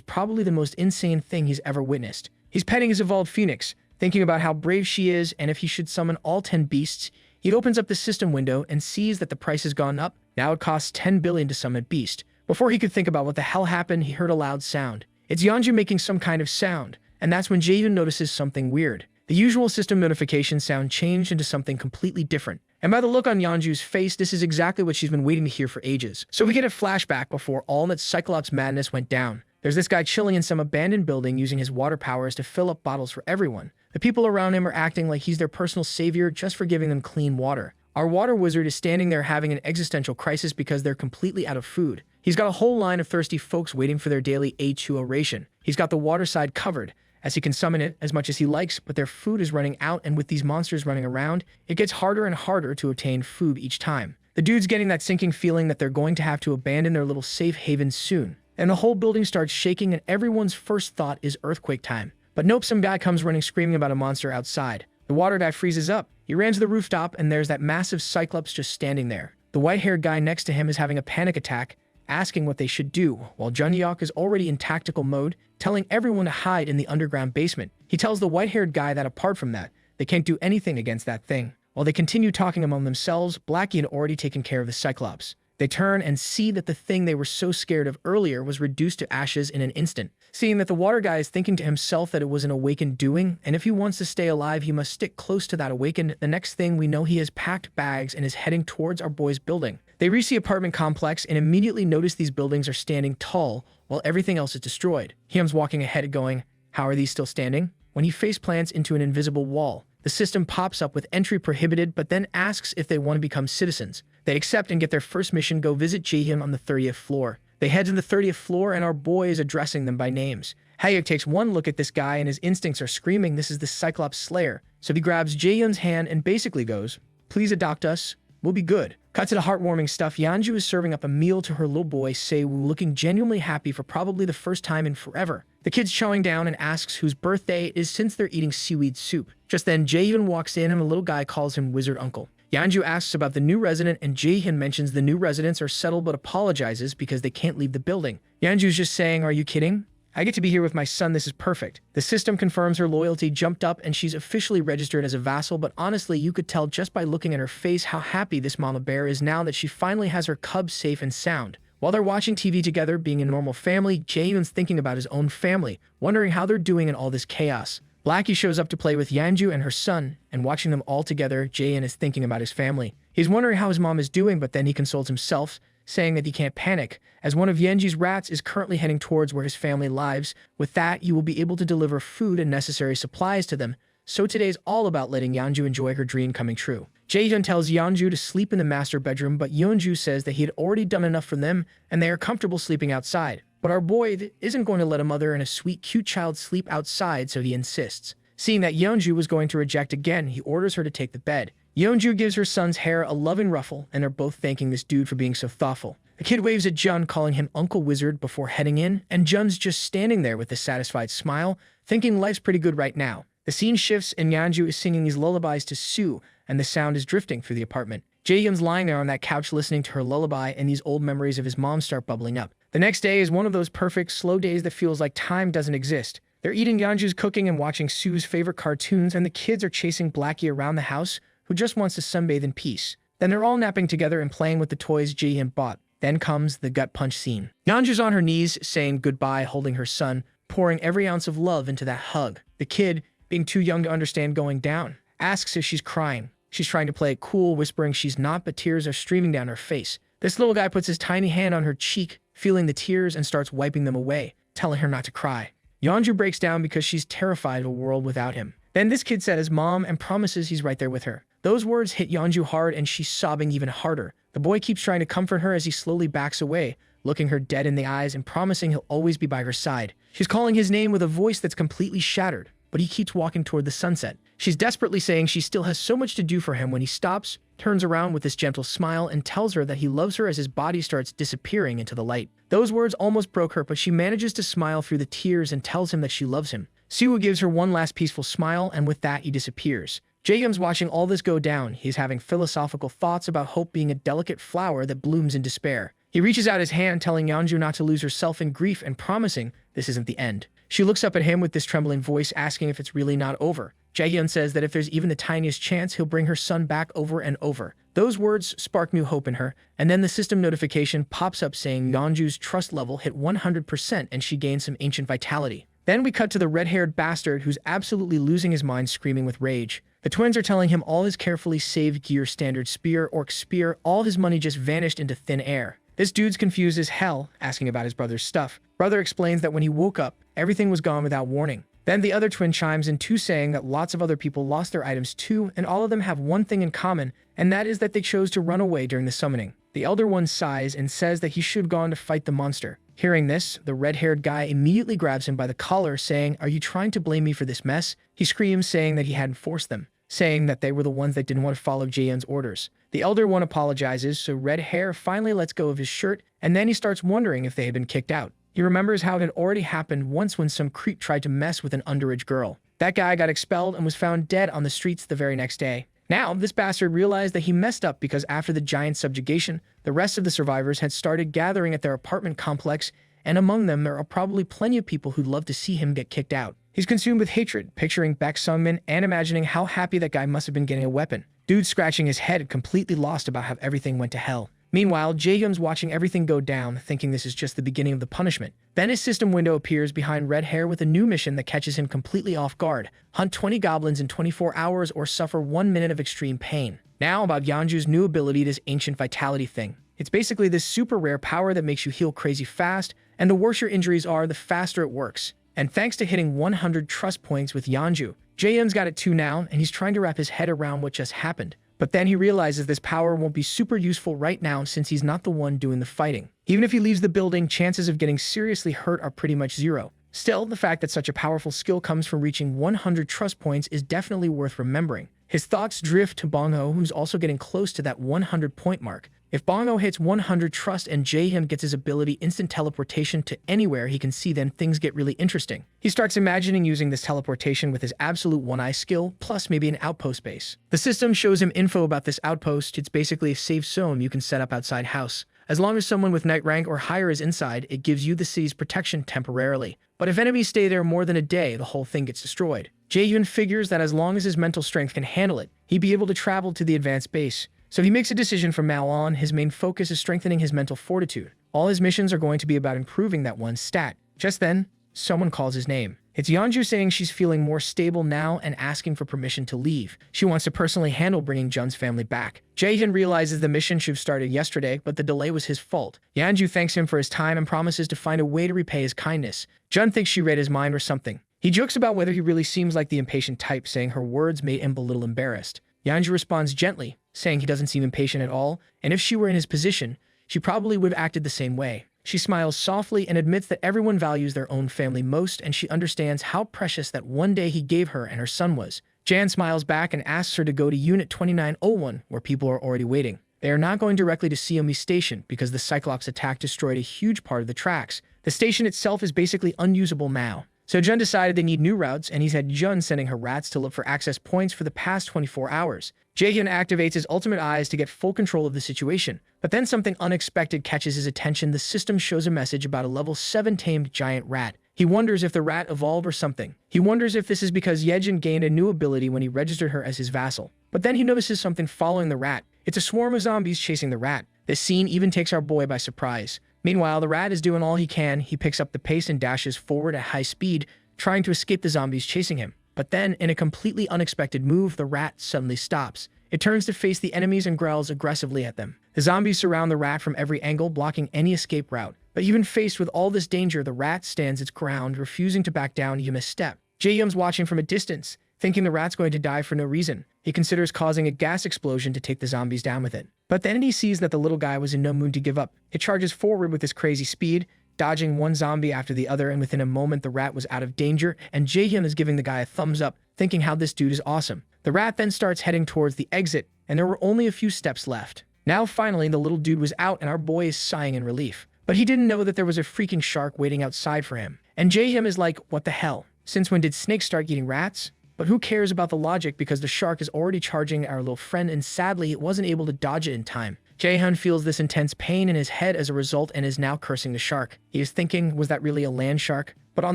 probably the most insane thing he's ever witnessed. He's petting his evolved phoenix, thinking about how brave she is, and if he should summon all 10 beasts. He opens up the system window and sees that the price has gone up. Now it costs 10 billion to summon a beast. Before he could think about what the hell happened, he heard a loud sound. It's Yeonju making some kind of sound, and that's when Jaehyun notices something weird. The usual system notification sound changed into something completely different. And by the look on Yeonju's face, this is exactly what she's been waiting to hear for ages. So we get a flashback before all that Cyclops madness went down. There's this guy chilling in some abandoned building using his water powers to fill up bottles for everyone. The people around him are acting like he's their personal savior just for giving them clean water. Our water wizard is standing there having an existential crisis because they're completely out of food. He's got a whole line of thirsty folks waiting for their daily H2O ration. He's got the water side covered, as he can summon it as much as he likes, but their food is running out, and with these monsters running around, it gets harder and harder to obtain food each time. The dude's getting that sinking feeling that they're going to have to abandon their little safe haven soon. And the whole building starts shaking, and everyone's first thought is earthquake time. But nope, some guy comes running screaming about a monster outside. The water dive freezes up. He ran to the rooftop, and there's that massive Cyclops just standing there. The white-haired guy next to him is having a panic attack, asking what they should do, while Junhyuk is already in tactical mode, telling everyone to hide in the underground basement. He tells the white-haired guy that apart from that, they can't do anything against that thing. While they continue talking among themselves, Blackie had already taken care of the Cyclops. They turn and see that the thing they were so scared of earlier was reduced to ashes in an instant. Seeing that the water guy is thinking to himself that it was an awakened doing, and if he wants to stay alive, he must stick close to that awakened. The next thing we know, he has packed bags and is heading towards our boy's building. They reach the apartment complex and immediately notice these buildings are standing tall while everything else is destroyed. Hyun's walking ahead going, "How are these still standing?" When he face plants into an invisible wall, the system pops up with entry prohibited, but then asks if they want to become citizens. They accept and get their first mission, go visit Jaehyun on the 30th floor. They head to the 30th floor and our boy is addressing them by names. Haeyuk takes one look at this guy and his instincts are screaming this is the Cyclops Slayer. So he grabs Jaehyun's hand and basically goes, "Please adopt us. We'll be good." Cut to the heartwarming stuff. Yeonju is serving up a meal to her little boy, Sewoo, looking genuinely happy for probably the first time in forever. The kid's chowing down and asks whose birthday it is since they're eating seaweed soup. Just then, Jaehyun walks in and the little guy calls him Wizard Uncle. Yeonju asks about the new resident and Jaehyun mentions the new residents are settled but apologizes because they can't leave the building. Yeonju's just saying, "Are you kidding? I get to be here with my son, this is perfect." The system confirms her loyalty jumped up and she's officially registered as a vassal, but honestly you could tell just by looking at her face how happy this mama bear is now that she finally has her cubs safe and sound. While they're watching TV together, being a normal family, Jaehyun's thinking about his own family, wondering how they're doing in all this chaos. Blackie shows up to play with Yeonju and her son, and watching them all together, Jaehyun is thinking about his family. He's wondering how his mom is doing, but then he consoles himself, saying that he can't panic, as one of Yeonju's rats is currently heading towards where his family lives. With that, you will be able to deliver food and necessary supplies to them. So today's all about letting Yeonju enjoy her dream coming true. Jaehyun tells Yeonju to sleep in the master bedroom, but Yeonju says that he had already done enough for them and they are comfortable sleeping outside. But our boy isn't going to let a mother and a sweet, cute child sleep outside, so he insists. Seeing that Yeonju was going to reject again, he orders her to take the bed. Yeonju gives her son's hair a loving ruffle, and they're both thanking this dude for being so thoughtful. The kid waves at Jun, calling him Uncle Wizard before heading in, and Jun's just standing there with a satisfied smile, thinking life's pretty good right now. The scene shifts and Yeonju is singing these lullabies to Sue, and the sound is drifting through the apartment. Jaehyun's lying there on that couch listening to her lullaby, and these old memories of his mom start bubbling up. The next day is one of those perfect, slow days that feels like time doesn't exist. They're eating Yeonju's cooking and watching Sue's favorite cartoons, and the kids are chasing Blackie around the house, who just wants to sunbathe in peace. Then they're all napping together and playing with the toys Jaehyun bought. Then comes the gut punch scene. Yeonju's on her knees, saying goodbye, holding her son, pouring every ounce of love into that hug. The kid, being too young to understand going down, asks if she's crying. She's trying to play it cool, whispering she's not, but tears are streaming down her face. This little guy puts his tiny hand on her cheek, feeling the tears, and starts wiping them away, telling her not to cry. Yeonju breaks down because she's terrified of a world without him. Then this kid said his mom and promises he's right there with her. Those words hit Yeonju hard and she's sobbing even harder. The boy keeps trying to comfort her as he slowly backs away, looking her dead in the eyes and promising he'll always be by her side. She's calling his name with a voice that's completely shattered, but he keeps walking toward the sunset. She's desperately saying she still has so much to do for him when he stops, turns around with this gentle smile, and tells her that he loves her as his body starts disappearing into the light. Those words almost broke her, but she manages to smile through the tears and tells him that she loves him. Sewoo gives her one last peaceful smile, and with that, he disappears. Jaehyun's watching all this go down. He's having philosophical thoughts about hope being a delicate flower that blooms in despair. He reaches out his hand, telling Yeonju not to lose herself in grief and promising this isn't the end. She looks up at him with this trembling voice, asking if it's really not over. Jaehyun says that if there's even the tiniest chance, he'll bring her son back over and over. Those words spark new hope in her, and then the system notification pops up saying Yeonju's trust level hit 100% and she gains some ancient vitality. Then we cut to the red-haired bastard who's absolutely losing his mind, screaming with rage. The twins are telling him all his carefully saved gear, standard spear, orc spear, all his money just vanished into thin air. This dude's confused as hell, asking about his brother's stuff. Brother explains that when he woke up, everything was gone without warning. Then the other twin chimes in too, saying that lots of other people lost their items too, and all of them have one thing in common, and that is that they chose to run away during the summoning. The elder one sighs and says that he should have gone to fight the monster. Hearing this, the red-haired guy immediately grabs him by the collar, saying, "Are you trying to blame me for this mess?" He screams, saying that he hadn't forced them, saying that they were the ones that didn't want to follow Jaehyun's orders. The elder one apologizes, so Red Hair finally lets go of his shirt, and then he starts wondering if they had been kicked out. He remembers how it had already happened once when some creep tried to mess with an underage girl. That guy got expelled and was found dead on the streets the very next day. Now, this bastard realized that he messed up because after the giant subjugation, the rest of the survivors had started gathering at their apartment complex, and among them there are probably plenty of people who'd love to see him get kicked out. He's consumed with hatred, picturing Baek Sungmin and imagining how happy that guy must have been getting a weapon. Dude scratching his head, completely lost about how everything went to hell. Meanwhile, Jaehyun's watching everything go down, thinking this is just the beginning of the punishment. Then his system window appears behind Red Hair with a new mission that catches him completely off guard. Hunt 20 goblins in 24 hours or suffer 1 minute of extreme pain. Now about Yeonju's new ability, this ancient vitality thing. It's basically this super rare power that makes you heal crazy fast, and the worse your injuries are, the faster it works. And thanks to hitting 100 trust points with Yeonju, Jaehyun's got it too now, and he's trying to wrap his head around what just happened. But then he realizes this power won't be super useful right now since he's not the one doing the fighting. Even if he leaves the building, chances of getting seriously hurt are pretty much zero. Still, the fact that such a powerful skill comes from reaching 100 trust points is definitely worth remembering. His thoughts drift to Bongho, who's also getting close to that 100-point mark. If Bongho hits 100 trust and Jaehyun gets his ability instant teleportation to anywhere he can see, then things get really interesting. He starts imagining using this teleportation with his absolute one-eye skill, plus maybe an outpost base. The system shows him info about this outpost. It's basically a safe zone you can set up outside house. As long as someone with knight rank or higher is inside, it gives you the city's protection temporarily. But if enemies stay there more than a day, the whole thing gets destroyed. Jaehyun figures that as long as his mental strength can handle it, he'd be able to travel to the advanced base. So he makes a decision from now on. His main focus is strengthening his mental fortitude. All his missions are going to be about improving that one stat. Just then, someone calls his name. It's Yeonju saying she's feeling more stable now and asking for permission to leave. She wants to personally handle bringing Jun's family back. Jaehyun realizes the mission should have started yesterday, but the delay was his fault. Yeonju thanks him for his time and promises to find a way to repay his kindness. Jun thinks she read his mind or something. He jokes about whether he really seems like the impatient type, saying her words made him a little embarrassed. Yeonju responds gently, saying he doesn't seem impatient at all, and if she were in his position, she probably would have acted the same way. She smiles softly and admits that everyone values their own family most, and she understands how precious that one day he gave her and her son was. Jan smiles back and asks her to go to Unit 2901, where people are already waiting. They are not going directly to Siomi Station because the Cyclops attack destroyed a huge part of the tracks. The station itself is basically unusable now. So Jun decided they need new routes, and he's had Jun sending her rats to look for access points for the past 24 hours. Jaehyun activates his ultimate eyes to get full control of the situation. But then something unexpected catches his attention. The system shows a message about a level 7 tamed giant rat. He wonders if the rat evolved or something. He wonders if this is because Yejin gained a new ability when he registered her as his vassal. But then he notices something following the rat. It's a swarm of zombies chasing the rat. This scene even takes our boy by surprise. Meanwhile, the rat is doing all he can. He picks up the pace and dashes forward at high speed, trying to escape the zombies chasing him. But then, in a completely unexpected move, the rat suddenly stops. It turns to face the enemies and growls aggressively at them. The zombies surround the rat from every angle, blocking any escape route. But even faced with all this danger, the rat stands its ground, refusing to back down even a step. Jaehyun's watching from a distance, thinking the rat's going to die for no reason. He considers causing a gas explosion to take the zombies down with it. But then he sees that the little guy was in no mood to give up. It charges forward with its crazy speed, dodging one zombie after the other, and within a moment the rat was out of danger, and Jaehyun is giving the guy a thumbs up, thinking how this dude is awesome. The rat then starts heading towards the exit, and there were only a few steps left. Now finally the little dude was out, and our boy is sighing in relief. But he didn't know that there was a freaking shark waiting outside for him. And Jaehyun is like, what the hell? Since when did snakes start eating rats? But who cares about the logic, because the shark is already charging our little friend, and sadly it wasn't able to dodge it in time. Jaehyun feels this intense pain in his head as a result and is now cursing the shark. He is thinking, was that really a land shark? But on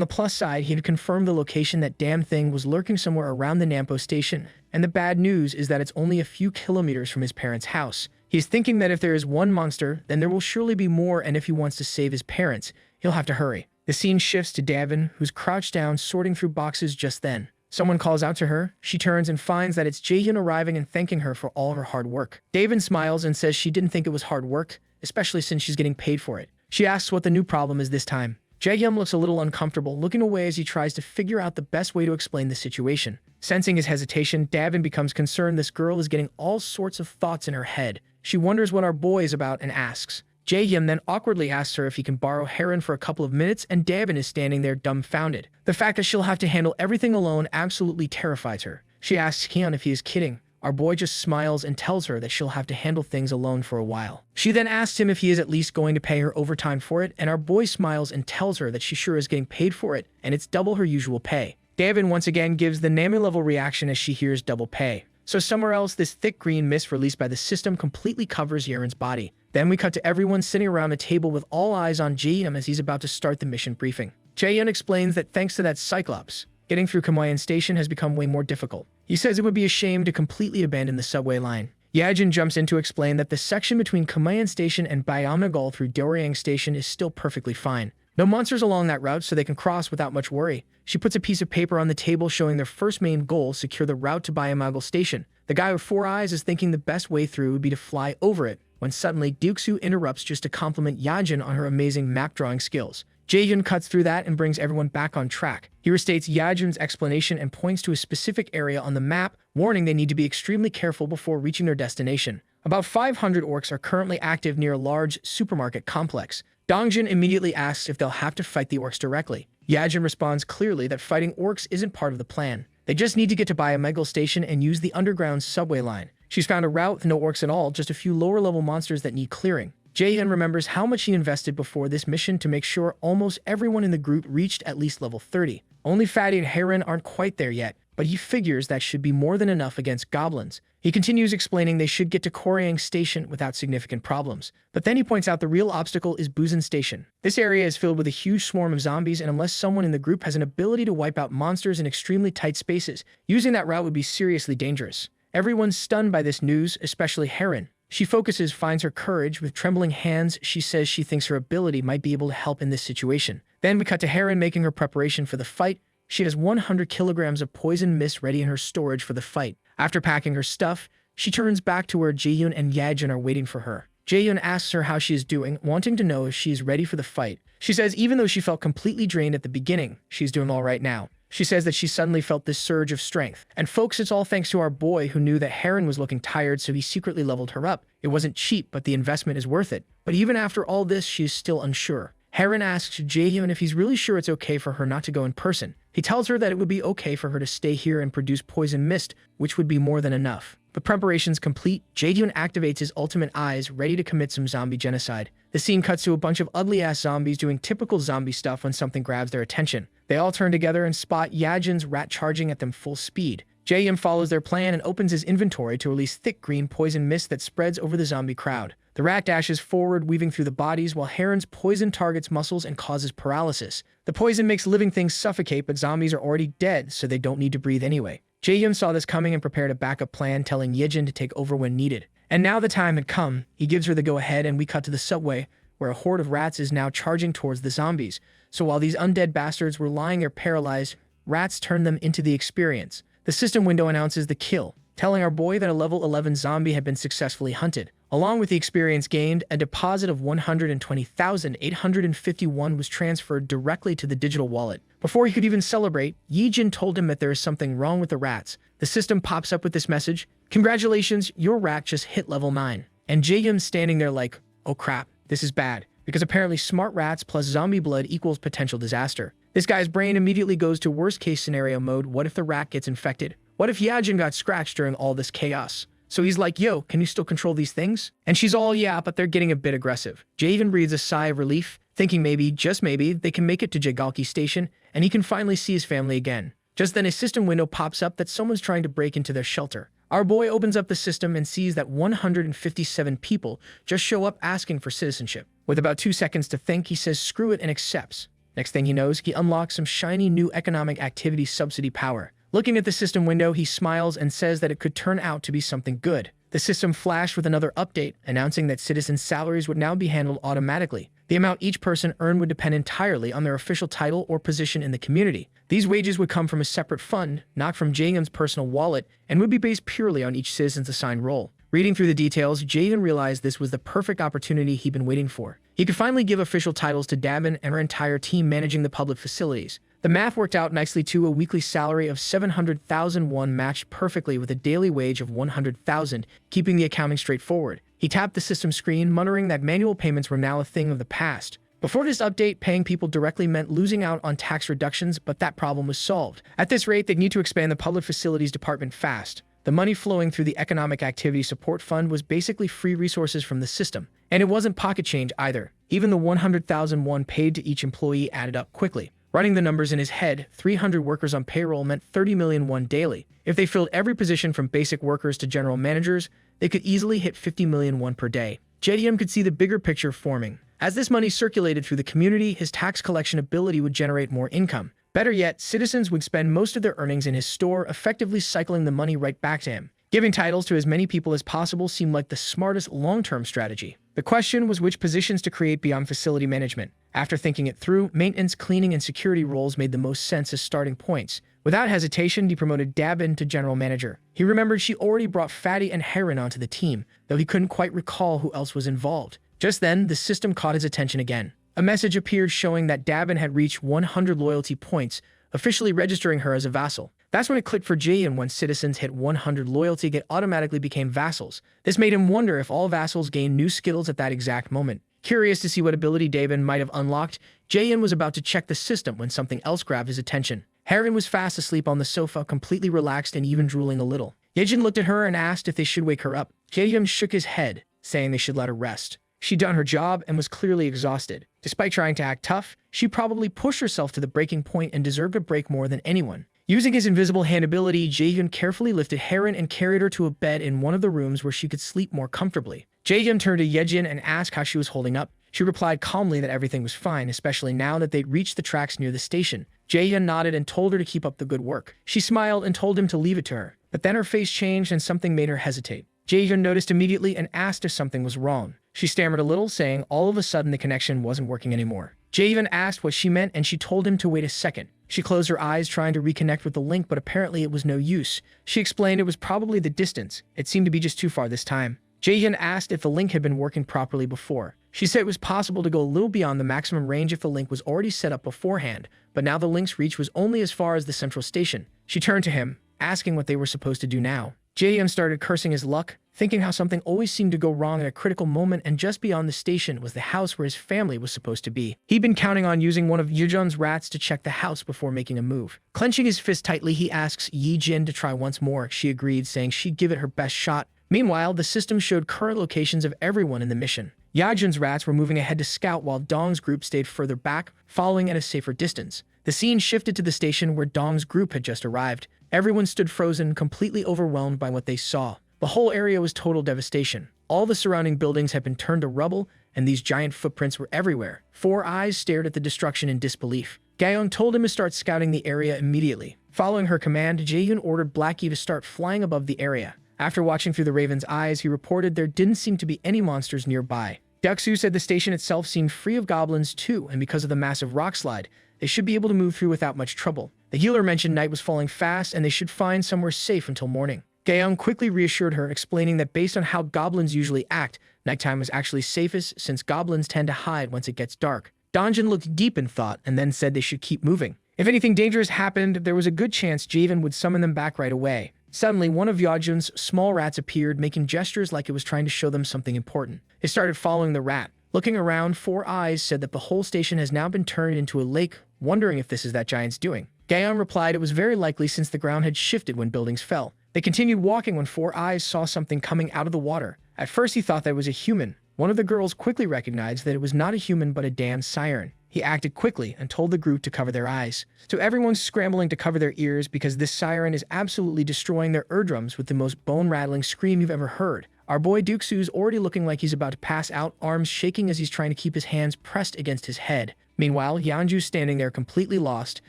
the plus side, he had confirmed the location. That damn thing was lurking somewhere around the Nampo station. And the bad news is that it's only a few kilometers from his parents' house. He's thinking that if there is one monster, then there will surely be more, and if he wants to save his parents, he'll have to hurry. The scene shifts to Davin, who's crouched down sorting through boxes just then. Someone calls out to her. She turns and finds that it's Jaehyun arriving and thanking her for all her hard work. Davin smiles and says she didn't think it was hard work, especially since she's getting paid for it. She asks what the new problem is this time. Jaehyun looks a little uncomfortable, looking away as he tries to figure out the best way to explain the situation. Sensing his hesitation, Davin becomes concerned. This girl is getting all sorts of thoughts in her head. She wonders what our boy is about and asks. Jaehyun then awkwardly asks her if he can borrow Heron for a couple of minutes, and Davin is standing there dumbfounded. The fact that she'll have to handle everything alone absolutely terrifies her. She asks Hyun if he is kidding. Our boy just smiles and tells her that she'll have to handle things alone for a while. She then asks him if he is at least going to pay her overtime for it, and our boy smiles and tells her that she sure is getting paid for it, and it's double her usual pay. Davin once again gives the Nami-level reaction as she hears double pay. So somewhere else, this thick green mist released by the system completely covers Yeren's body. Then we cut to everyone sitting around a table with all eyes on Jaehyun as he's about to start the mission briefing. Jaehyun explains that thanks to that Cyclops, getting through Kamoyan Station has become way more difficult. He says it would be a shame to completely abandon the subway line. Yajin jumps in to explain that the section between Kamayan Station and Bayamagal through Doryang Station is still perfectly fine. No monsters along that route, so they can cross without much worry. She puts a piece of paper on the table showing their first main goal: secure the route to Bayamagal Station. The guy with 4 eyes is thinking the best way through would be to fly over it, when suddenly Duxu interrupts just to compliment Yajin on her amazing map drawing skills. Jaehyun cuts through that and brings everyone back on track. He restates Yajin's explanation and points to a specific area on the map, warning they need to be extremely careful before reaching their destination. About 500 orcs are currently active near a large supermarket complex. Dongjin immediately asks if they'll have to fight the orcs directly. Yajin responds clearly that fighting orcs isn't part of the plan. They just need to get to Bayamagal Station and use the underground subway line. She's found a route with no orcs at all, just a few lower-level monsters that need clearing. Jaehyun remembers how much he invested before this mission to make sure almost everyone in the group reached at least level 30. Only Fatty and Heron aren't quite there yet, but he figures that should be more than enough against goblins. He continues explaining they should get to Koryang Station without significant problems. But then he points out the real obstacle is Busan Station. This area is filled with a huge swarm of zombies, and unless someone in the group has an ability to wipe out monsters in extremely tight spaces, using that route would be seriously dangerous. Everyone's stunned by this news, especially Heron. She finds her courage. With trembling hands, she says she thinks her ability might be able to help in this situation. Then we cut to Heron making her preparation for the fight. She has 100 kilograms of poison mist ready in her storage for the fight. After packing her stuff, she turns back to where Jaehyun and Yajin are waiting for her. Jaehyun asks her how she is doing, wanting to know if she is ready for the fight. She says even though she felt completely drained at the beginning, she's doing all right now. She says that she suddenly felt this surge of strength. And folks, it's all thanks to our boy who knew that Heron was looking tired, so he secretly leveled her up. It wasn't cheap, but the investment is worth it. But even after all this, she is still unsure. Heron asks Jaehyun if he's really sure it's okay for her not to go in person. He tells her that it would be okay for her to stay here and produce poison mist, which would be more than enough. With preparations complete, Jaehyun activates his ultimate eyes, ready to commit some zombie genocide. The scene cuts to a bunch of ugly-ass zombies doing typical zombie stuff when something grabs their attention. They all turn together and spot Yajin's rat charging at them full speed. Jaehyun follows their plan and opens his inventory to release thick green poison mist that spreads over the zombie crowd. The rat dashes forward, weaving through the bodies, while Heron's poison targets muscles and causes paralysis. The poison makes living things suffocate, but zombies are already dead, so they don't need to breathe anyway. Jaehyun saw this coming and prepared a backup plan, telling Yejin to take over when needed. And now the time had come. He gives her the go-ahead, and we cut to the subway, where a horde of rats is now charging towards the zombies. So while these undead bastards were lying there paralyzed, rats turned them into the experience. The system window announces the kill, telling our boy that a level 11 zombie had been successfully hunted. Along with the experience gained, a deposit of 120,851 was transferred directly to the digital wallet. Before he could even celebrate, Yejin told him that there is something wrong with the rats. The system pops up with this message: "Congratulations, your rat just hit level 9. And Jaehyun's standing there like, oh crap, this is bad, because apparently smart rats plus zombie blood equals potential disaster. This guy's brain immediately goes to worst case scenario mode. What if the rat gets infected? What if Yajin got scratched during all this chaos? So he's like, yo, can you still control these things? And she's all, yeah, but they're getting a bit aggressive. Jaehyun breathes a sigh of relief, thinking maybe, just maybe, they can make it to Jegalki Station, and he can finally see his family again. Just then a system window pops up that someone's trying to break into their shelter. Our boy opens up the system and sees that 157 people just show up asking for citizenship. With about 2 seconds to think, he says screw it and accepts. Next thing he knows, he unlocks some shiny new economic activity subsidy power. Looking at the system window, he smiles and says that it could turn out to be something good. The system flashed with another update, announcing that citizens' salaries would now be handled automatically. The amount each person earned would depend entirely on their official title or position in the community. These wages would come from a separate fund, not from Jaehyun's personal wallet, and would be based purely on each citizen's assigned role. Reading through the details, Jaehyun realized this was the perfect opportunity he'd been waiting for. He could finally give official titles to Dabin and her entire team managing the public facilities. The math worked out nicely too. A weekly salary of 700,000 won matched perfectly with a daily wage of 100,000, keeping the accounting straightforward. He tapped the system screen, muttering that manual payments were now a thing of the past. Before this update, paying people directly meant losing out on tax reductions, but that problem was solved. At this rate, they'd need to expand the public facilities department fast. The money flowing through the Economic Activity Support Fund was basically free resources from the system. And it wasn't pocket change either. Even the 100,000 won paid to each employee added up quickly. Running the numbers in his head, 300 workers on payroll meant 30 million won daily. If they filled every position from basic workers to general managers, they could easily hit 50 million won per day. JDM could see the bigger picture forming. As this money circulated through the community, his tax collection ability would generate more income. Better yet, citizens would spend most of their earnings in his store, effectively cycling the money right back to him. Giving titles to as many people as possible seemed like the smartest long-term strategy. The question was which positions to create beyond facility management. After thinking it through, maintenance, cleaning, and security roles made the most sense as starting points. Without hesitation, he promoted Dabin to general manager. He remembered she already brought Fatty and Heron onto the team, though he couldn't quite recall who else was involved. Just then, the system caught his attention again. A message appeared showing that Dabin had reached 100 loyalty points, officially registering her as a vassal. That's when it clicked for Jay, and when citizens hit 100 loyalty, it automatically became vassals. This made him wonder if all vassals gained new skills at that exact moment. Curious to see what ability Dabin might have unlocked, Jaehyun was about to check the system when something else grabbed his attention. Heron was fast asleep on the sofa, completely relaxed and even drooling a little. Yejin looked at her and asked if they should wake her up. Jaehyun shook his head, saying they should let her rest. She'd done her job and was clearly exhausted. Despite trying to act tough, she probably pushed herself to the breaking point and deserved a break more than anyone. Using his invisible hand ability, Jaehyun carefully lifted Heron and carried her to a bed in one of the rooms where she could sleep more comfortably. Jaehyun turned to Yejin and asked how she was holding up. She replied calmly that everything was fine, especially now that they'd reached the tracks near the station. Jaehyun nodded and told her to keep up the good work. She smiled and told him to leave it to her, but then her face changed and something made her hesitate. Jaehyun noticed immediately and asked if something was wrong. She stammered a little, saying all of a sudden the connection wasn't working anymore. Jaehyun asked what she meant and she told him to wait a second. She closed her eyes trying to reconnect with the link, but apparently it was no use. She explained it was probably the distance. It seemed to be just too far this time. Jaehyun asked if the link had been working properly before. She said it was possible to go a little beyond the maximum range if the link was already set up beforehand, but now the link's reach was only as far as the central station. She turned to him, asking what they were supposed to do now. Jaehyun started cursing his luck, thinking how something always seemed to go wrong at a critical moment, and just beyond the station was the house where his family was supposed to be. He'd been counting on using one of Yejun's rats to check the house before making a move. Clenching his fist tightly, he asks Yejin to try once more. She agreed, saying she'd give it her best shot. Meanwhile, the system showed current locations of everyone in the mission. Yajun's rats were moving ahead to scout while Dong's group stayed further back, following at a safer distance. The scene shifted to the station where Dong's group had just arrived. Everyone stood frozen, completely overwhelmed by what they saw. The whole area was total devastation. All the surrounding buildings had been turned to rubble, and these giant footprints were everywhere. Four eyes stared at the destruction in disbelief. Gaeong told him to start scouting the area immediately. Following her command, Jaehyun ordered Blackie to start flying above the area. After watching through the Raven's eyes, he reported there didn't seem to be any monsters nearby. Deoksu said the station itself seemed free of goblins too, and because of the massive rock slide, they should be able to move through without much trouble. The healer mentioned night was falling fast and they should find somewhere safe until morning. Gaeong quickly reassured her, explaining that based on how goblins usually act, nighttime was actually safest since goblins tend to hide once it gets dark. Donjin looked deep in thought and then said they should keep moving. If anything dangerous happened, there was a good chance Javen would summon them back right away. Suddenly, one of Yajun's small rats appeared, making gestures like it was trying to show them something important. It started following the rat. Looking around, Four Eyes said that the whole station has now been turned into a lake, wondering if this is that giant's doing. Gaeong replied it was very likely since the ground had shifted when buildings fell. They continued walking when Four Eyes saw something coming out of the water. At first he thought that it was a human. One of the girls quickly recognized that it was not a human but a damn siren. He acted quickly and told the group to cover their eyes. So everyone's scrambling to cover their ears because this siren is absolutely destroying their eardrums with the most bone-rattling scream you've ever heard. Our boy Duxu's already looking like he's about to pass out, arms shaking as he's trying to keep his hands pressed against his head. Meanwhile, Yeonju's standing there completely lost,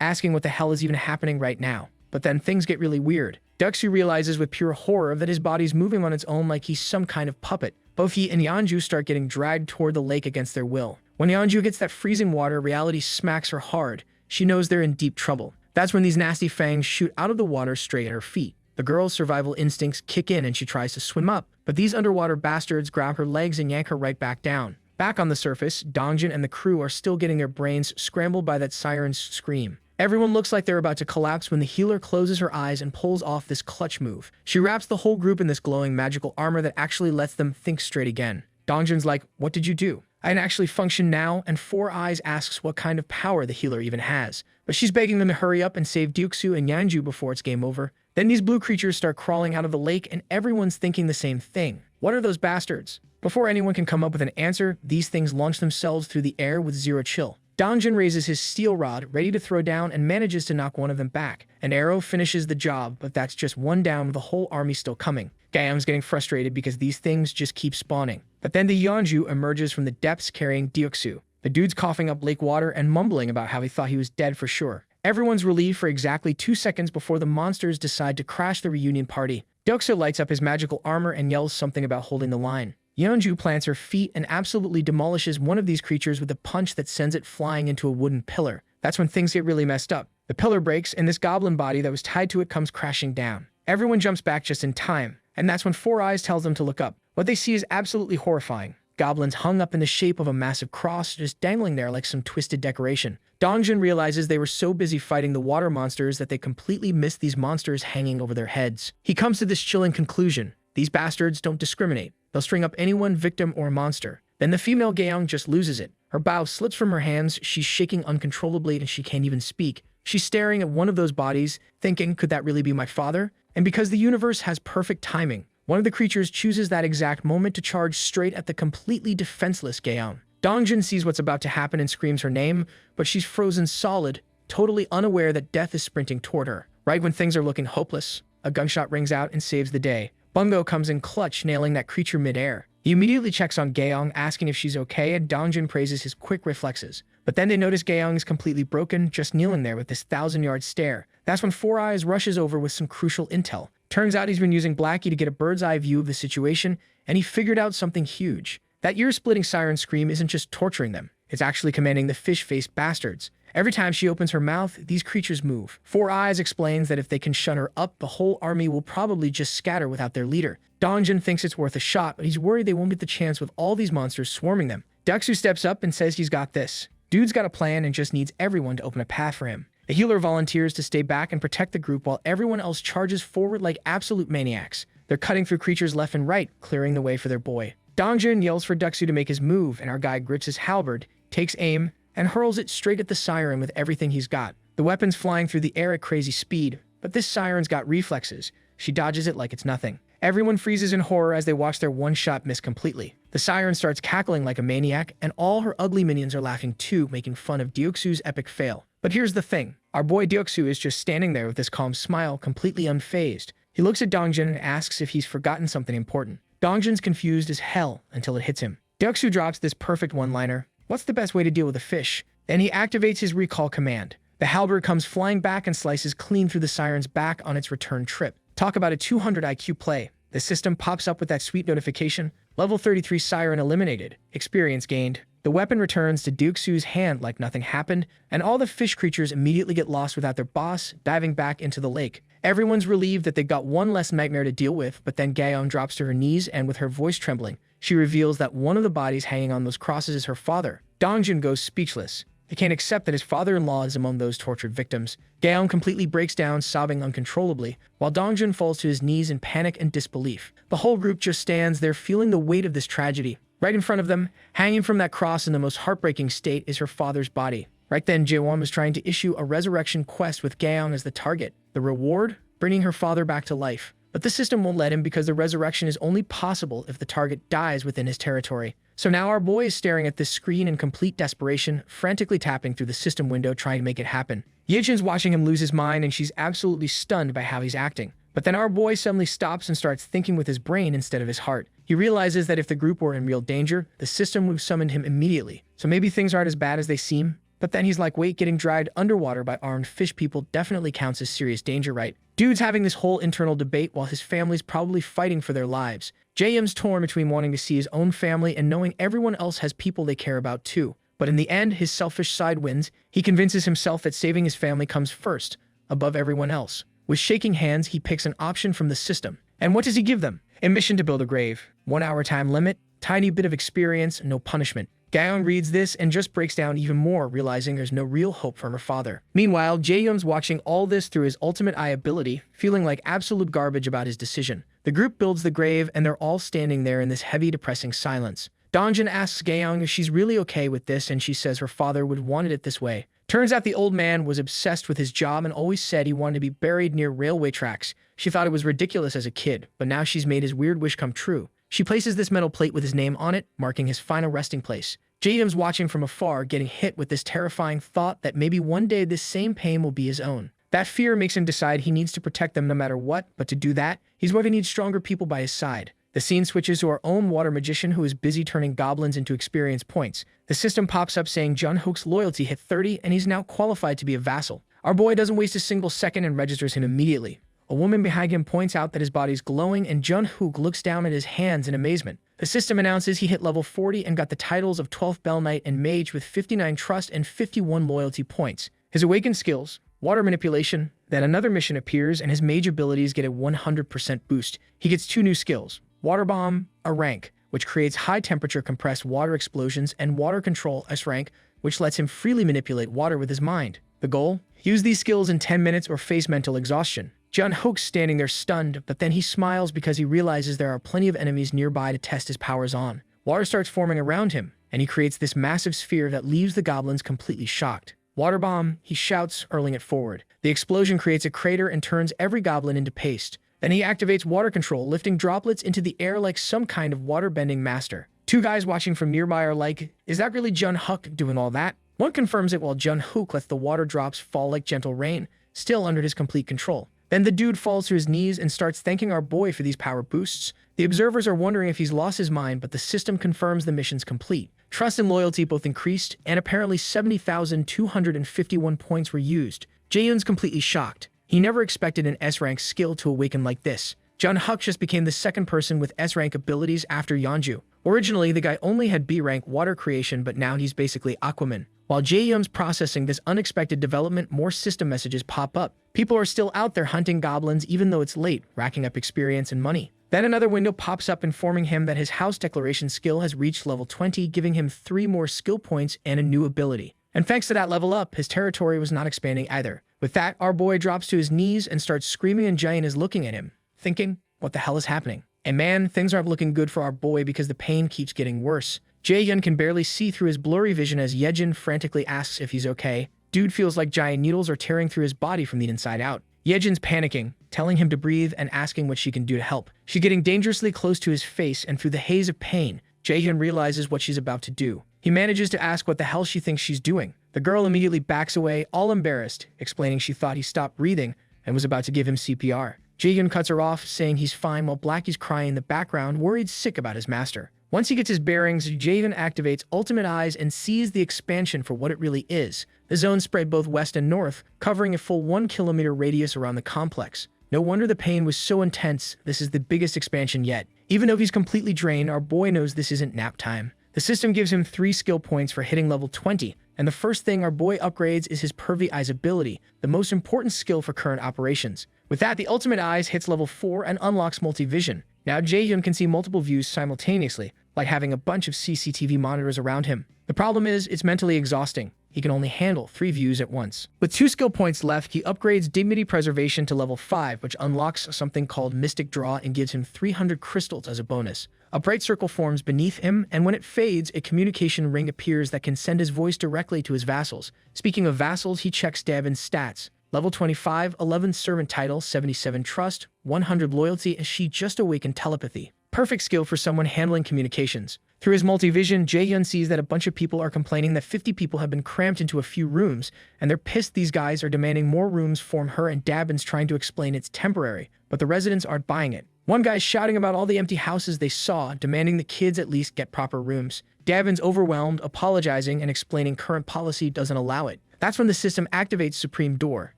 asking what the hell is even happening right now. But then things get really weird. Duxu realizes with pure horror that his body's moving on its own like he's some kind of puppet. Both he and Yeonju start getting dragged toward the lake against their will. When Yeonju gets that freezing water, reality smacks her hard. She knows they're in deep trouble. That's when these nasty fangs shoot out of the water straight at her feet. The girl's survival instincts kick in and she tries to swim up, but these underwater bastards grab her legs and yank her right back down. Back on the surface, Dongjin and the crew are still getting their brains scrambled by that siren's scream. Everyone looks like they're about to collapse when the healer closes her eyes and pulls off this clutch move. She wraps the whole group in this glowing magical armor that actually lets them think straight again. Dongjin's like, "What did you do? I can actually function now," and Four Eyes asks what kind of power the healer even has. But she's begging them to hurry up and save Duxu and Yeonju before it's game over. Then these blue creatures start crawling out of the lake and everyone's thinking the same thing. What are those bastards? Before anyone can come up with an answer, these things launch themselves through the air with zero chill. Dongjin raises his steel rod, ready to throw down, and manages to knock one of them back. An arrow finishes the job, but that's just one down with the whole army still coming. Gaeong's getting frustrated because these things just keep spawning. But then the Yeonju emerges from the depths carrying Duxu. The dude's coughing up lake water and mumbling about how he thought he was dead for sure. Everyone's relieved for exactly 2 seconds before the monsters decide to crash the reunion party. Deoksu lights up his magical armor and yells something about holding the line. Yeonju plants her feet and absolutely demolishes one of these creatures with a punch that sends it flying into a wooden pillar. That's when things get really messed up. The pillar breaks, and this goblin body that was tied to it comes crashing down. Everyone jumps back just in time, and that's when Four Eyes tells them to look up. What they see is absolutely horrifying. Goblins hung up in the shape of a massive cross, just dangling there like some twisted decoration. Dongjin realizes they were so busy fighting the water monsters that they completely missed these monsters hanging over their heads. He comes to this chilling conclusion. These bastards don't discriminate. They'll string up anyone, victim or monster. Then the female Gaeong just loses it. Her bow slips from her hands, she's shaking uncontrollably and she can't even speak. She's staring at one of those bodies, thinking, could that really be my father? And because the universe has perfect timing, one of the creatures chooses that exact moment to charge straight at the completely defenseless Gaeong. Dongjin sees what's about to happen and screams her name, but she's frozen solid, totally unaware that death is sprinting toward her. Right when things are looking hopeless, a gunshot rings out and saves the day. Bungo comes in clutch, nailing that creature midair. He immediately checks on Gaeong, asking if she's okay, and Dongjin praises his quick reflexes. But then they notice Gaeong is completely broken, just kneeling there with this 1,000-yard stare. That's when Four Eyes rushes over with some crucial intel. Turns out he's been using Blackie to get a bird's-eye view of the situation, and he figured out something huge. That ear-splitting siren scream isn't just torturing them, it's actually commanding the fish-faced bastards. Every time she opens her mouth, these creatures move. Four Eyes explains that if they can shut her up, the whole army will probably just scatter without their leader. Dongjin thinks it's worth a shot, but he's worried they won't get the chance with all these monsters swarming them. Deoksu steps up and says he's got this. Dude's got a plan and just needs everyone to open a path for him. The healer volunteers to stay back and protect the group while everyone else charges forward like absolute maniacs. They're cutting through creatures left and right, clearing the way for their boy. Dongjin yells for Deoksu to make his move, and our guy grips his halberd, takes aim, and hurls it straight at the siren with everything he's got. The weapon's flying through the air at crazy speed, but this siren's got reflexes. She dodges it like it's nothing. Everyone freezes in horror as they watch their one-shot miss completely. The siren starts cackling like a maniac, and all her ugly minions are laughing too, making fun of Deoksu's epic fail. But here's the thing. Our boy Deoksu is just standing there with this calm smile, completely unfazed. He looks at Dongjin and asks if he's forgotten something important. Dongjin's confused as hell until it hits him. Deoksu drops this perfect one-liner. What's the best way to deal with a fish? Then he activates his recall command. The halberd comes flying back and slices clean through the siren's back on its return trip. Talk about a 200 IQ play. The system pops up with that sweet notification. Level 33 siren eliminated. Experience gained. The weapon returns to Deoksu's hand like nothing happened, and all the fish creatures immediately get lost without their boss, diving back into the lake. Everyone's relieved that they got one less nightmare to deal with, but then Gaeong drops to her knees and with her voice trembling, she reveals that one of the bodies hanging on those crosses is her father. Dongjin goes speechless. He can't accept that his father-in-law is among those tortured victims. Gaeong completely breaks down, sobbing uncontrollably, while Dongjin falls to his knees in panic and disbelief. The whole group just stands there feeling the weight of this tragedy. Right in front of them, hanging from that cross in the most heartbreaking state, is her father's body. Right then, Jaewon was trying to issue a resurrection quest with Gaeong as the target. The reward? Bringing her father back to life. But the system won't let him because the resurrection is only possible if the target dies within his territory. So now our boy is staring at this screen in complete desperation, frantically tapping through the system window trying to make it happen. Yijin's watching him lose his mind and she's absolutely stunned by how he's acting. But then our boy suddenly stops and starts thinking with his brain instead of his heart. He realizes that if the group were in real danger, the system would have summoned him immediately. So maybe things aren't as bad as they seem. But then he's like, wait, getting dried underwater by armed fish people definitely counts as serious danger, right? Dude's having this whole internal debate while his family's probably fighting for their lives. JM's torn between wanting to see his own family and knowing everyone else has people they care about too. But in the end, his selfish side wins. He convinces himself that saving his family comes first, above everyone else. With shaking hands, he picks an option from the system. And what does he give them? A mission to build a grave. 1 hour time limit, tiny bit of experience, no punishment. Gaeong reads this and just breaks down even more, realizing there's no real hope from her father. Meanwhile, Jaehyun's watching all this through his ultimate eye ability, feeling like absolute garbage about his decision. The group builds the grave, and they're all standing there in this heavy, depressing silence. Dongjin asks Gaeong if she's really okay with this, and she says her father would have wanted it this way. Turns out the old man was obsessed with his job and always said he wanted to be buried near railway tracks. She thought it was ridiculous as a kid, but now she's made his weird wish come true. She places this metal plate with his name on it, marking his final resting place. Jaehyun's watching from afar, getting hit with this terrifying thought that maybe one day this same pain will be his own. That fear makes him decide he needs to protect them no matter what, but to do that, he's going to need stronger people by his side. The scene switches to our own water magician who is busy turning goblins into experience points. The system pops up saying Jun-hook's loyalty hit 30 and he's now qualified to be a vassal. Our boy doesn't waste a single second and registers him immediately. A woman behind him points out that his body's glowing, and Jun-hook looks down at his hands in amazement. The system announces he hit level 40 and got the titles of 12th Bell Knight and Mage with 59 trust and 51 loyalty points. His awakened skills, water manipulation, then another mission appears and his mage abilities get a 100% boost. He gets 2 new skills, Water Bomb, a rank, which creates high-temperature compressed water explosions, and Water Control, S rank, which lets him freely manipulate water with his mind. The goal? Use these skills in 10 minutes or face mental exhaustion. Jun-hook's standing there stunned, but then he smiles because he realizes there are plenty of enemies nearby to test his powers on. Water starts forming around him, and he creates this massive sphere that leaves the goblins completely shocked. Water Bomb, he shouts, hurling it forward. The explosion creates a crater and turns every goblin into paste. Then he activates Water Control, lifting droplets into the air like some kind of water-bending master. 2 guys watching from nearby are like, is that really Jun-hook doing all that? One confirms it while Jun-hook lets the water drops fall like gentle rain, still under his complete control. Then the dude falls to his knees and starts thanking our boy for these power boosts. The observers are wondering if he's lost his mind, but the system confirms the mission's complete. Trust and loyalty both increased, and apparently 70,251 points were used. Jae-yoon's completely shocked. He never expected an S-rank skill to awaken like this. Jun-hook just became the second person with S-rank abilities after Yeonju. Originally, the guy only had B-rank water creation, but now he's basically Aquaman. While Jae-yoon's processing this unexpected development, more system messages pop up. People are still out there hunting goblins even though it's late, racking up experience and money. Then another window pops up informing him that his house declaration skill has reached level 20, giving him 3 more skill points and a new ability. And thanks to that level up, his territory was not expanding either. With that, our boy drops to his knees and starts screaming, and Jae-yoon is looking at him, thinking, what the hell is happening? And man, things aren't looking good for our boy because the pain keeps getting worse. Jae-yoon can barely see through his blurry vision as Yejin frantically asks if he's okay. Dude feels like giant needles are tearing through his body from the inside out. Yejin's panicking, telling him to breathe and asking what she can do to help. She's getting dangerously close to his face, and through the haze of pain, Jae-yoon realizes what she's about to do. He manages to ask what the hell she thinks she's doing. The girl immediately backs away, all embarrassed, explaining she thought he stopped breathing and was about to give him CPR. Jae-yoon cuts her off, saying he's fine while Blackie's crying in the background, worried sick about his master. Once he gets his bearings, Jae-yoon activates Ultimate Eyes and sees the expansion for what it really is. The zone spread both west and north, covering a full 1 kilometer radius around the complex. No wonder the pain was so intense. This is the biggest expansion yet. Even though he's completely drained, our boy knows this isn't nap time. The system gives him 3 skill points for hitting level 20, and the first thing our boy upgrades is his Pervy Eyes ability, the most important skill for current operations. With that, the Ultimate Eyes hits level 4 and unlocks multi-vision. Now Jae-yoon can see multiple views simultaneously, like having a bunch of CCTV monitors around him. The problem is, it's mentally exhausting. He can only handle 3 views at once. With 2 skill points left, he upgrades Dignity Preservation to level 5, which unlocks something called Mystic Draw and gives him 300 crystals as a bonus. A bright circle forms beneath him, and when it fades, a communication ring appears that can send his voice directly to his vassals. Speaking of vassals, he checks Davin's stats. Level 25, 11 servant title, 77 trust, 100 loyalty, and she just awakened telepathy. Perfect skill for someone handling communications. Through his multi-vision, Jae-yoon sees that a bunch of people are complaining that 50 people have been cramped into a few rooms, and they're pissed these guys are demanding more rooms from her, and Davin's trying to explain it's temporary, but the residents aren't buying it. One guy's shouting about all the empty houses they saw, demanding the kids at least get proper rooms. Davin's overwhelmed, apologizing, and explaining current policy doesn't allow it. That's when the system activates Supreme Door.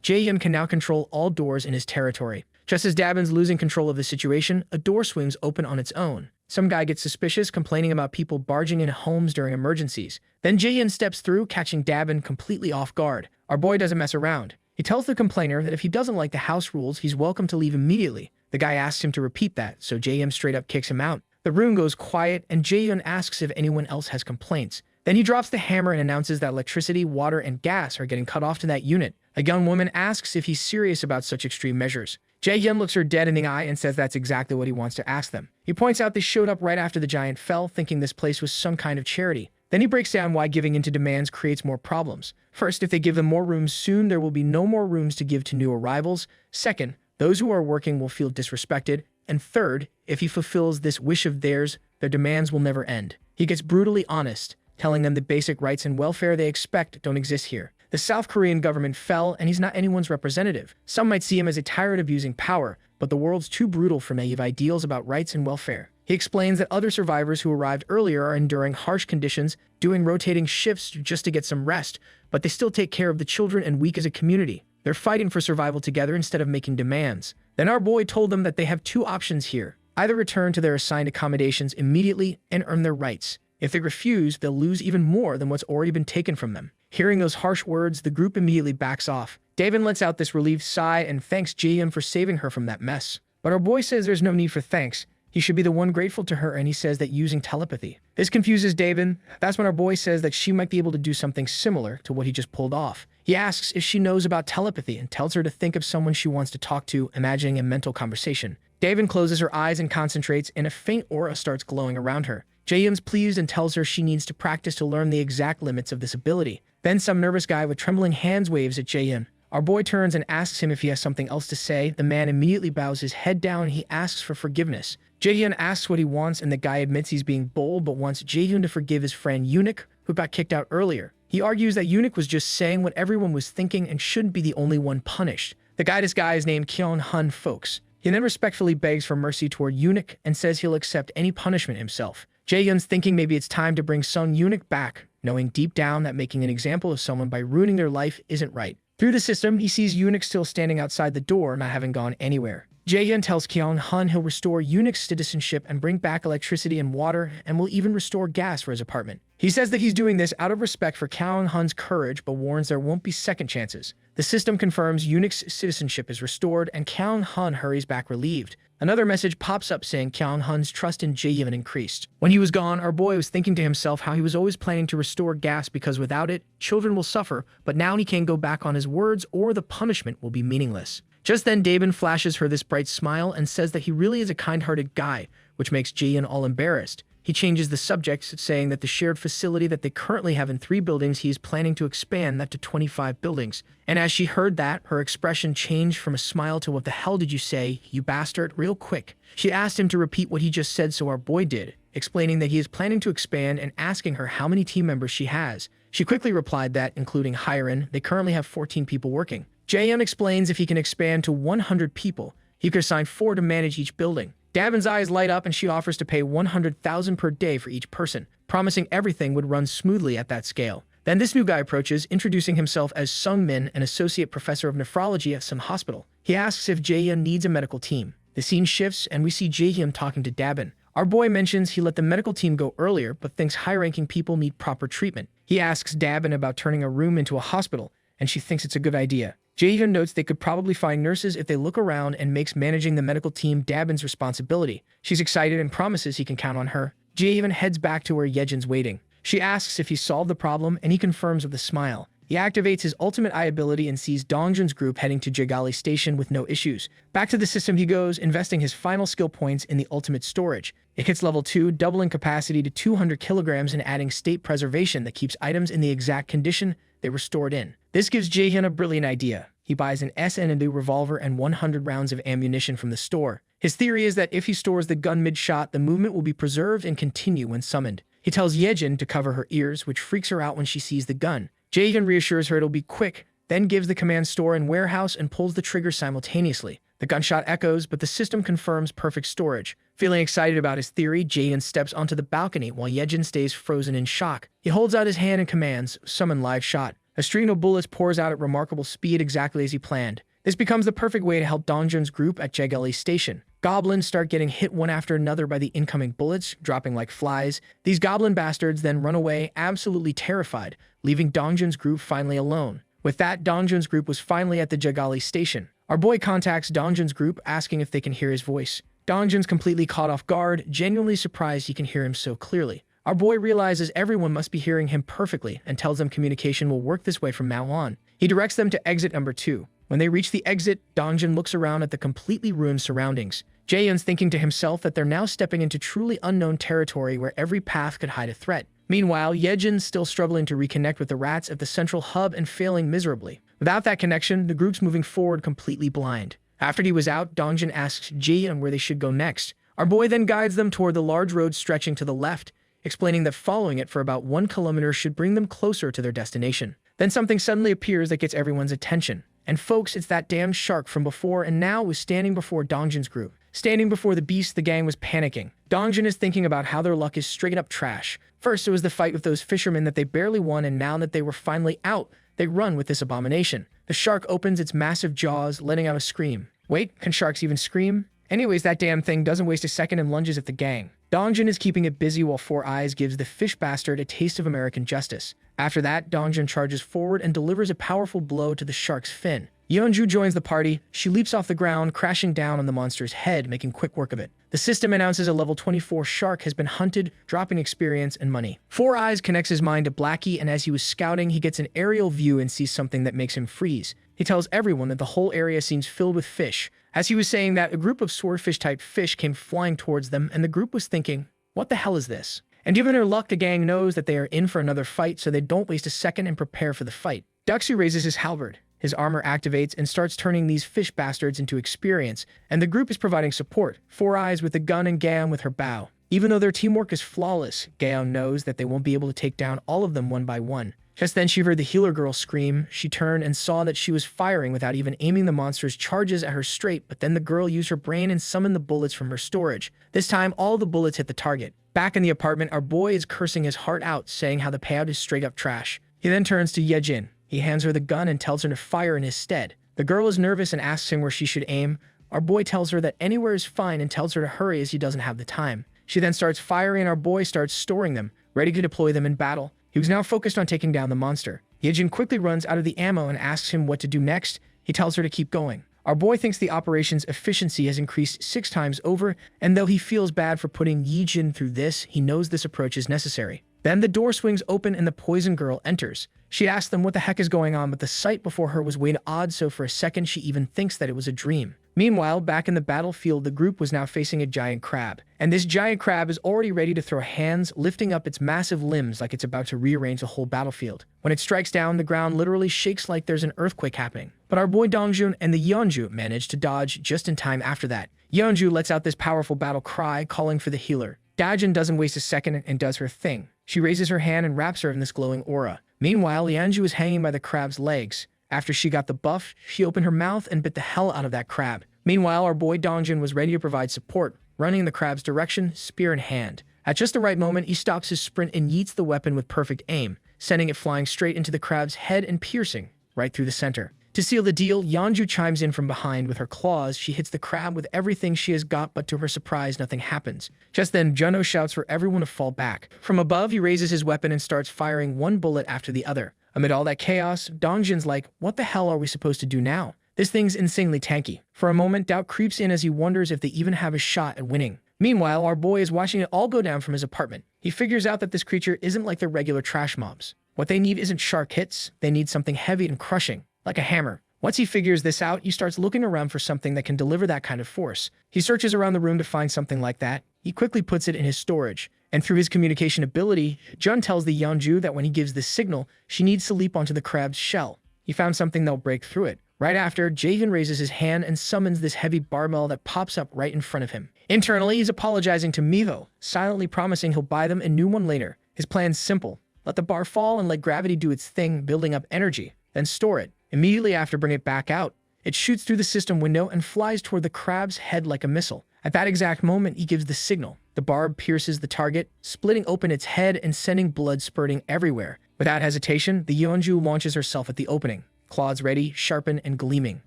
Jae-yoon can now control all doors in his territory. Just as Davin's losing control of the situation, a door swings open on its own. Some guy gets suspicious, complaining about people barging into homes during emergencies. Then Jae-yoon steps through, catching Davin completely off guard. Our boy doesn't mess around. He tells the complainer that if he doesn't like the house rules, he's welcome to leave immediately. The guy asks him to repeat that, so Jae-yoon straight up kicks him out. The room goes quiet, and Jae-yoon asks if anyone else has complaints. Then he drops the hammer and announces that electricity, water, and gas are getting cut off to that unit. A young woman asks if he's serious about such extreme measures. Jae-yoon looks her dead in the eye and says that's exactly what he wants to ask them. He points out they showed up right after the giant fell, thinking this place was some kind of charity. Then he breaks down why giving into demands creates more problems. First, if they give them more rooms soon, there will be no more rooms to give to new arrivals. Second, those who are working will feel disrespected. And third, if he fulfills this wish of theirs, their demands will never end. He gets brutally honest, telling them the basic rights and welfare they expect don't exist here. The South Korean government fell, and he's not anyone's representative. Some might see him as a tyrant abusing power, but the world's too brutal for naive ideals about rights and welfare. He explains that other survivors who arrived earlier are enduring harsh conditions, doing rotating shifts just to get some rest, but they still take care of the children and weak as a community. They're fighting for survival together instead of making demands. Then our boy told them that they have two options here. Either return to their assigned accommodations immediately and earn their rights. If they refuse, they'll lose even more than what's already been taken from them. Hearing those harsh words, the group immediately backs off. David lets out this relieved sigh and thanks Jaehyun for saving her from that mess. But our boy says there's no need for thanks. He should be the one grateful to her, and he says that using telepathy. This confuses David. That's when our boy says that she might be able to do something similar to what he just pulled off. He asks if she knows about telepathy and tells her to think of someone she wants to talk to, imagining a mental conversation. David closes her eyes and concentrates, and a faint aura starts glowing around her. Jaehyun's pleased and tells her she needs to practice to learn the exact limits of this ability. Then some nervous guy with trembling hands waves at Jaehyun. Our boy turns and asks him if he has something else to say. The man immediately bows his head down and he asks for forgiveness. Jaehyun asks what he wants, and the guy admits he's being bold but wants Jaehyun to forgive his friend Eunuch, who got kicked out earlier. He argues that Eunuch was just saying what everyone was thinking and shouldn't be the only one punished. The guy is named Kyung-hun Folks. He then respectfully begs for mercy toward Eunuch and says he'll accept any punishment himself. Jaehyun's thinking maybe it's time to bring Sung Eunuch back, knowing deep down that making an example of someone by ruining their life isn't right. Through the system, he sees Eunuch still standing outside the door, not having gone anywhere. Jaehyun tells Kyung-hun he'll restore Eunuch's citizenship and bring back electricity and water, and will even restore gas for his apartment. He says that he's doing this out of respect for Kyung-hun's courage, but warns there won't be second chances. The system confirms Eunuch's citizenship is restored, and Kyung-hun hurries back relieved. Another message pops up saying Kyung-hun's trust in Jaehyun increased. When he was gone, our boy was thinking to himself how he was always planning to restore gas because without it, children will suffer, but now he can't go back on his words or the punishment will be meaningless. Just then, Daben flashes her this bright smile and says that he really is a kind-hearted guy, which makes Jaehyun all embarrassed. He changes the subject, saying that the shared facility that they currently have in 3 buildings, he is planning to expand that to 25 buildings. And as she heard that, her expression changed from a smile to "What the hell did you say, you bastard?" real quick. She asked him to repeat what he just said, so our boy did, explaining that he is planning to expand and asking her how many team members she has. She quickly replied that, including Hiren, they currently have 14 people working. Jaehyun explains if he can expand to 100 people, he could assign 4 to manage each building. Daben's eyes light up and she offers to pay 100,000 per day for each person, promising everything would run smoothly at that scale. Then this new guy approaches, introducing himself as Sung Min, an associate professor of nephrology at some hospital. He asks if Jaehyun needs a medical team. The scene shifts and we see Jaehyun talking to Daben. Our boy mentions he let the medical team go earlier, but thinks high-ranking people need proper treatment. He asks Daben about turning a room into a hospital, and she thinks it's a good idea. Jaehyun notes they could probably find nurses if they look around and makes managing the medical team Daben's responsibility. She's excited and promises he can count on her. Jaehyun heads back to where Yejin's waiting. She asks if he solved the problem, and he confirms with a smile. He activates his ultimate eye ability and sees Dongjun's group heading to Jagali Station with no issues. Back to the system he goes, investing his final skill points in the ultimate storage. It hits level 2, doubling capacity to 200 kilograms and adding state preservation that keeps items in the exact condition they were stored in. This gives Jaehyun a brilliant idea. He buys an SND revolver and 100 rounds of ammunition from the store. His theory is that if he stores the gun mid-shot, the movement will be preserved and continue when summoned. He tells Yejin to cover her ears, which freaks her out when she sees the gun. Jaehyun reassures her it'll be quick, then gives the command store and warehouse and pulls the trigger simultaneously. The gunshot echoes, but the system confirms perfect storage. Feeling excited about his theory, Jaehyun steps onto the balcony while Yejin stays frozen in shock. He holds out his hand and commands, "Summon live shot." A stream of bullets pours out at remarkable speed exactly as he planned. This becomes the perfect way to help Dongjun's group at Jagali Station. Goblins start getting hit one after another by the incoming bullets, dropping like flies. These goblin bastards then run away, absolutely terrified, leaving Dongjun's group finally alone. With that, Dongjun's group was finally at the Jagali Station. Our boy contacts Dongjun's group, asking if they can hear his voice. Dongjun's completely caught off guard, genuinely surprised he can hear him so clearly. Our boy realizes everyone must be hearing him perfectly and tells them communication will work this way from now on. He directs them to exit number 2. When they reach the exit, Dongjun looks around at the completely ruined surroundings. Jaehyun's thinking to himself that they're now stepping into truly unknown territory where every path could hide a threat. Meanwhile, Yejin's still struggling to reconnect with the rats at the central hub and failing miserably. Without that connection, the group's moving forward completely blind. After he was out, Dongjun asks Jaehyun where they should go next. Our boy then guides them toward the large road stretching to the left, explaining that following it for about 1 kilometer should bring them closer to their destination. Then something suddenly appears that gets everyone's attention. And folks, it's that damn shark from before and now was standing before Dongjun's group. Standing before the beast, the gang was panicking. Dongjun is thinking about how their luck is straight up trash. First, it was the fight with those fishermen that they barely won, and now that they were finally out, They run with this abomination. The shark opens its massive jaws, letting out a scream. Wait, can sharks even scream? Anyways, that damn thing doesn't waste a second and lunges at the gang. Dongjun is keeping it busy while Four Eyes gives the fish bastard a taste of American justice. After that, Dongjun charges forward and delivers a powerful blow to the shark's fin. Yeonju joins the party. She leaps off the ground, crashing down on the monster's head, making quick work of it. The system announces a level 24 shark has been hunted, dropping experience and money. Four Eyes connects his mind to Blackie, and as he was scouting, he gets an aerial view and sees something that makes him freeze. He tells everyone that the whole area seems filled with fish. As he was saying that, a group of swordfish-type fish came flying towards them, and the group was thinking, what the hell is this? And given their luck, the gang knows that they are in for another fight, so they don't waste a second and prepare for the fight. Duxu raises his halberd. His armor activates and starts turning these fish bastards into experience, and the group is providing support, Four Eyes with the gun and Gaon with her bow. Even though their teamwork is flawless, Gaon knows that they won't be able to take down all of them one by one. Just then she heard the healer girl scream. She turned and saw that she was firing without even aiming the monster's charges at her straight, but then the girl used her brain and summoned the bullets from her storage. This time, all the bullets hit the target. Back in the apartment, our boy is cursing his heart out, saying how the payout is straight up trash. He then turns to Yejin. He hands her the gun and tells her to fire in his stead. The girl is nervous and asks him where she should aim. Our boy tells her that anywhere is fine and tells her to hurry as he doesn't have the time. She then starts firing and our boy starts storing them, ready to deploy them in battle. He was now focused on taking down the monster. Yejin quickly runs out of the ammo and asks him what to do next. He tells her to keep going. Our boy thinks the operation's efficiency has increased 6 times over, and though he feels bad for putting Yejin through this, he knows this approach is necessary. Then the door swings open and the poison girl enters. She asks them what the heck is going on, but the sight before her was way odd, so for a second she even thinks that it was a dream. Meanwhile, back in the battlefield, the group was now facing a giant crab. And this giant crab is already ready to throw hands, lifting up its massive limbs like it's about to rearrange the whole battlefield. When it strikes down, the ground literally shakes like there's an earthquake happening. But our boy Dongjun and the Yeonju manage to dodge just in time after that. Yeonju lets out this powerful battle cry, calling for the healer. Dajin doesn't waste a second and does her thing. She raises her hand and wraps her in this glowing aura. Meanwhile, Yeonju is hanging by the crab's legs. After she got the buff, she opened her mouth and bit the hell out of that crab. Meanwhile, our boy Dongjun was ready to provide support, running in the crab's direction, spear in hand. At just the right moment, he stops his sprint and yeets the weapon with perfect aim, sending it flying straight into the crab's head and piercing right through the center. To seal the deal, Yeonju chimes in from behind with her claws. She hits the crab with everything she has got, but to her surprise, nothing happens. Just then, Juno shouts for everyone to fall back. From above, he raises his weapon and starts firing one bullet after the other. Amid all that chaos, Dongjun's like, what the hell are we supposed to do now? This thing's insanely tanky. For a moment, doubt creeps in as he wonders if they even have a shot at winning. Meanwhile, our boy is watching it all go down from his apartment. He figures out that this creature isn't like the regular trash mobs. What they need isn't shark hits, they need something heavy and crushing, like a hammer. Once he figures this out, he starts looking around for something that can deliver that kind of force. He searches around the room to find something like that. He quickly puts it in his storage. And through his communication ability, Jun tells the Yeonju that when he gives this signal, she needs to leap onto the crab's shell. He found something that'll break through it. Right after, Jaehyun raises his hand and summons this heavy barbell that pops up right in front of him. Internally, he's apologizing to Miho, silently promising he'll buy them a new one later. His plan's simple. Let the bar fall and let gravity do its thing, building up energy. Then store it. Immediately after, bring it back out. It shoots through the system window and flies toward the crab's head like a missile. At that exact moment, he gives the signal. The barb pierces the target, splitting open its head and sending blood spurting everywhere. Without hesitation, the Yeonju launches herself at the opening. Claws ready, sharpened, and gleaming.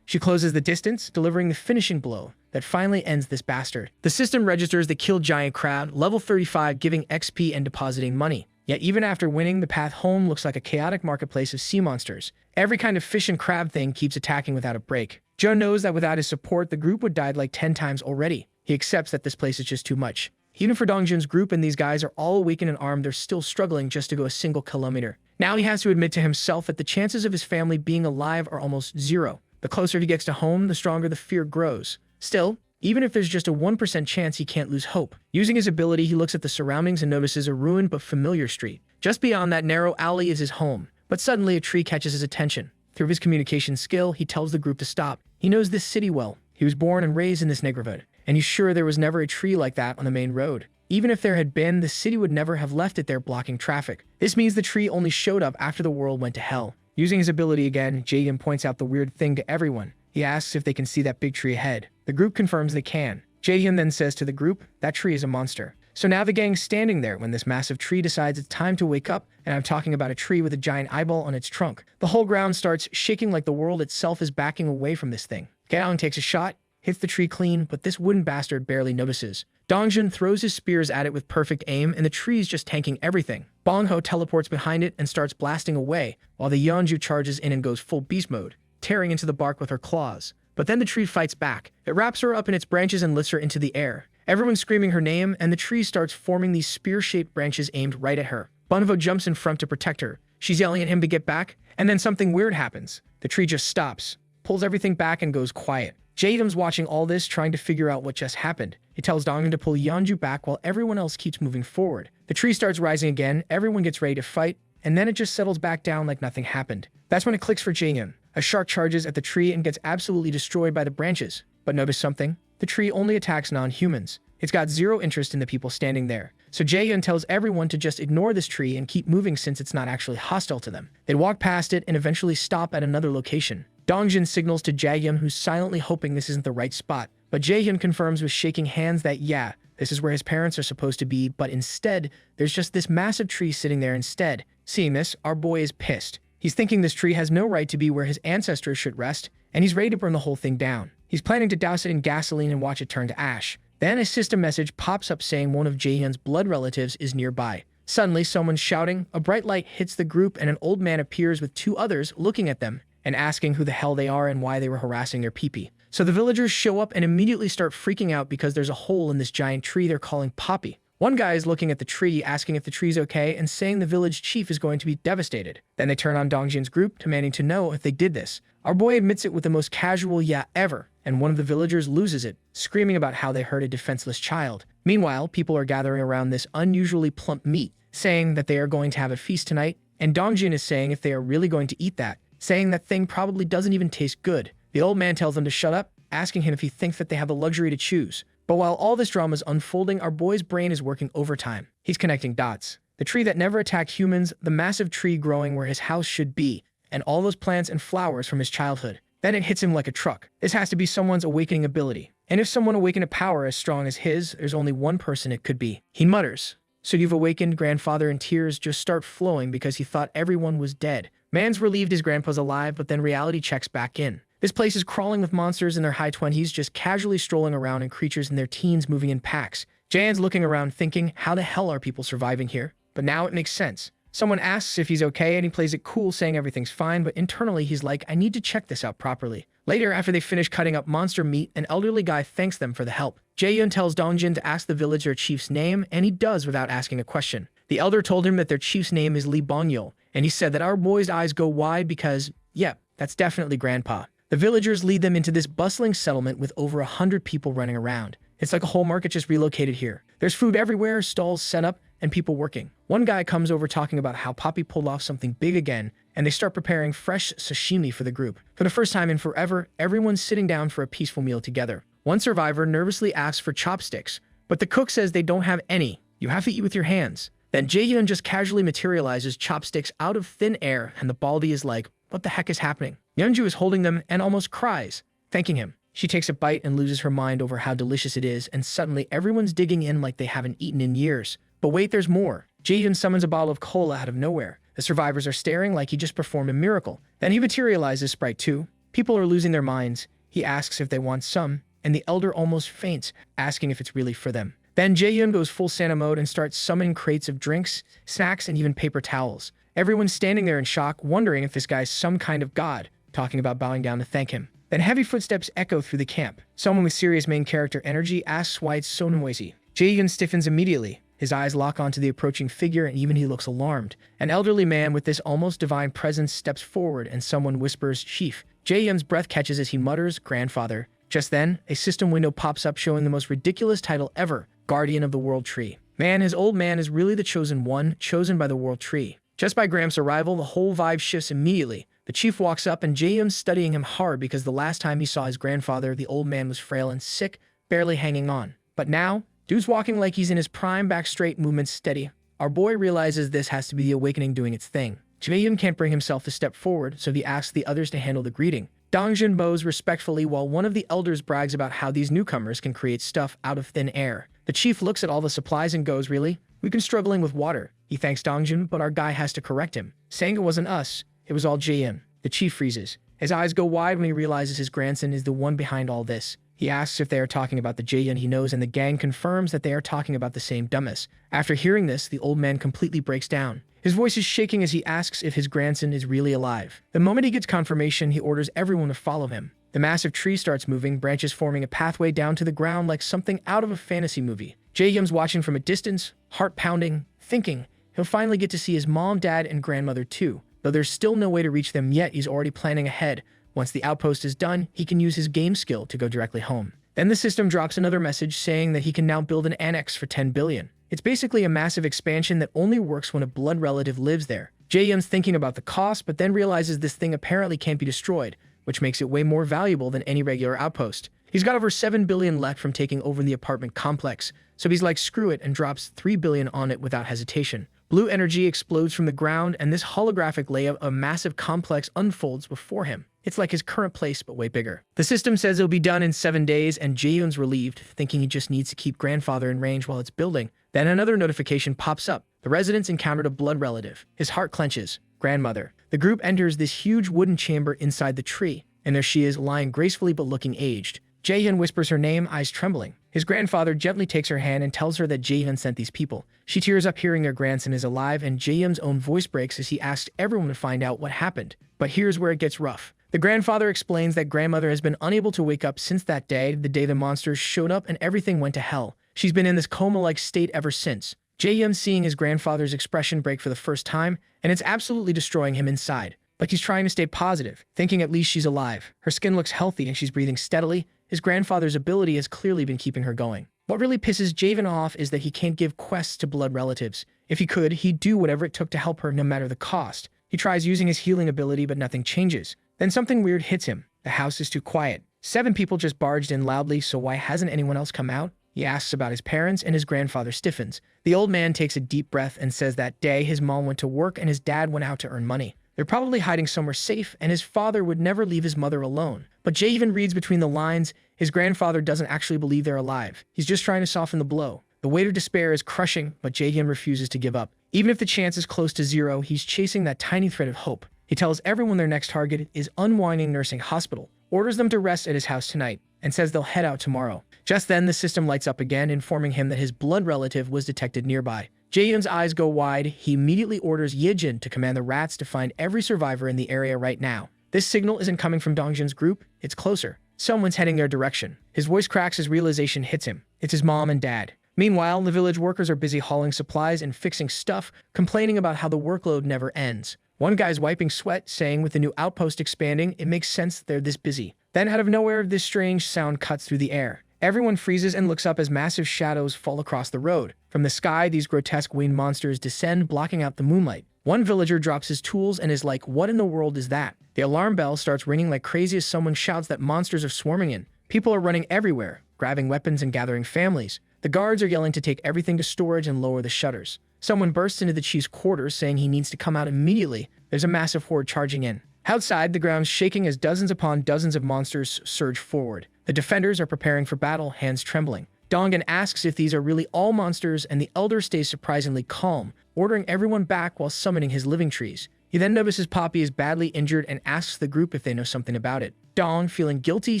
She closes the distance, delivering the finishing blow that finally ends this bastard. The system registers the killed giant crab, level 35, giving XP and depositing money. Yet even after winning, the path home looks like a chaotic marketplace of sea monsters. Every kind of fish and crab thing keeps attacking without a break. Joe knows that without his support, the group would die like 10 times already. He accepts that this place is just too much. Even for Dongjun's group and these guys are all awakened and armed, they're still struggling just to go a single kilometer. Now he has to admit to himself that the chances of his family being alive are almost zero. The closer he gets to home, the stronger the fear grows. Still, even if there's just a 1% chance, he can't lose hope. Using his ability, he looks at the surroundings and notices a ruined but familiar street. Just beyond that narrow alley is his home. But suddenly a tree catches his attention. Through his communication skill, he tells the group to stop. He knows this city well. He was born and raised in this neighborhood. And he's sure there was never a tree like that on the main road. Even if there had been, the city would never have left it there blocking traffic. This means the tree only showed up after the world went to hell. Using his ability again, Jaehyun points out the weird thing to everyone. He asks if they can see that big tree ahead. The group confirms they can. Jaehyun then says to the group, that tree is a monster. So now the gang's standing there when this massive tree decides it's time to wake up, and I'm talking about a tree with a giant eyeball on its trunk. The whole ground starts shaking like the world itself is backing away from this thing. Gaon takes a shot, hits the tree clean, but this wooden bastard barely notices. Dongjun throws his spears at it with perfect aim, and the tree's just tanking everything. Bongho teleports behind it and starts blasting away, while the Yeonju charges in and goes full beast mode, tearing into the bark with her claws. But then the tree fights back. It wraps her up in its branches and lifts her into the air. Everyone's screaming her name, and the tree starts forming these spear-shaped branches aimed right at her. Bunho jumps in front to protect her. She's yelling at him to get back, and then something weird happens. The tree just stops, pulls everything back, and goes quiet. Jaehyun's watching all this, trying to figure out what just happened. He tells Dongjun to pull Yeonju back while everyone else keeps moving forward. The tree starts rising again, everyone gets ready to fight, and then it just settles back down like nothing happened. That's when it clicks for Jaehyun. A shark charges at the tree and gets absolutely destroyed by the branches. But notice something? The tree only attacks non-humans. It's got zero interest in the people standing there. So Jaehyun tells everyone to just ignore this tree and keep moving since it's not actually hostile to them. They walk past it and eventually stop at another location. Dongjun signals to Jaehyun, who's silently hoping this isn't the right spot. But Jaehyun confirms with shaking hands that yeah, this is where his parents are supposed to be, but instead, there's just this massive tree sitting there instead. Seeing this, our boy is pissed. He's thinking this tree has no right to be where his ancestors should rest, and he's ready to burn the whole thing down. He's planning to douse it in gasoline and watch it turn to ash. Then a system message pops up saying one of Jaehyun's blood relatives is nearby. Suddenly, someone's shouting, a bright light hits the group, and an old man appears with two others looking at them and asking who the hell they are and why they were harassing their peepee. So the villagers show up and immediately start freaking out because there's a hole in this giant tree they're calling Poppy. One guy is looking at the tree, asking if the tree's okay, and saying the village chief is going to be devastated. Then they turn on Dongjun's group, demanding to know if they did this. Our boy admits it with the most casual yeah ever, and one of the villagers loses it, screaming about how they hurt a defenseless child. Meanwhile, people are gathering around this unusually plump meat, saying that they are going to have a feast tonight, and Dongjun is saying if they are really going to eat that, saying that thing probably doesn't even taste good. The old man tells them to shut up, asking him if he thinks that they have the luxury to choose. But while all this drama is unfolding, our boy's brain is working overtime. He's connecting dots. The tree that never attacked humans, the massive tree growing where his house should be, and all those plants and flowers from his childhood. Then it hits him like a truck. This has to be someone's awakening ability. And if someone awakened a power as strong as his, there's only one person it could be. He mutters, "So you've awakened, grandfather," and tears just start flowing because he thought everyone was dead. Man's relieved his grandpa's alive, but then reality checks back in. This place is crawling with monsters in their high 20s, just casually strolling around, and creatures in their teens moving in packs. Jaehyun's looking around thinking, how the hell are people surviving here? But now it makes sense. Someone asks if he's okay, and he plays it cool, saying everything's fine, but internally he's like, I need to check this out properly. Later, after they finish cutting up monster meat, an elderly guy thanks them for the help. Jaehyun tells Dongjun to ask the villager chief's name, and he does without asking a question. The elder told him that their chief's name is Lee Bongyul, and he said that our boy's eyes go wide because, yeah, that's definitely grandpa. The villagers lead them into this bustling settlement with over 100 people running around. It's like a whole market just relocated here. There's food everywhere, stalls set up, and people working. One guy comes over talking about how Poppy pulled off something big again, and they start preparing fresh sashimi for the group. For the first time in forever, everyone's sitting down for a peaceful meal together. One survivor nervously asks for chopsticks, but the cook says they don't have any. You have to eat with your hands. Then Jaehyun just casually materializes chopsticks out of thin air, and the baldy is like, what the heck is happening? Yeonju is holding them and almost cries, thanking him. She takes a bite and loses her mind over how delicious it is, and suddenly everyone's digging in like they haven't eaten in years. But wait, there's more. Jaehyun summons a bottle of cola out of nowhere. The survivors are staring like he just performed a miracle. Then he materializes Sprite too. People are losing their minds. He asks if they want some, and the elder almost faints, asking if it's really for them. Then Jaehyun goes full Santa mode and starts summoning crates of drinks, snacks, and even paper towels. Everyone's standing there in shock, wondering if this guy's some kind of god, talking about bowing down to thank him. Then heavy footsteps echo through the camp. Someone with serious main character energy asks why it's so noisy. Jaehyun stiffens immediately. His eyes lock onto the approaching figure, and even he looks alarmed. An elderly man with this almost divine presence steps forward, and someone whispers, "Chief." Jaehyun's breath catches as he mutters, "Grandfather." Just then, a system window pops up showing the most ridiculous title ever, Guardian of the World Tree. Man, his old man is really the chosen one, chosen by the World Tree. Just by Gramps' arrival, the whole vibe shifts immediately. The chief walks up, and Jaehyun's studying him hard because the last time he saw his grandfather, the old man was frail and sick, barely hanging on. But now, dude's walking like he's in his prime, back straight, movements steady. Our boy realizes this has to be the awakening doing its thing. Jaehyun can't bring himself to step forward, so he asks the others to handle the greeting. Dongjun bows respectfully while one of the elders brags about how these newcomers can create stuff out of thin air. The chief looks at all the supplies and goes, "Really? We've been struggling with water." He thanks Dongjun, but our guy has to correct him, saying it wasn't us, it was all Jaehyun. The chief freezes. His eyes go wide when he realizes his grandson is the one behind all this. He asks if they are talking about the Jaehyun he knows, and the gang confirms that they are talking about the same dumbass. After hearing this, the old man completely breaks down. His voice is shaking as he asks if his grandson is really alive. The moment he gets confirmation, he orders everyone to follow him. The massive tree starts moving, branches forming a pathway down to the ground like something out of a fantasy movie. Jaehyun's watching from a distance, heart pounding, thinking he'll finally get to see his mom, dad, and grandmother too. Though there's still no way to reach them yet, he's already planning ahead. Once the outpost is done, he can use his game skill to go directly home. Then the system drops another message saying that he can now build an annex for 10 billion. It's basically a massive expansion that only works when a blood relative lives there. Jaehyun's thinking about the cost, but then realizes this thing apparently can't be destroyed, which makes it way more valuable than any regular outpost. He's got over 7 billion left from taking over the apartment complex, so he's like, screw it, and drops 3 billion on it without hesitation. Blue energy explodes from the ground, and this holographic layout of a massive complex unfolds before him. It's like his current place, but way bigger. The system says it'll be done in 7 days, and Jaehyun's relieved, thinking he just needs to keep grandfather in range while it's building. Then another notification pops up. The residents encountered a blood relative. His heart clenches. Grandmother. The group enters this huge wooden chamber inside the tree, and there she is, lying gracefully but looking aged. Jaehyun whispers her name, eyes trembling. His grandfather gently takes her hand and tells her that Jaehyun sent these people. She tears up hearing their grandson is alive, and Jaehyun's own voice breaks as he asks everyone to find out what happened. But here's where it gets rough. The grandfather explains that grandmother has been unable to wake up since that day, the day the monsters showed up and everything went to hell. She's been in this coma-like state ever since. Jaehyun seeing his grandfather's expression break for the first time, and it's absolutely destroying him inside. But he's trying to stay positive, thinking at least she's alive. Her skin looks healthy and she's breathing steadily. His grandfather's ability has clearly been keeping her going. What really pisses Jaehyun off is that he can't give quests to blood relatives. If he could, he'd do whatever it took to help her no matter the cost. He tries using his healing ability, but nothing changes. Then something weird hits him. The house is too quiet. 7 people just barged in loudly, so why hasn't anyone else come out? He asks about his parents, and his grandfather stiffens. The old man takes a deep breath and says that day his mom went to work and his dad went out to earn money. They're probably hiding somewhere safe, and his father would never leave his mother alone. But Jaehyun reads between the lines. His grandfather doesn't actually believe they're alive. He's just trying to soften the blow. The weight of despair is crushing, but Jaehyun refuses to give up. Even if the chance is close to 0, he's chasing that tiny thread of hope. He tells everyone their next target is Unwinding Nursing Hospital, orders them to rest at his house tonight, and says they'll head out tomorrow. Just then, the system lights up again, informing him that his blood relative was detected nearby. Jaehyun's eyes go wide. He immediately orders Yejin to command the rats to find every survivor in the area right now. This signal isn't coming from Dongjun's group, it's closer. Someone's heading their direction. His voice cracks as realization hits him. It's his mom and dad. Meanwhile, the village workers are busy hauling supplies and fixing stuff, complaining about how the workload never ends. One guy's wiping sweat, saying with the new outpost expanding, it makes sense they're this busy. Then out of nowhere, this strange sound cuts through the air. Everyone freezes and looks up as massive shadows fall across the road. From the sky, these grotesque winged monsters descend, blocking out the moonlight. One villager drops his tools and is like, what in the world is that? The alarm bell starts ringing like crazy as someone shouts that monsters are swarming in. People are running everywhere, grabbing weapons and gathering families. The guards are yelling to take everything to storage and lower the shutters. Someone bursts into the chief's quarters, saying he needs to come out immediately. There's a massive horde charging in. Outside, the ground's shaking as dozens upon dozens of monsters surge forward. The defenders are preparing for battle, hands trembling. Dongjun asks if these are really all monsters, and the elder stays surprisingly calm, ordering everyone back while summoning his living trees. He then notices Poppy is badly injured and asks the group if they know something about it. Dong, feeling guilty,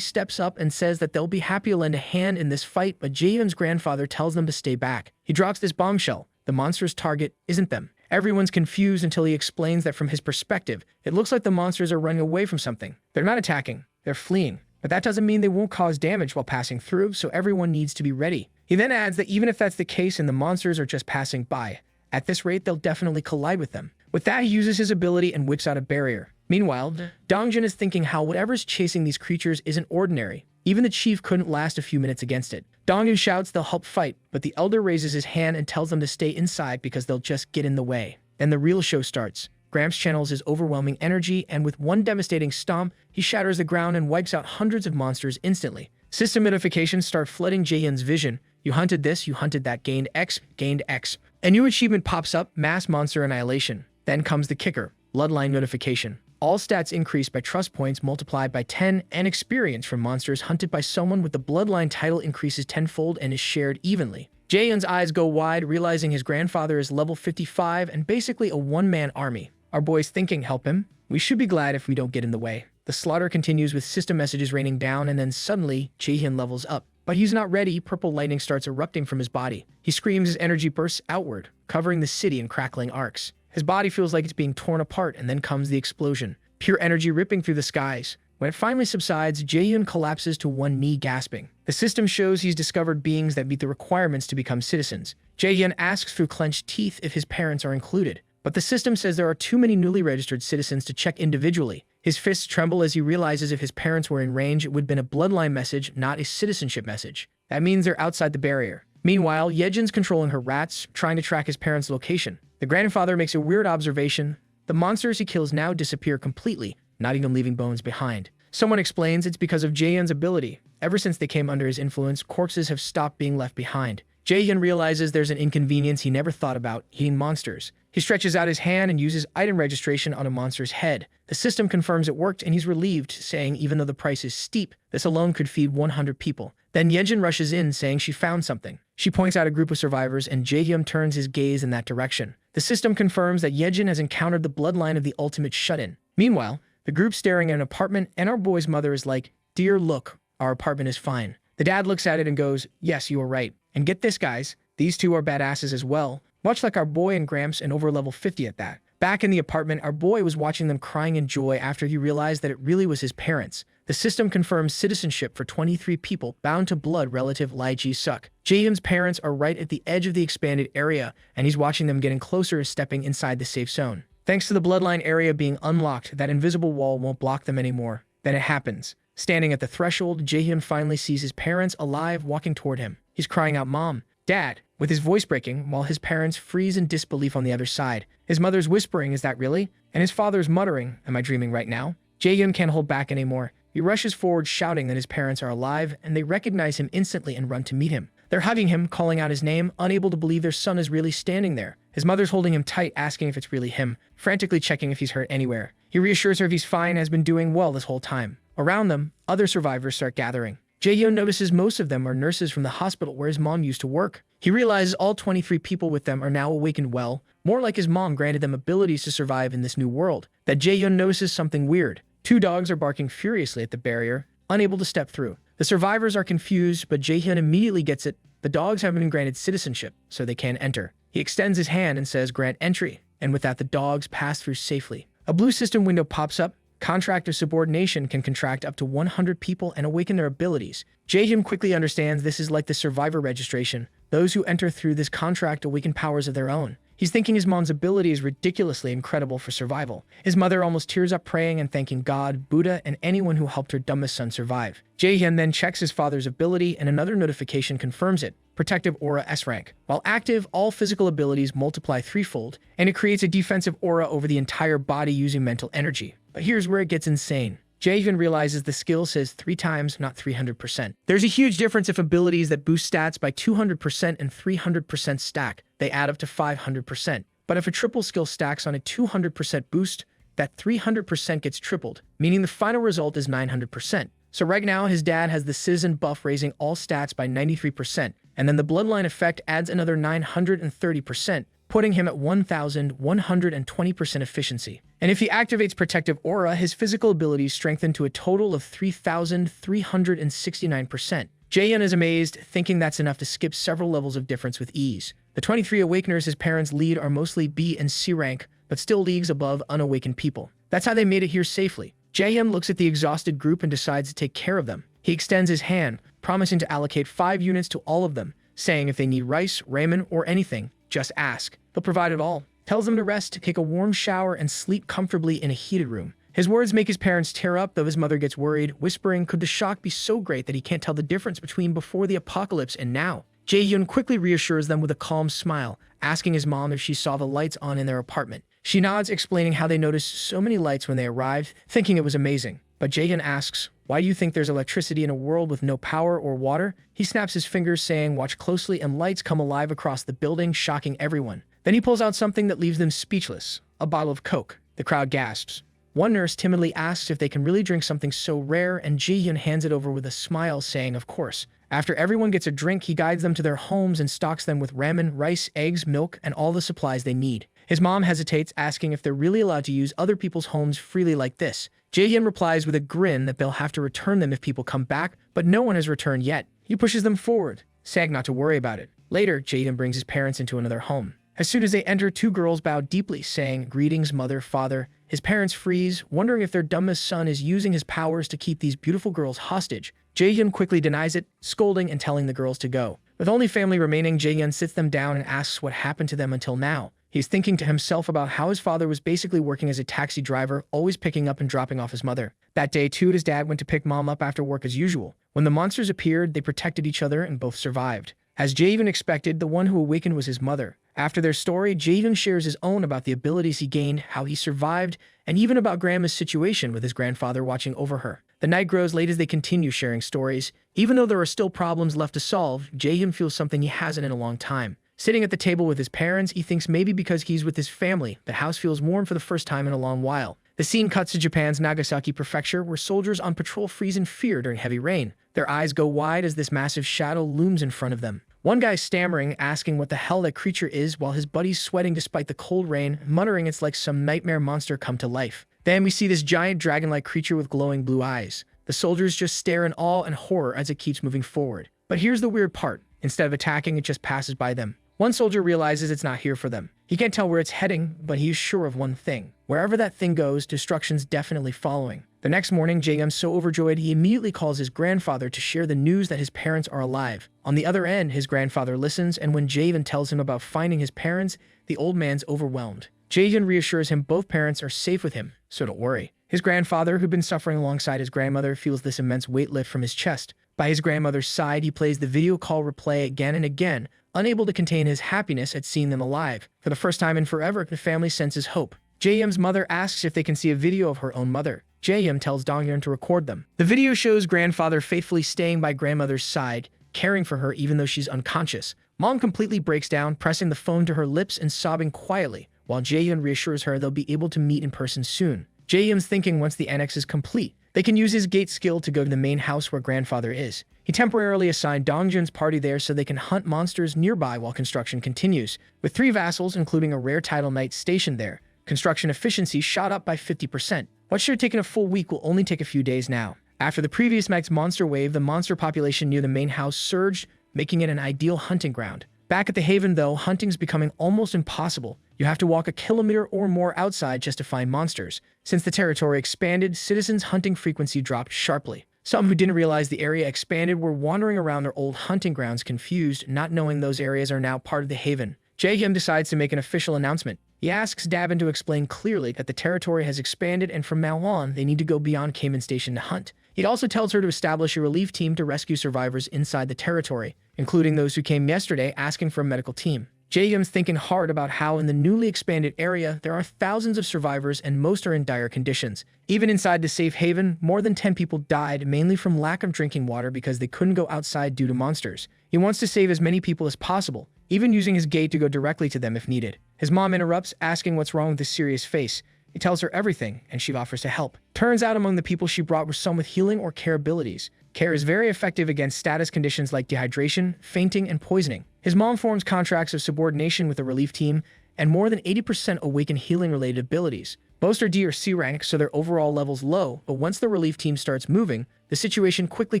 steps up and says that they'll be happy to lend a hand in this fight, but Jaehyun's grandfather tells them to stay back. He drops this bombshell. The monster's target isn't them. Everyone's confused until he explains that from his perspective, it looks like the monsters are running away from something. They're not attacking, they're fleeing. But that doesn't mean they won't cause damage while passing through, so everyone needs to be ready. He then adds that even if that's the case and the monsters are just passing by, at this rate they'll definitely collide with them. With that, he uses his ability and whips out a barrier. Meanwhile, Dongjun is thinking how whatever's chasing these creatures isn't ordinary. Even the chief couldn't last a few minutes against it. Dongjun shouts they'll help fight, but the elder raises his hand and tells them to stay inside because they'll just get in the way. Then the real show starts. Gramps channels his overwhelming energy, and with one devastating stomp, he shatters the ground and wipes out hundreds of monsters instantly. System notifications start flooding Jaehyun's vision. You hunted this, you hunted that, gained X, gained X. A new achievement pops up, Mass Monster Annihilation. Then comes the kicker, Bloodline notification. All stats increased by trust points multiplied by 10, and experience from monsters hunted by someone with the Bloodline title increases tenfold and is shared evenly. Jaehyun's eyes go wide, realizing his grandfather is level 55 and basically a one-man army. Our boy's thinking, help him? We should be glad if we don't get in the way. The slaughter continues with system messages raining down, and then suddenly, Jaehyun levels up. But he's not ready. Purple lightning starts erupting from his body. He screams as energy bursts outward, covering the city in crackling arcs. His body feels like it's being torn apart, and then comes the explosion. Pure energy ripping through the skies. When it finally subsides, Jaehyun collapses to one knee, gasping. The system shows he's discovered beings that meet the requirements to become citizens. Jaehyun asks through clenched teeth if his parents are included, but the system says there are too many newly registered citizens to check individually. His fists tremble as he realizes if his parents were in range, it would have been a bloodline message, not a citizenship message. That means they're outside the barrier. Meanwhile, Yejin's controlling her rats, trying to track his parents' location. The grandfather makes a weird observation. The monsters he kills now disappear completely, not even leaving bones behind. Someone explains it's because of Jaehyun's ability. Ever since they came under his influence, corpses have stopped being left behind. Jaehyun realizes there's an inconvenience he never thought about, eating monsters. He stretches out his hand and uses item registration on a monster's head. The system confirms it worked, and he's relieved, saying even though the price is steep, this alone could feed 100 people. Then Yejin rushes in, saying she found something. She points out a group of survivors, and Jaehyun turns his gaze in that direction. The system confirms that Yejin has encountered the bloodline of the ultimate shut-in. Meanwhile, the group staring at an apartment, and our boy's mother is like, "Dear, look, our apartment is fine." The dad looks at it and goes, "Yes, you are right. And get this, guys, these two are badasses as well, much like our boy and Gramps, and over level 50 at that." Back in the apartment, our boy was watching them crying in joy after he realized that it really was his parents. The system confirms citizenship for 23 people bound to blood relative Lai Ji-suk. Jaehyun's parents are right at the edge of the expanded area, and he's watching them getting closer as stepping inside the safe zone. Thanks to the bloodline area being unlocked, that invisible wall won't block them anymore. Then it happens. Standing at the threshold, Jaehyun finally sees his parents alive walking toward him. He's crying out, "Mom, Dad," with his voice breaking, while his parents freeze in disbelief on the other side. His mother's whispering, "Is that really?" And his father's muttering, "Am I dreaming right now?" Jaehyun can't hold back anymore. He rushes forward shouting that his parents are alive, and they recognize him instantly and run to meet him. They're hugging him, calling out his name, unable to believe their son is really standing there. His mother's holding him tight, asking if it's really him, frantically checking if he's hurt anywhere. He reassures her if he's fine and has been doing well this whole time. Around them, other survivors start gathering. Jaehyun notices most of them are nurses from the hospital where his mom used to work. He realizes all 23 people with them are now awakened well, more like his mom granted them abilities to survive in this new world. That Jaehyun notices something weird. Two dogs are barking furiously at the barrier, unable to step through. The survivors are confused, but Jaehyun immediately gets it. The dogs haven't been granted citizenship, so they can't enter. He extends his hand and says, "Grant entry," and with that the dogs pass through safely. A blue system window pops up. Contract of subordination can contract up to 100 people and awaken their abilities. Jaehyun quickly understands this is like the survivor registration. Those who enter through this contract awaken powers of their own. He's thinking his mom's ability is ridiculously incredible for survival. His mother almost tears up, praying and thanking God, Buddha, and anyone who helped her dumbest son survive. Jaehyun then checks his father's ability, and another notification confirms it. Protective Aura S rank. While active, all physical abilities multiply threefold, and it creates a defensive aura over the entire body using mental energy. But here's where it gets insane. Jaehyun realizes the skill says 3 times, not 300%. There's a huge difference if abilities that boost stats by 200% and 300% stack. They add up to 500%. But if a triple skill stacks on a 200% boost, that 300% gets tripled, meaning the final result is 900%. So right now, his dad has the citizen buff raising all stats by 93%, and then the bloodline effect adds another 930%, putting him at 1,120% efficiency. And if he activates Protective Aura, his physical abilities strengthen to a total of 3,369%. Jaehyun is amazed, thinking that's enough to skip several levels of difference with ease. The 23 Awakeners his parents lead are mostly B and C rank, but still leagues above unawakened people. That's how they made it here safely. Jaehyun looks at the exhausted group and decides to take care of them. He extends his hand, promising to allocate 5 units to all of them, saying if they need rice, ramen, or anything, just ask. They'll provide it all. Tells them to rest, take a warm shower, and sleep comfortably in a heated room. His words make his parents tear up, though his mother gets worried, whispering, could the shock be so great that he can't tell the difference between before the apocalypse and now? Jaehyun quickly reassures them with a calm smile, asking his mom if she saw the lights on in their apartment. She nods, explaining how they noticed so many lights when they arrived, thinking it was amazing. But Jaehyun asks, why do you think there's electricity in a world with no power or water? He snaps his fingers, saying, watch closely, and lights come alive across the building, shocking everyone. Then he pulls out something that leaves them speechless, a bottle of Coke. The crowd gasps. One nurse timidly asks if they can really drink something so rare, and Jaehyun hands it over with a smile, saying, of course. After everyone gets a drink, he guides them to their homes and stocks them with ramen, rice, eggs, milk, and all the supplies they need. His mom hesitates, asking if they're really allowed to use other people's homes freely like this. Jaehyun replies with a grin that they'll have to return them if people come back, but no one has returned yet. He pushes them forward, saying not to worry about it. Later, Jaehyun brings his parents into another home. As soon as they enter, two girls bow deeply, saying, "Greetings, mother, father." His parents freeze, wondering if their dumbest son is using his powers to keep these beautiful girls hostage. Jaehyun quickly denies it, scolding and telling the girls to go. With only family remaining, Jaehyun sits them down and asks what happened to them until now. He's thinking to himself about how his father was basically working as a taxi driver, always picking up and dropping off his mother. That day, too, his dad went to pick mom up after work as usual. When the monsters appeared, they protected each other and both survived. As Jaehyun expected, the one who awakened was his mother. After their story, Jaehyun shares his own about the abilities he gained, how he survived, and even about Grandma's situation with his grandfather watching over her. The night grows late as they continue sharing stories. Even though there are still problems left to solve, Jaehyun feels something he hasn't in a long time. Sitting at the table with his parents, he thinks maybe because he's with his family, the house feels warm for the first time in a long while. The scene cuts to Japan's Nagasaki prefecture, where soldiers on patrol freeze in fear during heavy rain. Their eyes go wide as this massive shadow looms in front of them. One guy stammering, asking what the hell that creature is, while his buddy's sweating despite the cold rain, muttering it's like some nightmare monster come to life. Then we see this giant dragon-like creature with glowing blue eyes. The soldiers just stare in awe and horror as it keeps moving forward. But here's the weird part. Instead of attacking, it just passes by them. One soldier realizes it's not here for them. He can't tell where it's heading, but he is sure of one thing. Wherever that thing goes, destruction's definitely following. The next morning, Jaehyun's so overjoyed, he immediately calls his grandfather to share the news that his parents are alive. On the other end, his grandfather listens, and when Jaehyun tells him about finding his parents, the old man's overwhelmed. Jaehyun reassures him both parents are safe with him, so don't worry. His grandfather, who'd been suffering alongside his grandmother, feels this immense weight lift from his chest. By his grandmother's side, he plays the video call replay again and again, unable to contain his happiness at seeing them alive. For the first time in forever, the family senses hope. Jaehyun's mother asks if they can see a video of her own mother. Jaehyun tells Donghyun to record them. The video shows grandfather faithfully staying by grandmother's side, caring for her even though she's unconscious. Mom completely breaks down, pressing the phone to her lips and sobbing quietly, while Jaehyun reassures her they'll be able to meet in person soon. Jaehyun's thinking once the annex is complete, they can use his gate skill to go to the main house where grandfather is. He temporarily assigned Dongjun's party there so they can hunt monsters nearby while construction continues. With 3 vassals, including a rare title knight stationed there, construction efficiency shot up by 50%. What should have taken a full week will only take a few days now. After the previous max monster wave, the monster population near the main house surged, making it an ideal hunting ground. Back at the Haven, though, hunting's becoming almost impossible. You have to walk a kilometer or more outside just to find monsters. Since the territory expanded, citizens' hunting frequency dropped sharply. Some who didn't realize the area expanded were wandering around their old hunting grounds confused, not knowing those areas are now part of the Haven. Jaehyun decides to make an official announcement. He asks Davin to explain clearly that the territory has expanded and from now on, they need to go beyond Cayman Station to hunt. He also tells her to establish a relief team to rescue survivors inside the territory, including those who came yesterday asking for a medical team. Jaehyun's thinking hard about how in the newly expanded area, there are thousands of survivors and most are in dire conditions. Even inside the safe haven, more than 10 people died, mainly from lack of drinking water because they couldn't go outside due to monsters. He wants to save as many people as possible, even using his gate to go directly to them if needed. His mom interrupts, asking what's wrong with his serious face. He tells her everything, and she offers to help. Turns out among the people she brought were some with healing or care abilities. Care is very effective against status conditions like dehydration, fainting, and poisoning. His mom forms contracts of subordination with the relief team, and more than 80% awaken healing-related abilities. Most are D or C rank, so their overall level's low, but once the relief team starts moving, the situation quickly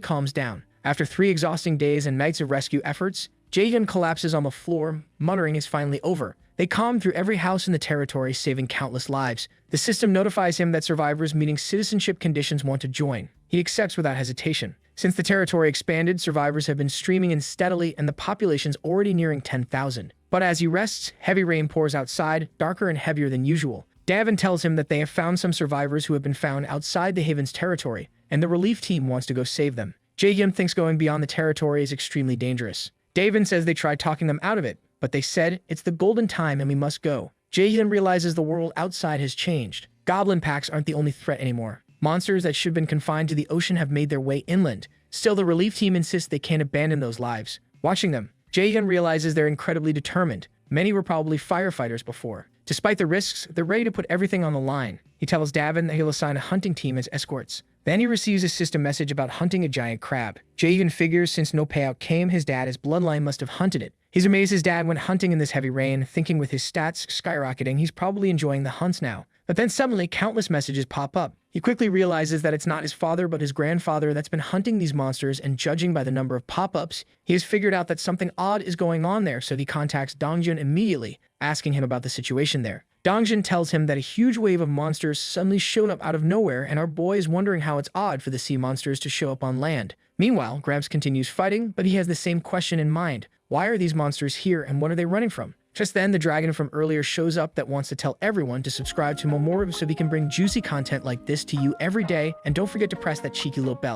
calms down. After 3 exhausting days and nights of rescue efforts, Jaehyun collapses on the floor, muttering it's finally over. They comb through every house in the territory, saving countless lives. The system notifies him that survivors meeting citizenship conditions want to join. He accepts without hesitation. Since the territory expanded, survivors have been streaming in steadily and the population's already nearing 10,000. But as he rests, heavy rain pours outside, darker and heavier than usual. Davin tells him that they have found some survivors who have been found outside the Haven's territory, and the relief team wants to go save them. Jaehyun thinks going beyond the territory is extremely dangerous. Davin says they tried talking them out of it, but they said, it's the golden time and we must go. Jaehyun realizes the world outside has changed. Goblin packs aren't the only threat anymore. Monsters that should have been confined to the ocean have made their way inland. Still, the relief team insists they can't abandon those lives. Watching them, Jaehyun realizes they're incredibly determined. Many were probably firefighters before. Despite the risks, they're ready to put everything on the line. He tells Davin that he'll assign a hunting team as escorts. Then he receives a system message about hunting a giant crab. Jay even figures since no payout came, his dad, his bloodline, must have hunted it. He's amazed his dad went hunting in this heavy rain, thinking with his stats skyrocketing, he's probably enjoying the hunts now. But then suddenly, countless messages pop up. He quickly realizes that it's not his father, but his grandfather that's been hunting these monsters, and judging by the number of pop-ups, he has figured out that something odd is going on there, so he contacts Dongjun immediately, asking him about the situation there. Dongjun tells him that a huge wave of monsters suddenly showed up out of nowhere, and our boy is wondering how it's odd for the sea monsters to show up on land. Meanwhile, Gramps continues fighting, but he has the same question in mind. Why are these monsters here, and what are they running from? Just then, the dragon from earlier shows up that wants to tell everyone to subscribe to Momoru so he can bring juicy content like this to you every day, and don't forget to press that cheeky little bell.